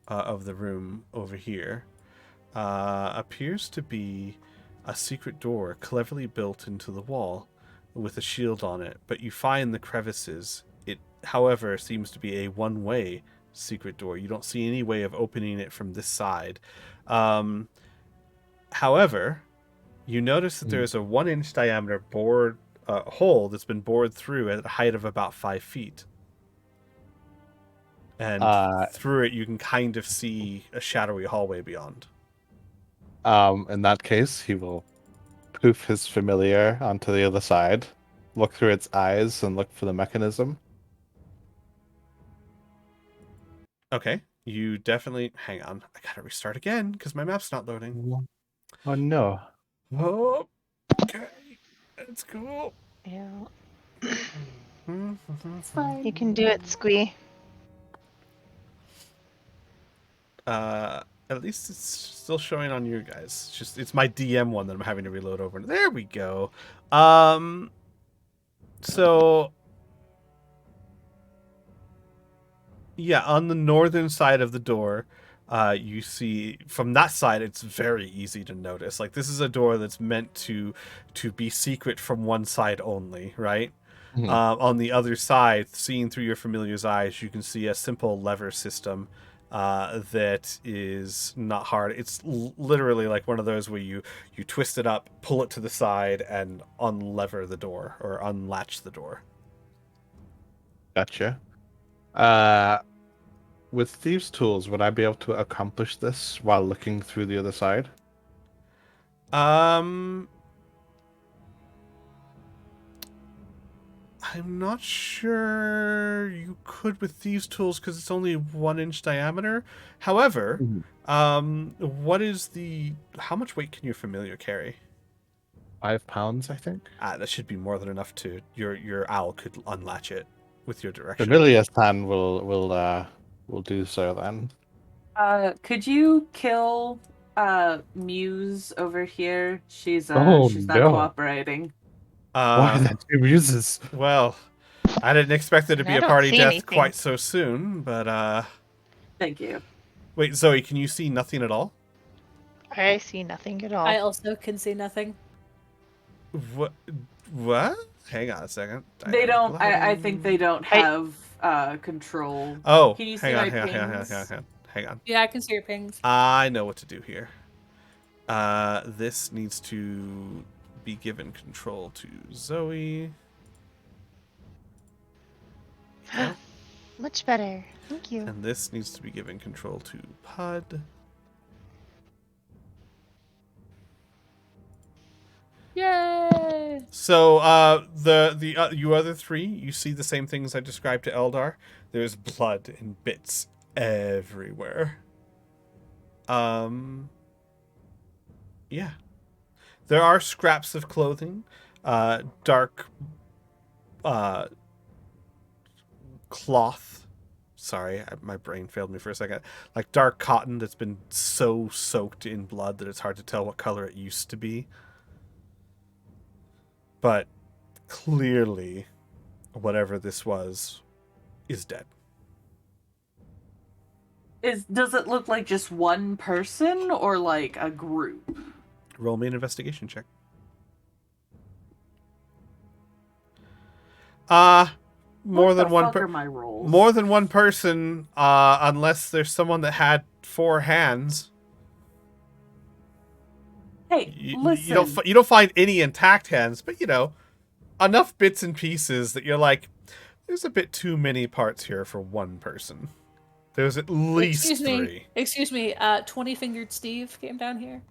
of the room over here appears to be a secret door cleverly built into the wall with a shield on it, but you find the crevices. It, however, seems to be a one-way secret door. You don't see any way of opening it from this side. However, you notice that there's a 1-inch diameter hole that's been bored through at a height of about 5 feet. And through it, you can kind of see a shadowy hallway beyond. In that case, he will poof his familiar onto the other side, look through its eyes, and look for the mechanism. Okay, you definitely... Hang on, I gotta restart again, because my map's not loading. Oh no. Oh, okay, let's go. Yeah. It's fine. You can do it, Squee. At least it's still showing on you guys. It's my DM one that I'm having to reload over. There we go. So yeah, on the northern side of the door, you see from that side it's very easy to notice. Like this is a door that's meant to be secret from one side only, right? Mhm. On the other side, seeing through your familiar's eyes, you can see a simple lever system that is not hard. It's literally like one of those where you twist it up, pull it to the side, and unlever the door or unlatch the door. Gotcha. With thieves' tools, would I be able to accomplish this while looking through the other side? I'm not sure you could with thieves' tools because it's only 1-inch diameter. However, what is how much weight can your familiar carry? 5 pounds, I think. That should be more than enough to your owl could unlatch it with your direction. Familiar's hand will do so then. Could you kill Muse over here? She's Oh, she's not no. cooperating. Why are there 2 muses? Well, I didn't expect there to be I a don't party see death anything. quite so soon, but Thank you. wait, Zoe, can you see nothing at all? I see nothing at all. I also can see nothing. What? What? Hang on a second. They don't. I Lighting. think they don't have control. Oh, Can you see hang on, my hang on, hang on, pings? hang on. Yeah, I can see your pings. I know what to do here. This needs to be given control to Zoe. Much better. Thank you. And this needs to be given control to Pud. Yay! So, you other three, you see the same things I described to Eldar. There's blood and bits everywhere. Yeah. There are scraps of clothing, dark, cloth. Sorry, my brain failed me for a second. Like dark cotton that's been so soaked in blood that it's hard to tell what color it used to be. But clearly, whatever this was, is dead. Does it look like just one person or like a group? Roll me an investigation check. More What than the one fuck are my rolls? more than one person, unless there's someone that had 4 hands. Hey, listen. You don't find any intact hands, but enough bits and pieces that you're like, there's a bit too many parts here for one person. There's at least three. Excuse me. 20-fingered Steve came down here.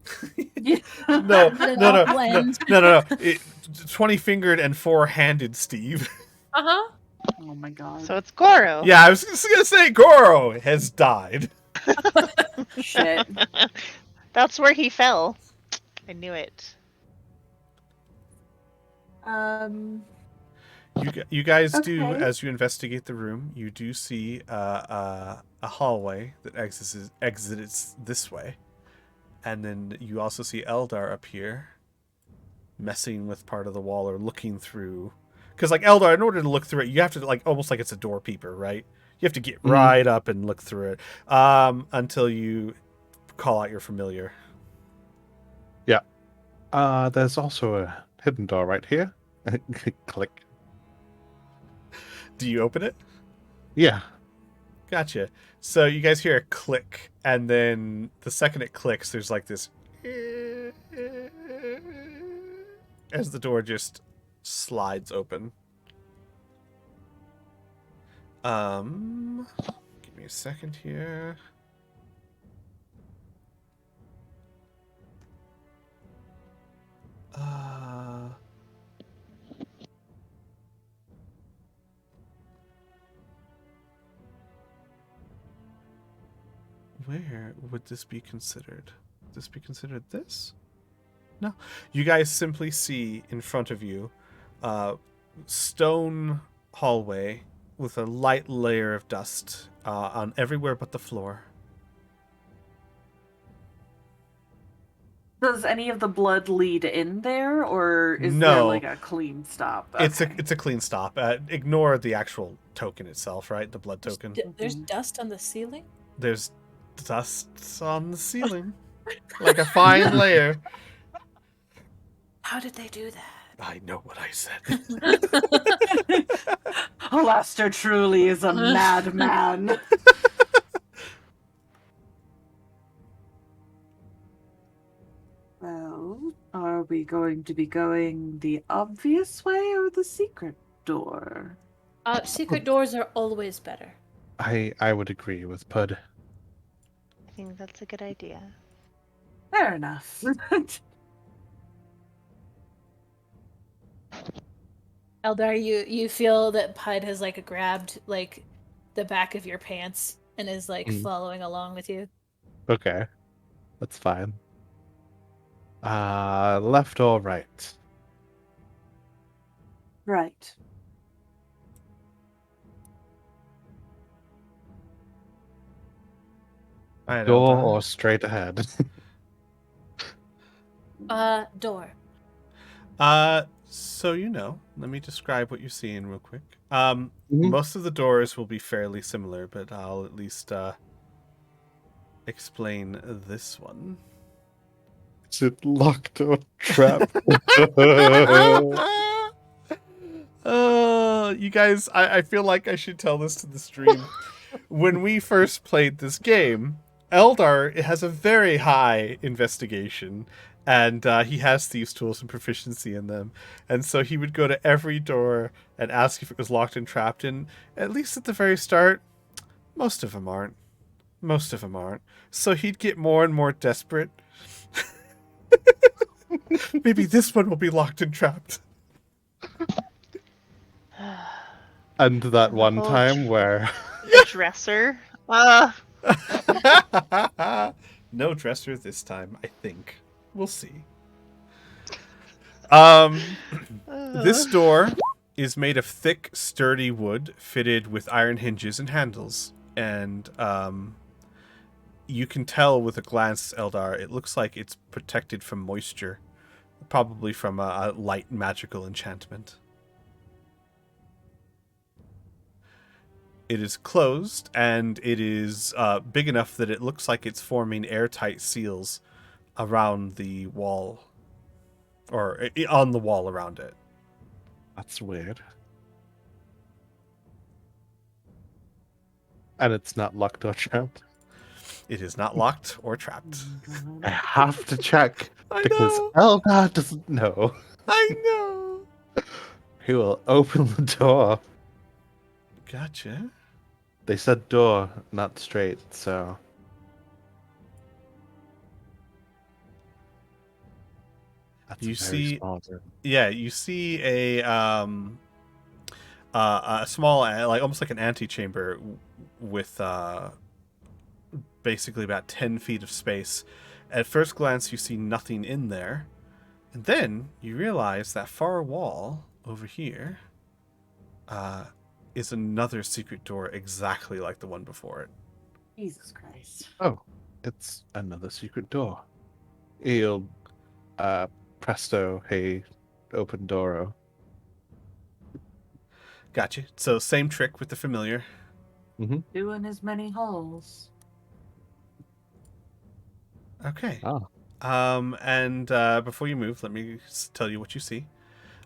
No. But it all blends. 20-fingered and 4-handed Steve. Uh-huh. Oh my god. So it's Goro. Yeah, I was just gonna say Goro has died. Shit. That's where he fell. I knew it. You guys do, Okay. as you investigate the room, you do see a hallway that exits this way. And then you also see Eldar up here messing with part of the wall or looking through. Because, like, Eldar, in order to look through it, you have to, like, almost like it's a door peeper, right? You have to get right up and look through it until you call out your familiar. Yeah. There's also a hidden door right here. Click. Do you open it? Yeah. Gotcha. So you guys hear a click, and then the second it clicks, there's like this as the door just slides open. Give me a second here. Where would this be considered? Would this be considered this? No. You guys simply see in front of you stone hallway with a light layer of dust on everywhere but the floor. Does any of the blood lead in there, or is there No. like a clean stop? It's Okay. a clean stop. Ignore the actual token itself, right? The blood token. There's dust on the ceiling? There's dust on the ceiling, like a fine layer. How did they do that? I know what I said. Alastair truly is a madman. Well, are we going to be going the obvious way or the secret door? Secret doors are always better. I would agree with Pud. I think that's a good idea. Fair enough. Eldar, you feel that Pud has like grabbed like the back of your pants and is like following along with you. Okay, that's fine. Left or right? Right. I Door know. or straight ahead? Door. So let me describe what you're seeing real quick. Mhm. Most of the doors will be fairly similar, but I'll at least explain this one. Is it locked or trapped? You guys, I feel like I should tell this to the stream. When we first played this game, Eldar has a very high investigation, and he has thieves' tools and proficiency in them. And so he would go to every door and ask if it was locked and trapped. And at least at the very start, most of them aren't. Most of them aren't. So he'd get more and more desperate. Maybe this one will be locked and trapped. And that The one whole time where The dresser. No dresser this time, I think. We'll see. This door is made of thick, sturdy wood fitted with iron hinges and handles. And you can tell with a glance, Eldar, it looks like it's protected from moisture. Probably from a light magical enchantment. It is closed, and it is big enough that it looks like it's forming airtight seals around the wall. Or on the wall around it. that's weird. And it's not locked or trapped. It is not locked or trapped. I have to check I because know. Eldar doesn't know. I know. He will open the door. Gotcha. They said door, not straight, so. That's You a very see- small room. Yeah, you see a small, like almost like an antechamber with basically about 10 feet of space. At first glance, you see nothing in there, and then you realize that far wall over here is another secret door exactly like the one before it. Jesus Christ. Oh, it's another secret door. Il presto, hey, open doro. Gotcha. So same trick with the familiar. Doing as many holes. Okay. Oh. And before you move, let me tell you what you see.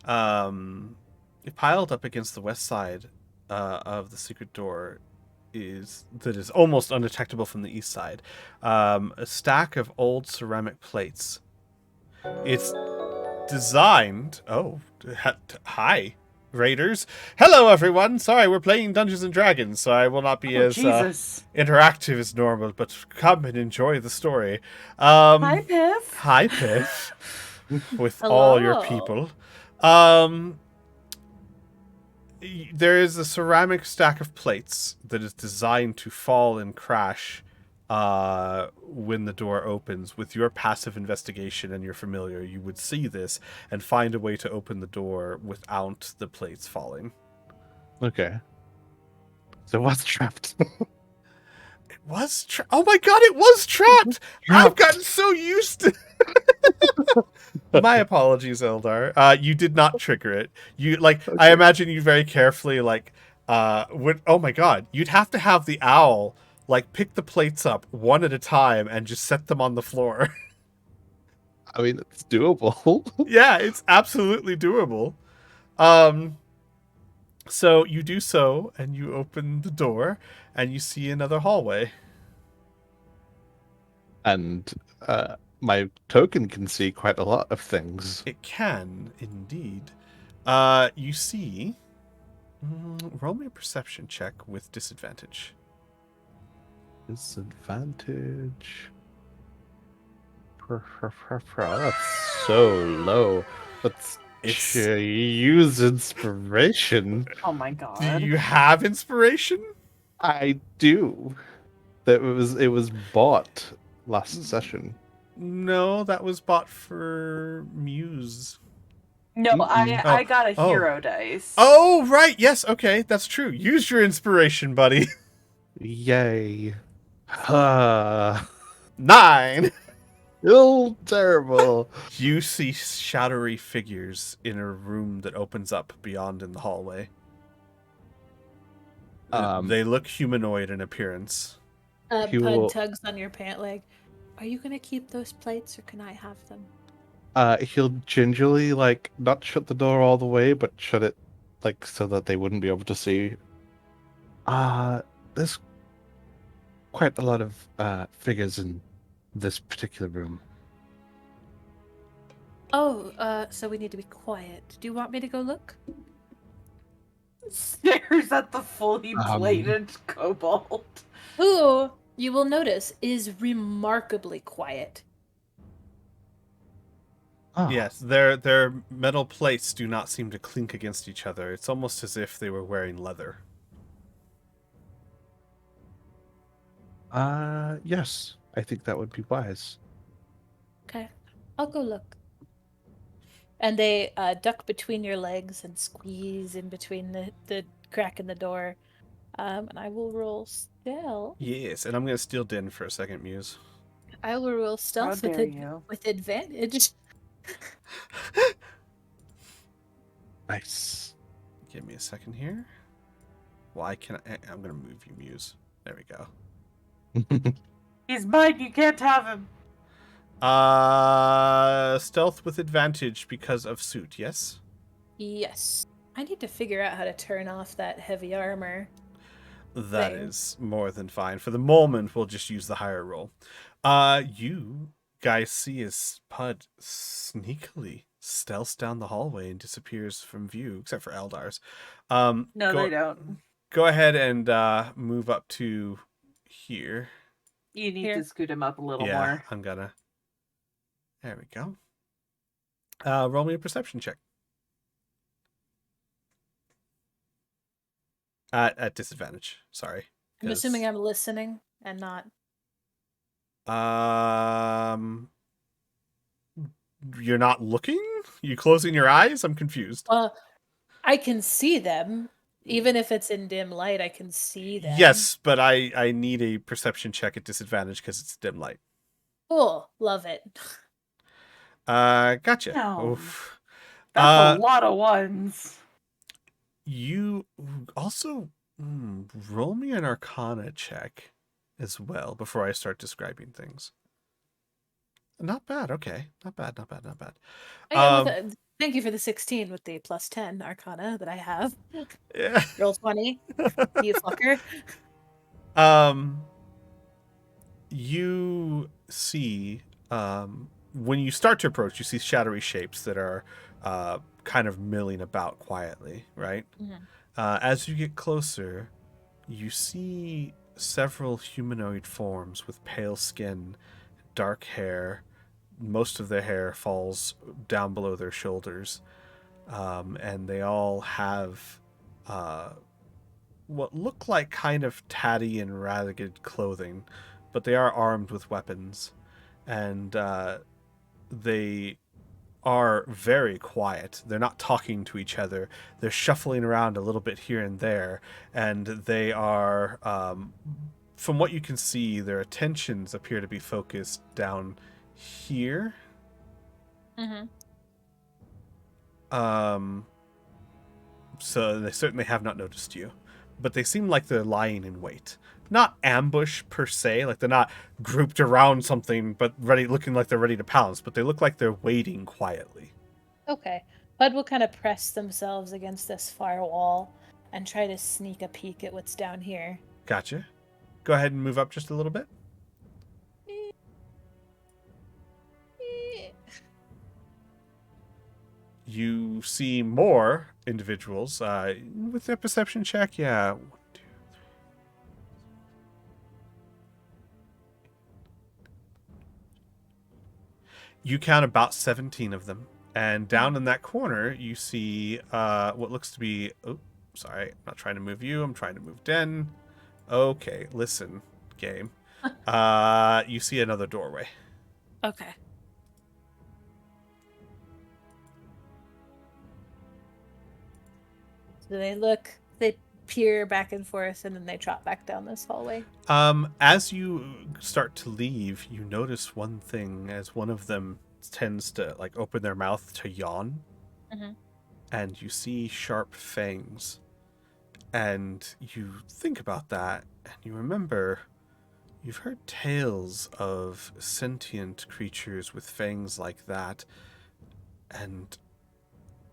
Piled up against the west side of the secret door is almost undetectable from the east side. A stack of old ceramic plates. It's designed. Oh, hi, raiders! Hello, everyone. Sorry, we're playing Dungeons and Dragons, so I will not be as Jesus. interactive as normal. But come and enjoy the story. Hi, Piff. Hi, Piff. With all your Hello. people. There is a ceramic stack of plates that is designed to fall and crash when the door opens. With your passive investigation and your familiar, you would see this and find a way to open the door without the plates falling. Okay. So what's trapped? It was oh my god, it was trapped! I've gotten so used to My apologies, Eldar. You did not trigger it. You I Okay. imagine you very carefully would oh my god, you'd have to have the owl pick the plates up one at a time and just set them on the floor. I mean, it's doable. Yeah, it's absolutely doable. Um so you do so and you open the door and you see another hallway. And my token can see quite a lot of things. It can indeed. You see roll me a perception check with disadvantage. Disadvantage. That's so low. Let's use inspiration. Oh my Do god. you have inspiration? I do. It was bought last session. No, that was bought for Muse. No, I got a Oh. hero dice. Oh, right. Yes. Okay. That's true. Use your inspiration, buddy. Yay. 9. Oh, terrible. You see shadowy figures in a room that opens up beyond in the hallway. They look humanoid in appearance. He Pud will- tugs on your pant leg. Are you gonna keep those plates, or can I have them? He'll gingerly not shut the door all the way, but shut it so that they wouldn't be able to see. There's quite a lot of figures in this particular room. Oh, so we need to be quiet. Do you want me to go look? Stares at the fully plated kobold. Who, you will notice, is remarkably quiet. Oh. Yes, their metal plates do not seem to clink against each other. It's almost as if they were wearing leather. Yes. I think that would be wise. Okay, I'll go look. And they duck between your legs and squeeze in between the crack in the door. And I will roll stealth. Yes, and I'm going to steal Din for a second, Muse. I will roll stealth How dare you. with advantage. Nice. Give me a second here. Why can I'm going to move you, Muse. There we go. He's mine, you can't have him. Stealth with advantage because of suit, yes? Yes. I need to figure out how to turn off that heavy armor. That Thing. is more than fine. For the moment, we'll just use the higher roll. You guys see as Pud sneakily stealths down the hallway and disappears from view, except for Eldar's. No, they don't. Go ahead and move up to here. You need Here. to scoot him up a little Yeah, more. I'm gonna. There we go. Roll me a perception check. At disadvantage. Sorry. I'm assuming I'm listening and not. You're not looking? You closing your eyes? I'm confused. Well, I can see them. Even if it's in dim light, I can see them. Yes, but I need a perception check at disadvantage because it's dim light. Cool. Love it. Gotcha. No. Oof. That's a lot of ones. You also roll me an Arcana check as well before I start describing things. Not bad. Okay. Not bad. Not bad. Not bad. Thank you for the 16 with the plus 10 Arcana that I have. Yeah. Roll 20. You fucker. You see, when you start to approach, you see shadowy shapes that are kind of milling about quietly, right? Mhm. As you get closer, you see several humanoid forms with pale skin, dark hair. Most of their hair falls down below their shoulders, and they all have what look like kind of tatty and ragged clothing, but they are armed with weapons, and they are very quiet. They're not talking to each other. They're shuffling around a little bit here and there, and they are from what you can see, their attentions appear to be focused down here. Mm-hmm. So they certainly have not noticed you, but they seem like they're lying in wait. Not ambush per se, like they're not grouped around something, but looking like they're ready to pounce. But they look like they're waiting quietly. Okay. Bud will kind of press themselves against this firewall and try to sneak a peek at what's down here. Gotcha. Go ahead and move up just a little bit. You see more individuals with their perception check. Yeah. 1, 2, 3. You count about 17 of them. And down in that corner, you see what looks to be... Oh, sorry. I'm not trying to move you. I'm trying to move Den. Okay, listen, game. You see another doorway. Okay. So they peer back and forth, and then they trot back down this hallway. As you start to leave, you notice one thing as one of them tends to like open their mouth to yawn. Mhm. And you see sharp fangs. And you think about that, and you remember you've heard tales of sentient creatures with fangs like that, and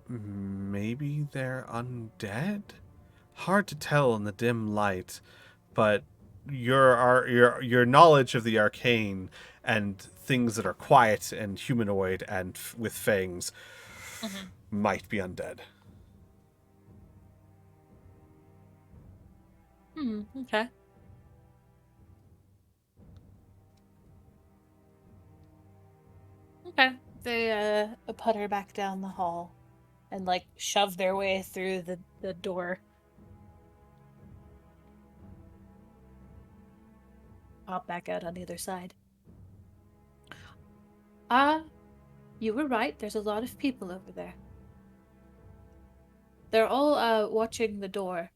maybe they're undead? Hard to tell in the dim light, but your knowledge of the arcane and things that are quiet and humanoid and with fangs might be undead. Okay. Okay. They putter back down the hall and like shove their way through the door. Pop back out on either side. You were right. There's a lot of people over there. They're all watching the door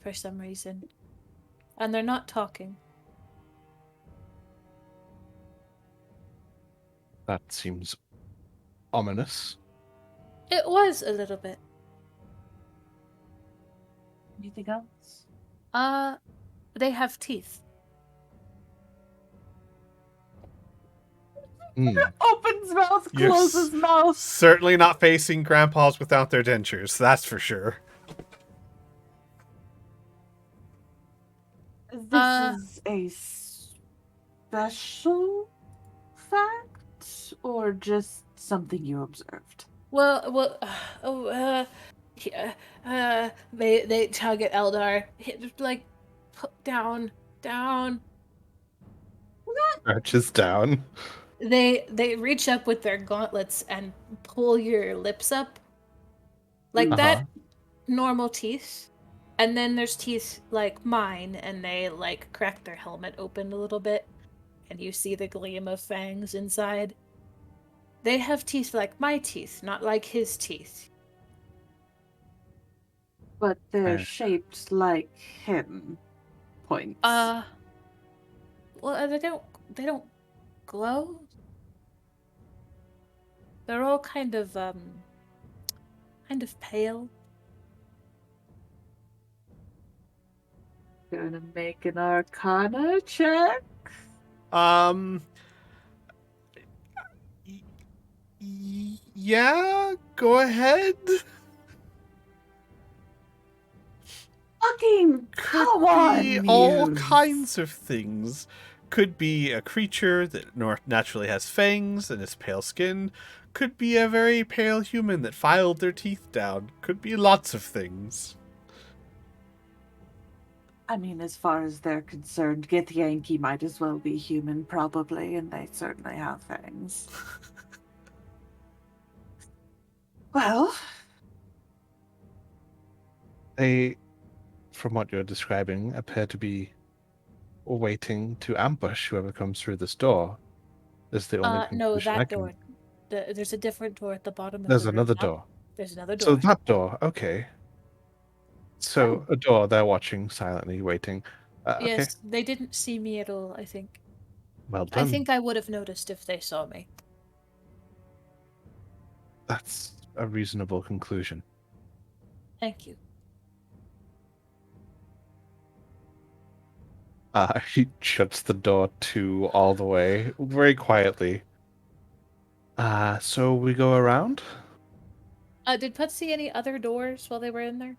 for some reason. And they're not talking. That seems ominous. It was a little bit. Anything else? They have teeth. Opens mouth, You're closes mouth. Certainly not facing grandpas without their dentures, that's for sure. This is a special fact, or just something you observed? They tug at Eldar, like, down. Crouches down. They reach up with their gauntlets and pull your lips up, like that. Normal teeth, and then there's teeth like mine, and they like crack their helmet open a little bit, and you see the gleam of fangs inside. They have teeth like my teeth, not like his teeth. But they're shaped like him. Points. Well, they don't glow. They're all kind of pale. Gonna make an Arcana check. Yeah, go ahead. Fucking come on, Be all Muse. kinds of things. Could be a creature that naturally has fangs and is pale skin. Could be a very pale human that filed their teeth down. Could be lots of things. I mean, as far as they're concerned, Githyanki might as well be human, probably, and they certainly have fangs. Well, They, from what you're describing, appear to be waiting to ambush whoever comes through this door. Is the only No, conclusion I that can... door. There's a different door at the bottom of There's the room. another door. There's another door. So that door, okay. So a door, they're watching silently, waiting. Okay. Yes, they didn't see me at all, I think. Well I done. think I would have noticed if they saw me. That's a reasonable conclusion. Thank you. He shuts the door to all the way, very quietly. So we go around? Did Put see any other doors while they were in there?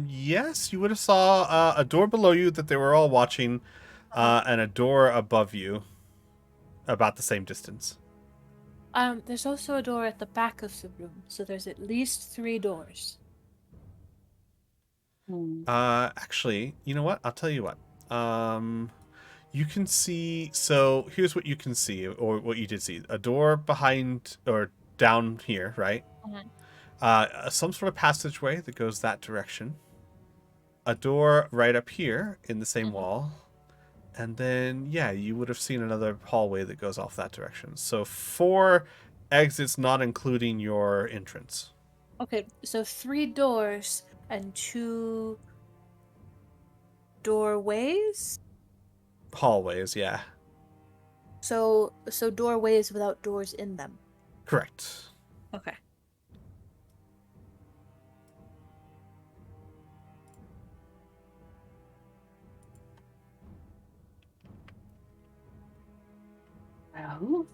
Yes, you would have saw a door below you that they were all watching, and a door above you, about the same distance. There's also a door at the back of the room, so there's at least 3 doors. Actually, you know what? I'll tell you what. You can see. So here's what you can see, or what you did see: a door behind or down here, right? Some sort of passageway that goes that direction. A door right up here in the same wall. And then, yeah, you would have seen another hallway that goes off that direction. So 4 exits, not including your entrance. Okay, so 3 doors and 2 doorways? Hallways, yeah. So doorways without doors in them. Correct. Okay. Well,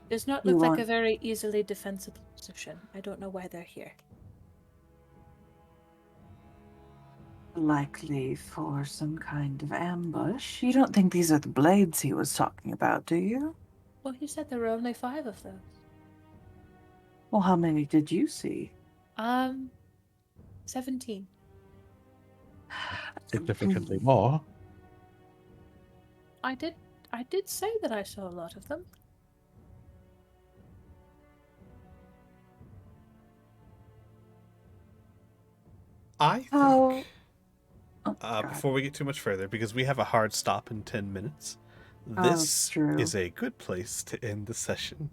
Does not You look like want- a very easily defensible position. I don't know why they're here. likely for some kind of ambush. You don't think these are the blades he was talking about, do you? Well, you said there were only 5 of those. Well, how many did you see? 17. Significantly more. I did say that I saw a lot of them. I think, Oh. God. before we get too much further, because we have a hard stop in 10 minutes, that's this true. is a good place to end the session.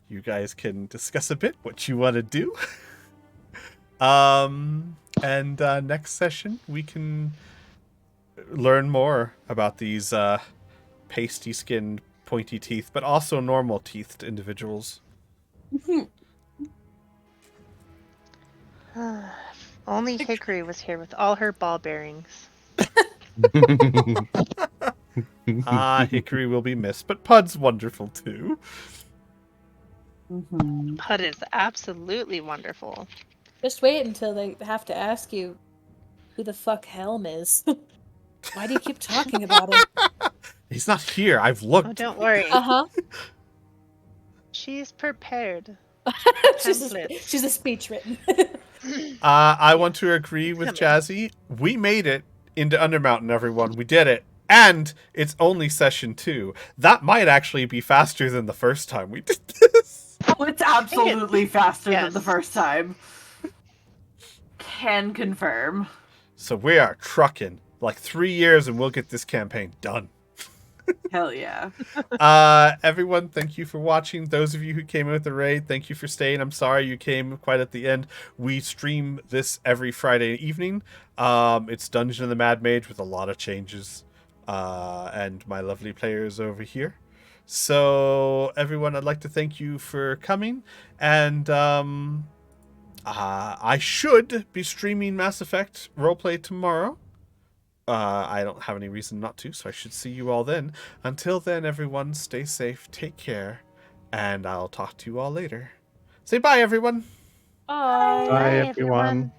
You guys can discuss a bit what you want to do. And next session, we can learn more about these pasty-skinned, pointy teeth, but also normal-teethed individuals. Only Hickory was here with all her ball bearings. Hickory will be missed, but Pud's wonderful too. Pud is absolutely wonderful. Just wait until they have to ask you who the fuck Helm is. Why do you keep talking about him? He's not here. I've looked. Oh, don't worry. Uh-huh. She's prepared. she's a speech written. I want to agree with Jazzy. We made it into Undermountain, everyone. We did it. And it's only session 2. That might actually be faster than the first time we did this. Oh, it's absolutely faster than Yes. the first time. Can confirm. So we are trucking. Like 3 years and we'll get this campaign done. Hell yeah. Everyone, thank you for watching. Those of you who came in with the raid, thank you for staying. I'm sorry you came quite at the end. We stream this every Friday evening. It's Dungeon of the Mad Mage with a lot of changes. And my lovely players over here. So, everyone, I'd like to thank you for coming. And I should be streaming Mass Effect roleplay tomorrow. I don't have any reason not to, so I should see you all then. Until then, everyone, stay safe, take care, and I'll talk to you all later. Say bye, everyone. Bye. Bye, everyone.